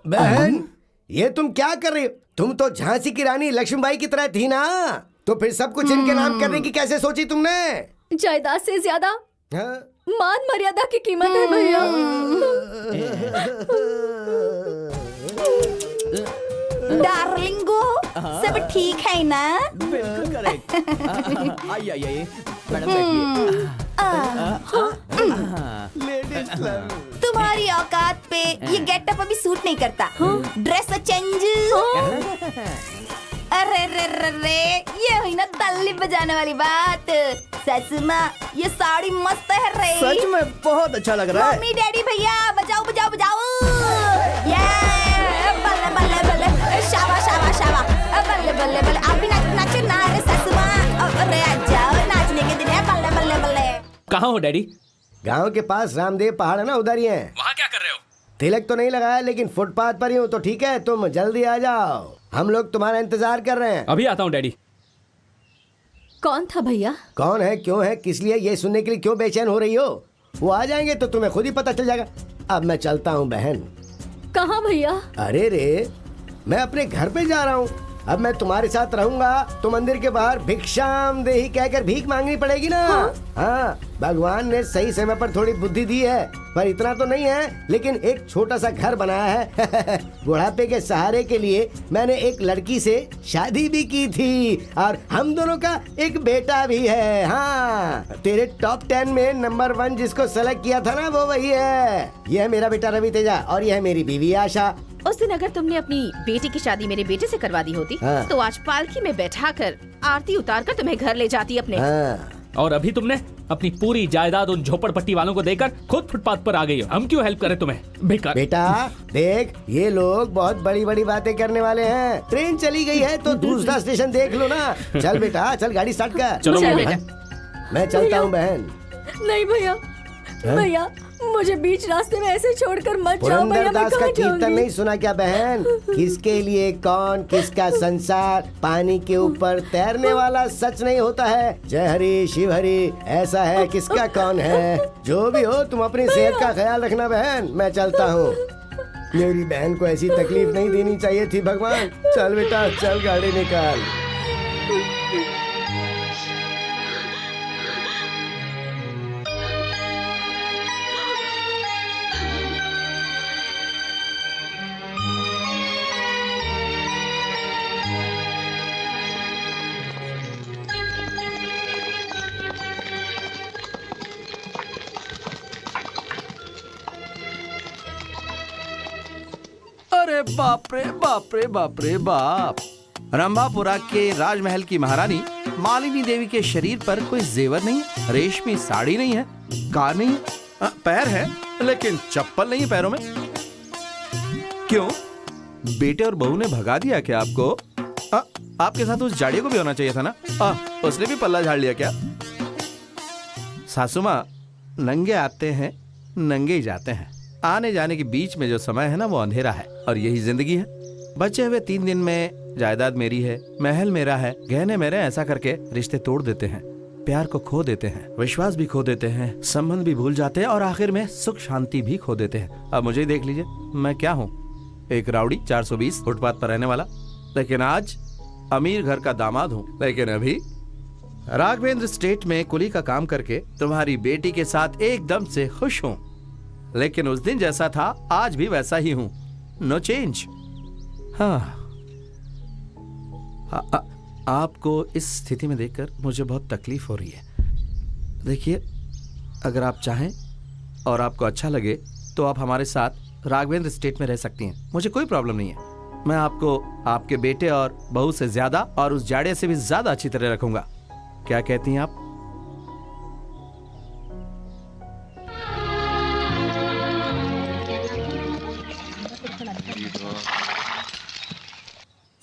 बहन, ये तुम क्या कर रही हो? तुम तो झांसी की रानी लक्ष्मीबाई की तरह थी ना, तो फिर सब कुछ इनके नाम करने की कैसे सोची तुमने? जायदाद से ज्यादा मान मर्यादा की कीमत है भैया। डार्लिंगो, सब ठीक है ना? बिल्कुल करेक्ट। आइए मैडम बैठिए। तुम्हारी औकात पे ये गेटअप अभी सूट नहीं करता। Dress change. अरे रे रे रे, ये हुई ना ताली बजाने वाली बात। सासू माँ, ये साड़ी मस्त है रे। सच में बहुत अच्छा लग रहा है। मम्मी डैडी भैया बजाओ बजाओ बजाओ। ये बल्ले बल्ले बल्ले, शाबा शाबा शाबा, बल्ले बल्ले बल्ले। आप भी नाचो ना रे सासू माँ। अरे जाओ, नाचने के दिन है। बल्ले बल्ले बल्ले। कहाँ हो डैडी? गांव के पास रामदेव पहाड़ है ना, उधर ही है। वहाँ क्या कर रहे हो? तिलक तो नहीं लगाया, लेकिन फुटपाथ पर ही हूँ, तो ठीक है, तुम जल्दी आ जाओ, हम लोग तुम्हारा इंतजार कर रहे हैं। अभी आता हूँ डैडी। कौन था भैया? कौन है, क्यों है, किस लिए, ये सुनने के लिए क्यों बेचैन हो रही हो? वो आ जाएंगे तो तुम्हें खुद ही पता चल जाएगा। अब मैं चलता हूँ बहन। कहाँ भैया? अरे रे, मैं अपने घर पे जा रहा हूँ। अब मैं तुम्हारे साथ रहूंगा तो मंदिर के बाहर भिक्षाम देही कहकर भीख मांगनी पड़ेगी ना। हाँ, भगवान ने सही समय पर थोड़ी बुद्धि दी है, पर इतना तो नहीं है, लेकिन एक छोटा सा घर बनाया है। बुढ़ापे के सहारे के लिए मैंने एक लड़की से शादी भी की थी और हम दोनों का एक बेटा भी है। हाँ, तेरे टॉप 10 में नंबर 1 जिसको सेलेक्ट किया था ना, वो वही है। यह है मेरा बेटा रवि तेजा और यह है मेरी बीवी आशा। उस दिन अगर तुमने अपनी बेटी की शादी मेरे बेटे से करवा दी होती, तो आज पालकी में बैठाकर आरती उतारकर तुम्हें घर ले जाती अपने। और अभी तुमने अपनी पूरी जायदाद उन झोपड़पट्टी वालों को देकर खुद फुटपाथ पर आ गई हो। हम क्यों हेल्प करें तुम्हें? बेकार। बेटा देख, ये लोग बहुत बड़ी बड़ी बातें करने वाले हैं। ट्रेन चली गई है तो दूसरा स्टेशन देख लो ना। चल बेटा, चल गाड़ी स्टार्ट कर। चलो मैं चलता हूँ बहन। नहीं भैया, भैया मुझे बीच रास्ते में ऐसे छोड़कर मत जाओ। पुरंदरदास का कीर्तन नहीं सुना क्या बहन? किसके लिए कौन, किसका संसार, पानी के ऊपर तैरने वाला सच नहीं होता है। जय हरि शिव हरि, ऐसा है किसका कौन है। जो भी हो, तुम अपनी सेहत का ख्याल रखना बहन। मैं चलता हूँ। मेरी बहन को ऐसी तकलीफ नहीं देनी चाहिए थी भगवान। चल बेटा, चल गाड़ी निकाल। अरे बाप रे बाप रे बाप रे बाप। रंभापुरा के राजमहल की महारानी मालिनी देवी के शरीर पर कोई जेवर नहीं है, रेशमी साड़ी नहीं है, कार नहीं है, पैर है लेकिन चप्पल नहीं है पैरों में। क्यों, बेटे और बहू ने भगा दिया क्या आपको? आपके साथ उस जाड़िया को भी होना चाहिए था ना। उसने भी पल्ला झाड़ लिया क्या? सासू माँ, नंगे आते हैं नंगे ही जाते हैं। आने जाने के बीच में जो समय है ना, वो अंधेरा है और यही जिंदगी है। बचे हुए 3 दिन में जायदाद मेरी है, महल मेरा है, गहने मेरे, ऐसा करके रिश्ते तोड़ देते हैं, प्यार को खो देते हैं, विश्वास भी खो देते हैं, संबंध भी भूल जाते हैं और आखिर में सुख शांति भी खो देते हैं। अब मुझे ही देख लीजिए, मैं क्या हूँ? एक राउडी 420 फुटपाथ पर रहने वाला, लेकिन आज अमीर घर का दामाद हूँ। लेकिन अभी राघवेंद्र स्टेट में कुली का काम करके तुम्हारी बेटी के साथ एकदम से खुश हूँ। लेकिन उस दिन जैसा था आज भी वैसा ही हूं, नो चेंज। हाँ, आपको इस स्थिति में देखकर मुझे बहुत तकलीफ हो रही है। देखिए, अगर आप चाहें और आपको अच्छा लगे तो आप हमारे साथ राघवेंद्र स्टेट में रह सकती हैं, मुझे कोई प्रॉब्लम नहीं है। मैं आपको आपके बेटे और बहू से ज्यादा और उस जाड़े से भी ज्यादा अच्छी तरह रखूंगा। क्या कहती हैं आप?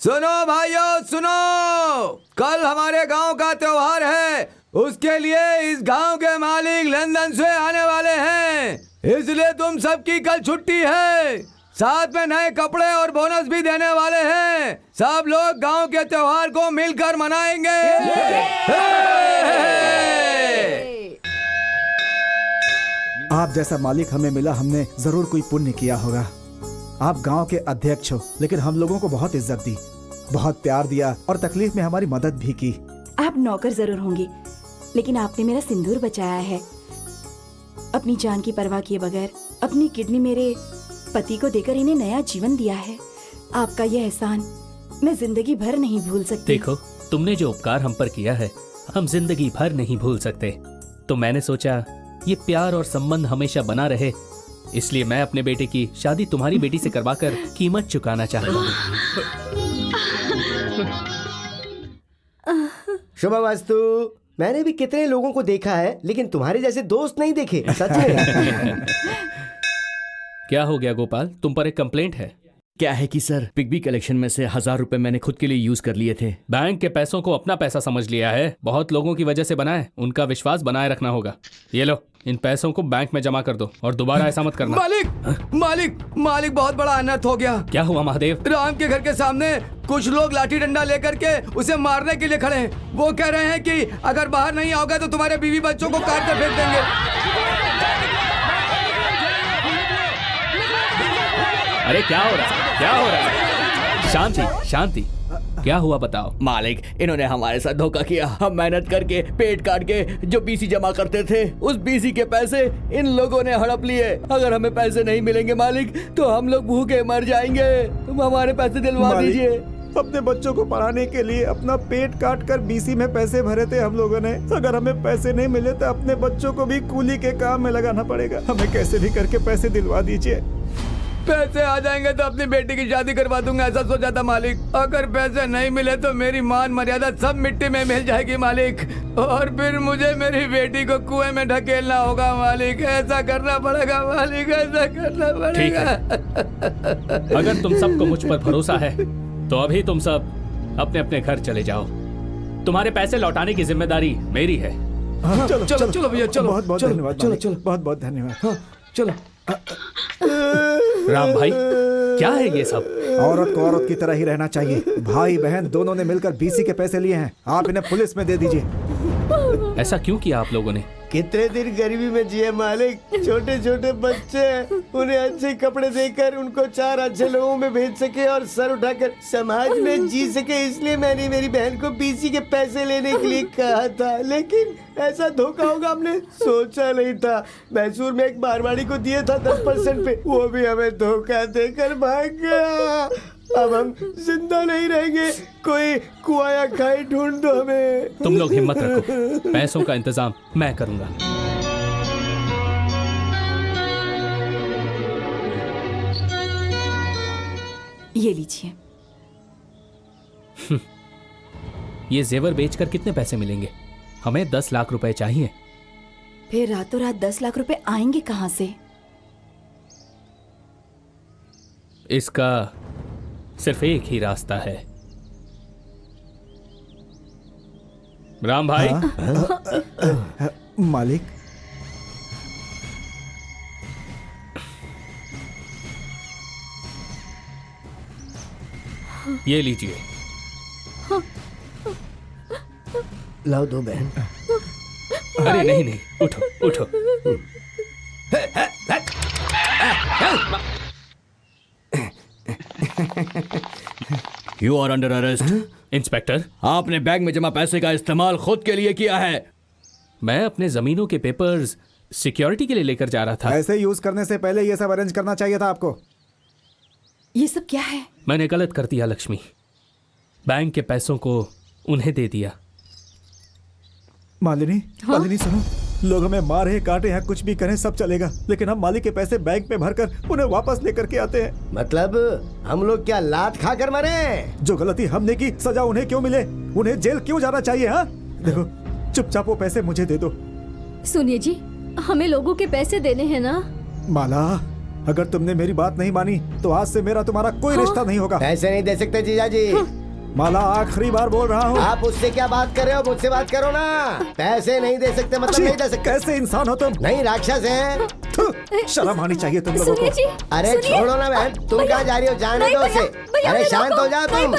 सुनो भाइयों सुनो, कल हमारे गांव का त्योहार है। उसके लिए इस गांव के मालिक लंदन से आने वाले हैं, इसलिए तुम सबकी कल छुट्टी है। साथ में नए कपड़े और बोनस भी देने वाले हैं। सब लोग गांव के त्योहार को मिलकर मनाएंगे। आप जैसा मालिक हमें मिला, हमने जरूर कोई पुण्य किया होगा। आप गांव के अध्यक्ष हो, लेकिन हम लोगों को बहुत इज्जत दी, बहुत प्यार दिया और तकलीफ में हमारी मदद भी की। आप नौकर जरूर होंगे, लेकिन आपने मेरा सिंदूर बचाया है। अपनी जान की परवाह किए बगैर अपनी किडनी मेरे पति को देकर इन्हें नया जीवन दिया है। आपका यह एहसान मैं जिंदगी भर नहीं भूल सकती। देखो, तुमने जो उपकार हम पर किया है हम जिंदगी भर नहीं भूल सकते। तो मैंने सोचा ये प्यार और संबंध हमेशा बना रहे, इसलिए मैं अपने बेटे की शादी तुम्हारी बेटी से करवाकर कीमत चुकाना चाहता हूँ। शुभवास्तु। मैंने भी कितने लोगों को देखा है, लेकिन तुम्हारे जैसे दोस्त नहीं देखे, सच में। क्या हो गया गोपाल, तुम पर एक कंप्लेंट है? क्या है कि सर, पिग्बी कलेक्शन में से 1000 रुपए मैंने खुद के लिए यूज कर लिए थे। बैंक के पैसों को अपना पैसा समझ लिया है। बहुत लोगों की वजह से बना है, उनका विश्वास बनाए रखना होगा। ये लो, इन पैसों को बैंक में जमा कर दो और दोबारा ऐसा मत करना। मालिक मालिक मालिक, बहुत बड़ा अनर्थ हो गया। क्या हुआ महादेव? राम के घर के सामने कुछ लोग लाठी डंडा लेकर के उसे मारने के लिए खड़े हैं। वो कह रहे हैं कि अगर बाहर नहीं आओगे तो तुम्हारे बीवी बच्चों को काट कर फेंक देंगे। अरे क्या हो रहा है, क्या हो रहा है? शांति शांति, क्या हुआ बताओ। मालिक, इन्होंने हमारे साथ धोखा किया। हम मेहनत करके पेट काट के जो बीसी जमा करते थे, उस बीसी के पैसे इन लोगों ने हड़प लिए। अगर हमें पैसे नहीं मिलेंगे मालिक, तो हम लोग भूखे मर जाएंगे। तुम हमारे पैसे दिलवा दीजिए। अपने बच्चों को पढ़ाने के लिए अपना पेट काट कर बीसी में पैसे भरे थे हम लोगों ने। अगर हमें पैसे नहीं मिले तो अपने बच्चों को भी कूली के काम में लगाना पड़ेगा। हमें कैसे भी करके पैसे दिलवा दीजिए। पैसे आ जाएंगे तो अपनी बेटी की शादी करवा दूंगा, ऐसा सोचा था मालिक। अगर पैसे नहीं मिले तो मेरी मान मर्यादा सब मिट्टी में मिल जाएगी मालिक, और फिर मुझे मेरी बेटी को कुएं में ढकेलना होगा मालिक। ऐसा करना पड़ेगा मालिक, ऐसा करना पड़ेगा। अगर तुम सबको मुझ पर भरोसा है तो अभी तुम सब अपने अपने घर चले जाओ। तुम्हारे पैसे लौटाने की जिम्मेदारी मेरी है। चलो चलो चलो भैया, चलो। बहुत बहुत धन्यवाद। चलो चलो, बहुत बहुत धन्यवाद। चलो। राम भाई, क्या है ये सब? औरत को औरत की तरह ही रहना चाहिए। भाई बहन दोनों ने मिलकर बीसी के पैसे लिए हैं, आप इन्हें पुलिस में दे दीजिए। ऐसा क्यों किया आप लोगों ने? कितने दिन गरीबी में जिए मालिक। छोटे छोटे बच्चे, उन्हें अच्छे कपड़े देकर उनको 4 अच्छे लोगों में भेज सके और सर उठाकर समाज में जी सके, इसलिए मैंने मेरी बहन को बीसी के पैसे लेने के लिए कहा था। लेकिन ऐसा धोखा होगा हमने सोचा नहीं था। मैसूर में एक मारवाड़ी को दिए था 10% पे, वो भी हमें धोखा देकर भाग गया। अब हम जिंदा नहीं रहेंगे। कोई कुआं या खाई ढूंढ दो हमें। तुम लोग हिम्मत रखो, पैसों का इंतजाम मैं करूंगा। ये लीजिए। ये जेवर बेचकर कितने पैसे मिलेंगे? हमें 10 लाख रुपए चाहिए। फिर रातों रात 10 लाख रुपए आएंगे कहाँ से? इसका सिर्फ एक ही रास्ता है। राम भाई। मालिक, ये लीजिए। लाओ दो बहन। अरे नहीं नहीं, उठो उठो। You are under arrest. Inspector, आपने बैंक में जमा पैसे का इस्तेमाल खुद के लिए किया है। मैं अपने जमीनों के पेपर्स सिक्योरिटी के लिए लेकर जा रहा था। ऐसे यूज करने से पहले ये सब अरेंज करना चाहिए था आपको। ये सब क्या है? मैंने गलत कर दिया लक्ष्मी, बैंक के पैसों को उन्हें दे दिया। मालिनी, मालिनी सुनो, लोग हमें मारे काटे या कुछ भी करें सब चलेगा, लेकिन हम मालिक के पैसे बैंक में भरकर उन्हें वापस लेकर के आते हैं। मतलब हम लोग क्या लात खा कर मरे? जो गलती हमने की सजा उन्हें क्यों मिले? उन्हें जेल क्यों जाना चाहिए? हाँ देखो, चुपचाप वो पैसे मुझे दे दो। सुनिए जी, हमें लोगों के पैसे देने हैं ना। माला, अगर तुमने मेरी बात नहीं मानी तो आज से मेरा तुम्हारा कोई रिश्ता नहीं होगा। पैसे नहीं दे सकते जीजा जी। माला, आखिरी बार बोल रहा हूँ। आप उससे क्या बात कर रहे हो? मुझसे बात करो ना। पैसे नहीं दे सकते मतलब नहीं दे सकते। कैसे इंसान हो तुम? नहीं, राक्षस है। शर्म आनी चाहिए तुम लोगों को। अरे छोड़ो ना बहन, तुम कहाँ जा रही हो? जाने दो उसे। अरे शांत हो जाओ तुम।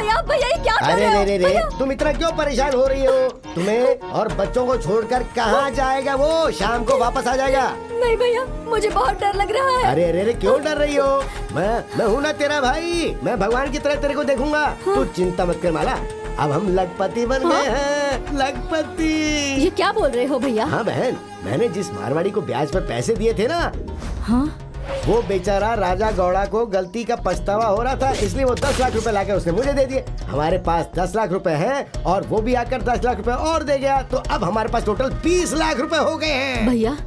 अरे रे, तुम इतना क्यों परेशान हो रही हो? तुम्हें और बच्चों को छोड़कर कहाँ जाएगा वो? शाम को वापस आ जाएगा। नहीं भैया, मुझे बहुत डर लग रहा है। अरे क्यों डर रही हो? मैं हूँ ना तेरा भाई। मैं भगवान की तरह तेरे को देखूंगा। तू चिंता मत कर माला, अब हम लखपति बन गए हैं। लखपति। ये क्या बोल रहे हो भैया? हाँ बहन, मैंने जिस मारवाड़ी को ब्याज पर पैसे दिए थे ना, हाँ? वो बेचारा राजा गौड़ा को गलती का पछतावा हो रहा था, इसलिए वो 10 लाख रुपए लाकर उसने मुझे दे दिए। हमारे पास 10 लाख रुपए हैं और वो भी आकर 10 लाख रुपए और दे गया, तो अब हमारे पास टोटल 20 लाख रुपए हो गए हैं। भैया,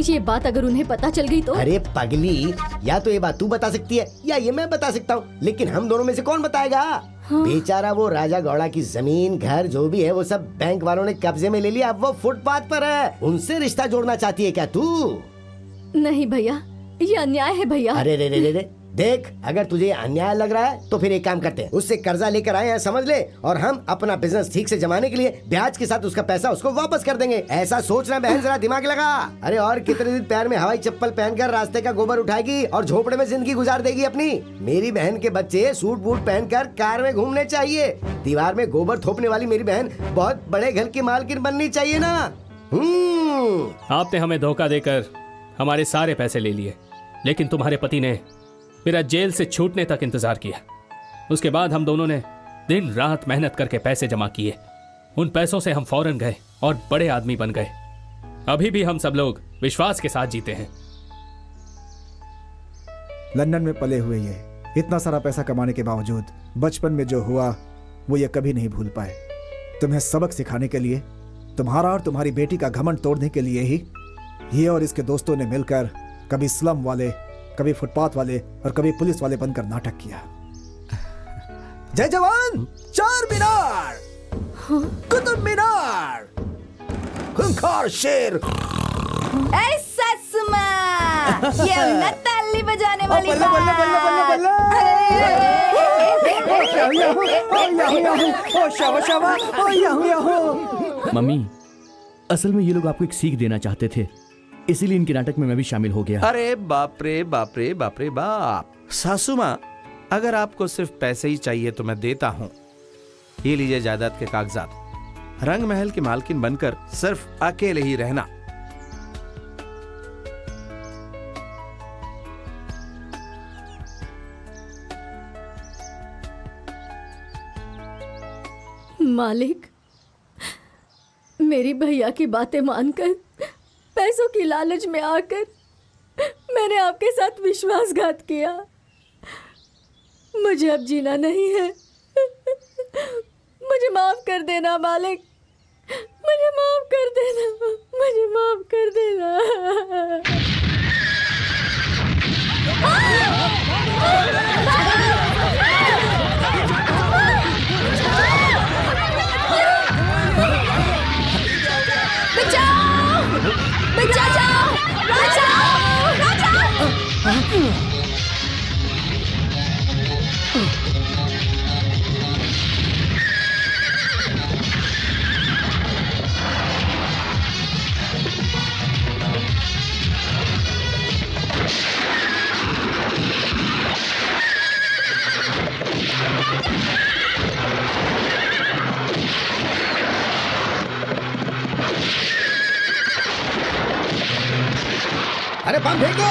ये बात अगर उन्हें पता चल गई तो? अरे पगली, या तो ये बात तू बता सकती है या ये मैं बता सकता हूँ, लेकिन हम दोनों में से कौन बताएगा? हाँ? बेचारा वो राजा गौड़ा की जमीन घर जो भी है वो सब बैंक वालों ने कब्जे में ले लिया। अब वो फुटपाथ पर है। उनसे रिश्ता जोड़ना चाहती है क्या तू? नहीं भैया, ये अन्याय है भैया। अरे रे, देख, अगर तुझे अन्याय लग रहा है तो फिर एक काम करते हैं, उससे कर्जा लेकर आए हैं समझ ले, और हम अपना बिजनेस ठीक से जमाने के लिए ब्याज के साथ उसका पैसा उसको वापस कर देंगे। ऐसा सोचना बहन, जरा दिमाग लगा। अरे और कितने दिन पैर में हवाई चप्पल पहनकर रास्ते का गोबर उठाएगी और झोपड़े में जिंदगी गुजार देगी अपनी? मेरी बहन के बच्चे सूट बूट पहनकर कार में घूमने चाहिए। दीवार में गोबर थोपने वाली मेरी बहन बहुत बड़े घर की मालकिन बननी चाहिए ना। आपने हमें धोखा देकर हमारे सारे पैसे ले लिए, लेकिन तुम्हारे पति ने मेरा जेल से छूटने तक इंतजार किया। उसके बाद हम दोनों ने दिन रात मेहनत करके पैसे जमा किए। उन पैसों से हम फौरन गए और बड़े आदमी बन गए। अभी भी हम सब लोग विश्वास के साथ जीते हैं। लंदन में पले हुए ये इतना सारा पैसा कमाने के बावजूद बचपन में जो हुआ वो ये कभी नहीं भूल पाए। तुम्हें सबक सिखाने के लिए, तुम्हारा और तुम्हारी बेटी का घमंड तोड़ने के लिए ही ये और इसके दोस्तों ने मिलकर कभी स्लम वाले, कभी फुटपाथ वाले और कभी पुलिस वाले बनकर नाटक किया। जय जवान, चार मीनार, कुतुब मीनार, खूंखार शेर। ऐसा सुमा, ये ना ताली बजाने वाली मम्मी, असल में ये लोग आपको एक सीख देना चाहते थे, इसीलिए इनके नाटक में मैं भी शामिल हो गया। अरे बाप रे बाप रे बाप रे बाप। सासू माँ, अगर आपको सिर्फ पैसे ही चाहिए तो मैं देता हूँ। ये लीजिए जायदाद के कागजात। रंग महल की मालकिन बनकर सिर्फ अकेले ही रहना। मालिक, मेरी भैया की बातें मानकर, पैसों की लालच में आकर मैंने आपके साथ विश्वासघात किया। मुझे अब जीना नहीं है। मुझे माफ कर देना मालिक, मुझे माफ कर देना, मुझे माफ कर देना। अरे बम फेंको।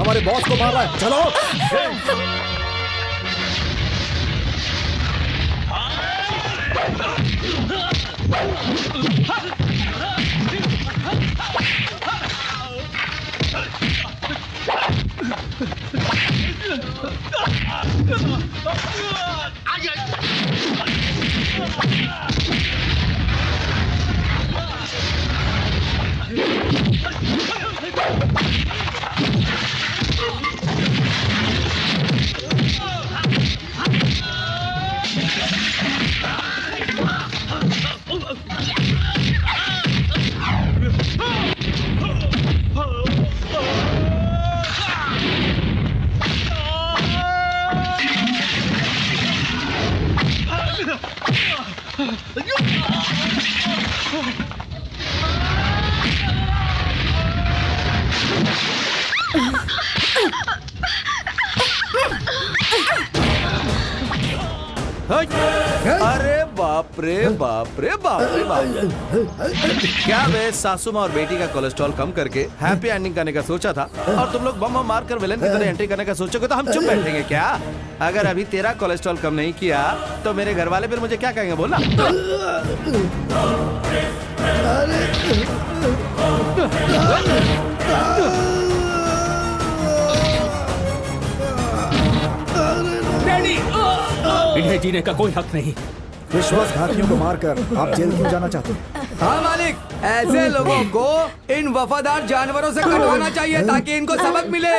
हमारे बॉस को मार रहा है। चलो। अरे बाप रे बाप रे बाप रे बाप। क्या वे सासू माँ और बेटी का कोलेस्ट्रॉल कम करके हैप्पी एंडिंग करने का सोचा था और तुम लोग बम मार कर विलेन की तरह एंट्री करने का सोचोगे तो हम चुप बैठेंगे क्या? अगर अभी तेरा कोलेस्ट्रॉल कम नहीं किया तो मेरे घर वाले फिर मुझे क्या कहेंगे बोलना? इन्हें जीने का कोई हक नहीं। विश्वासघातियों को मारकर आप जेल क्यों जाना चाहते हैं? हाँ मालिक, ऐसे लोगों को इन वफादार जानवरों से कटवाना चाहिए ताकि इनको सबक मिले।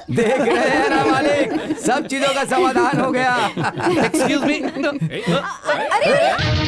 देख रहे हैं ना मालिक, सब चीजों का समाधान हो गया। Excuse me. अरे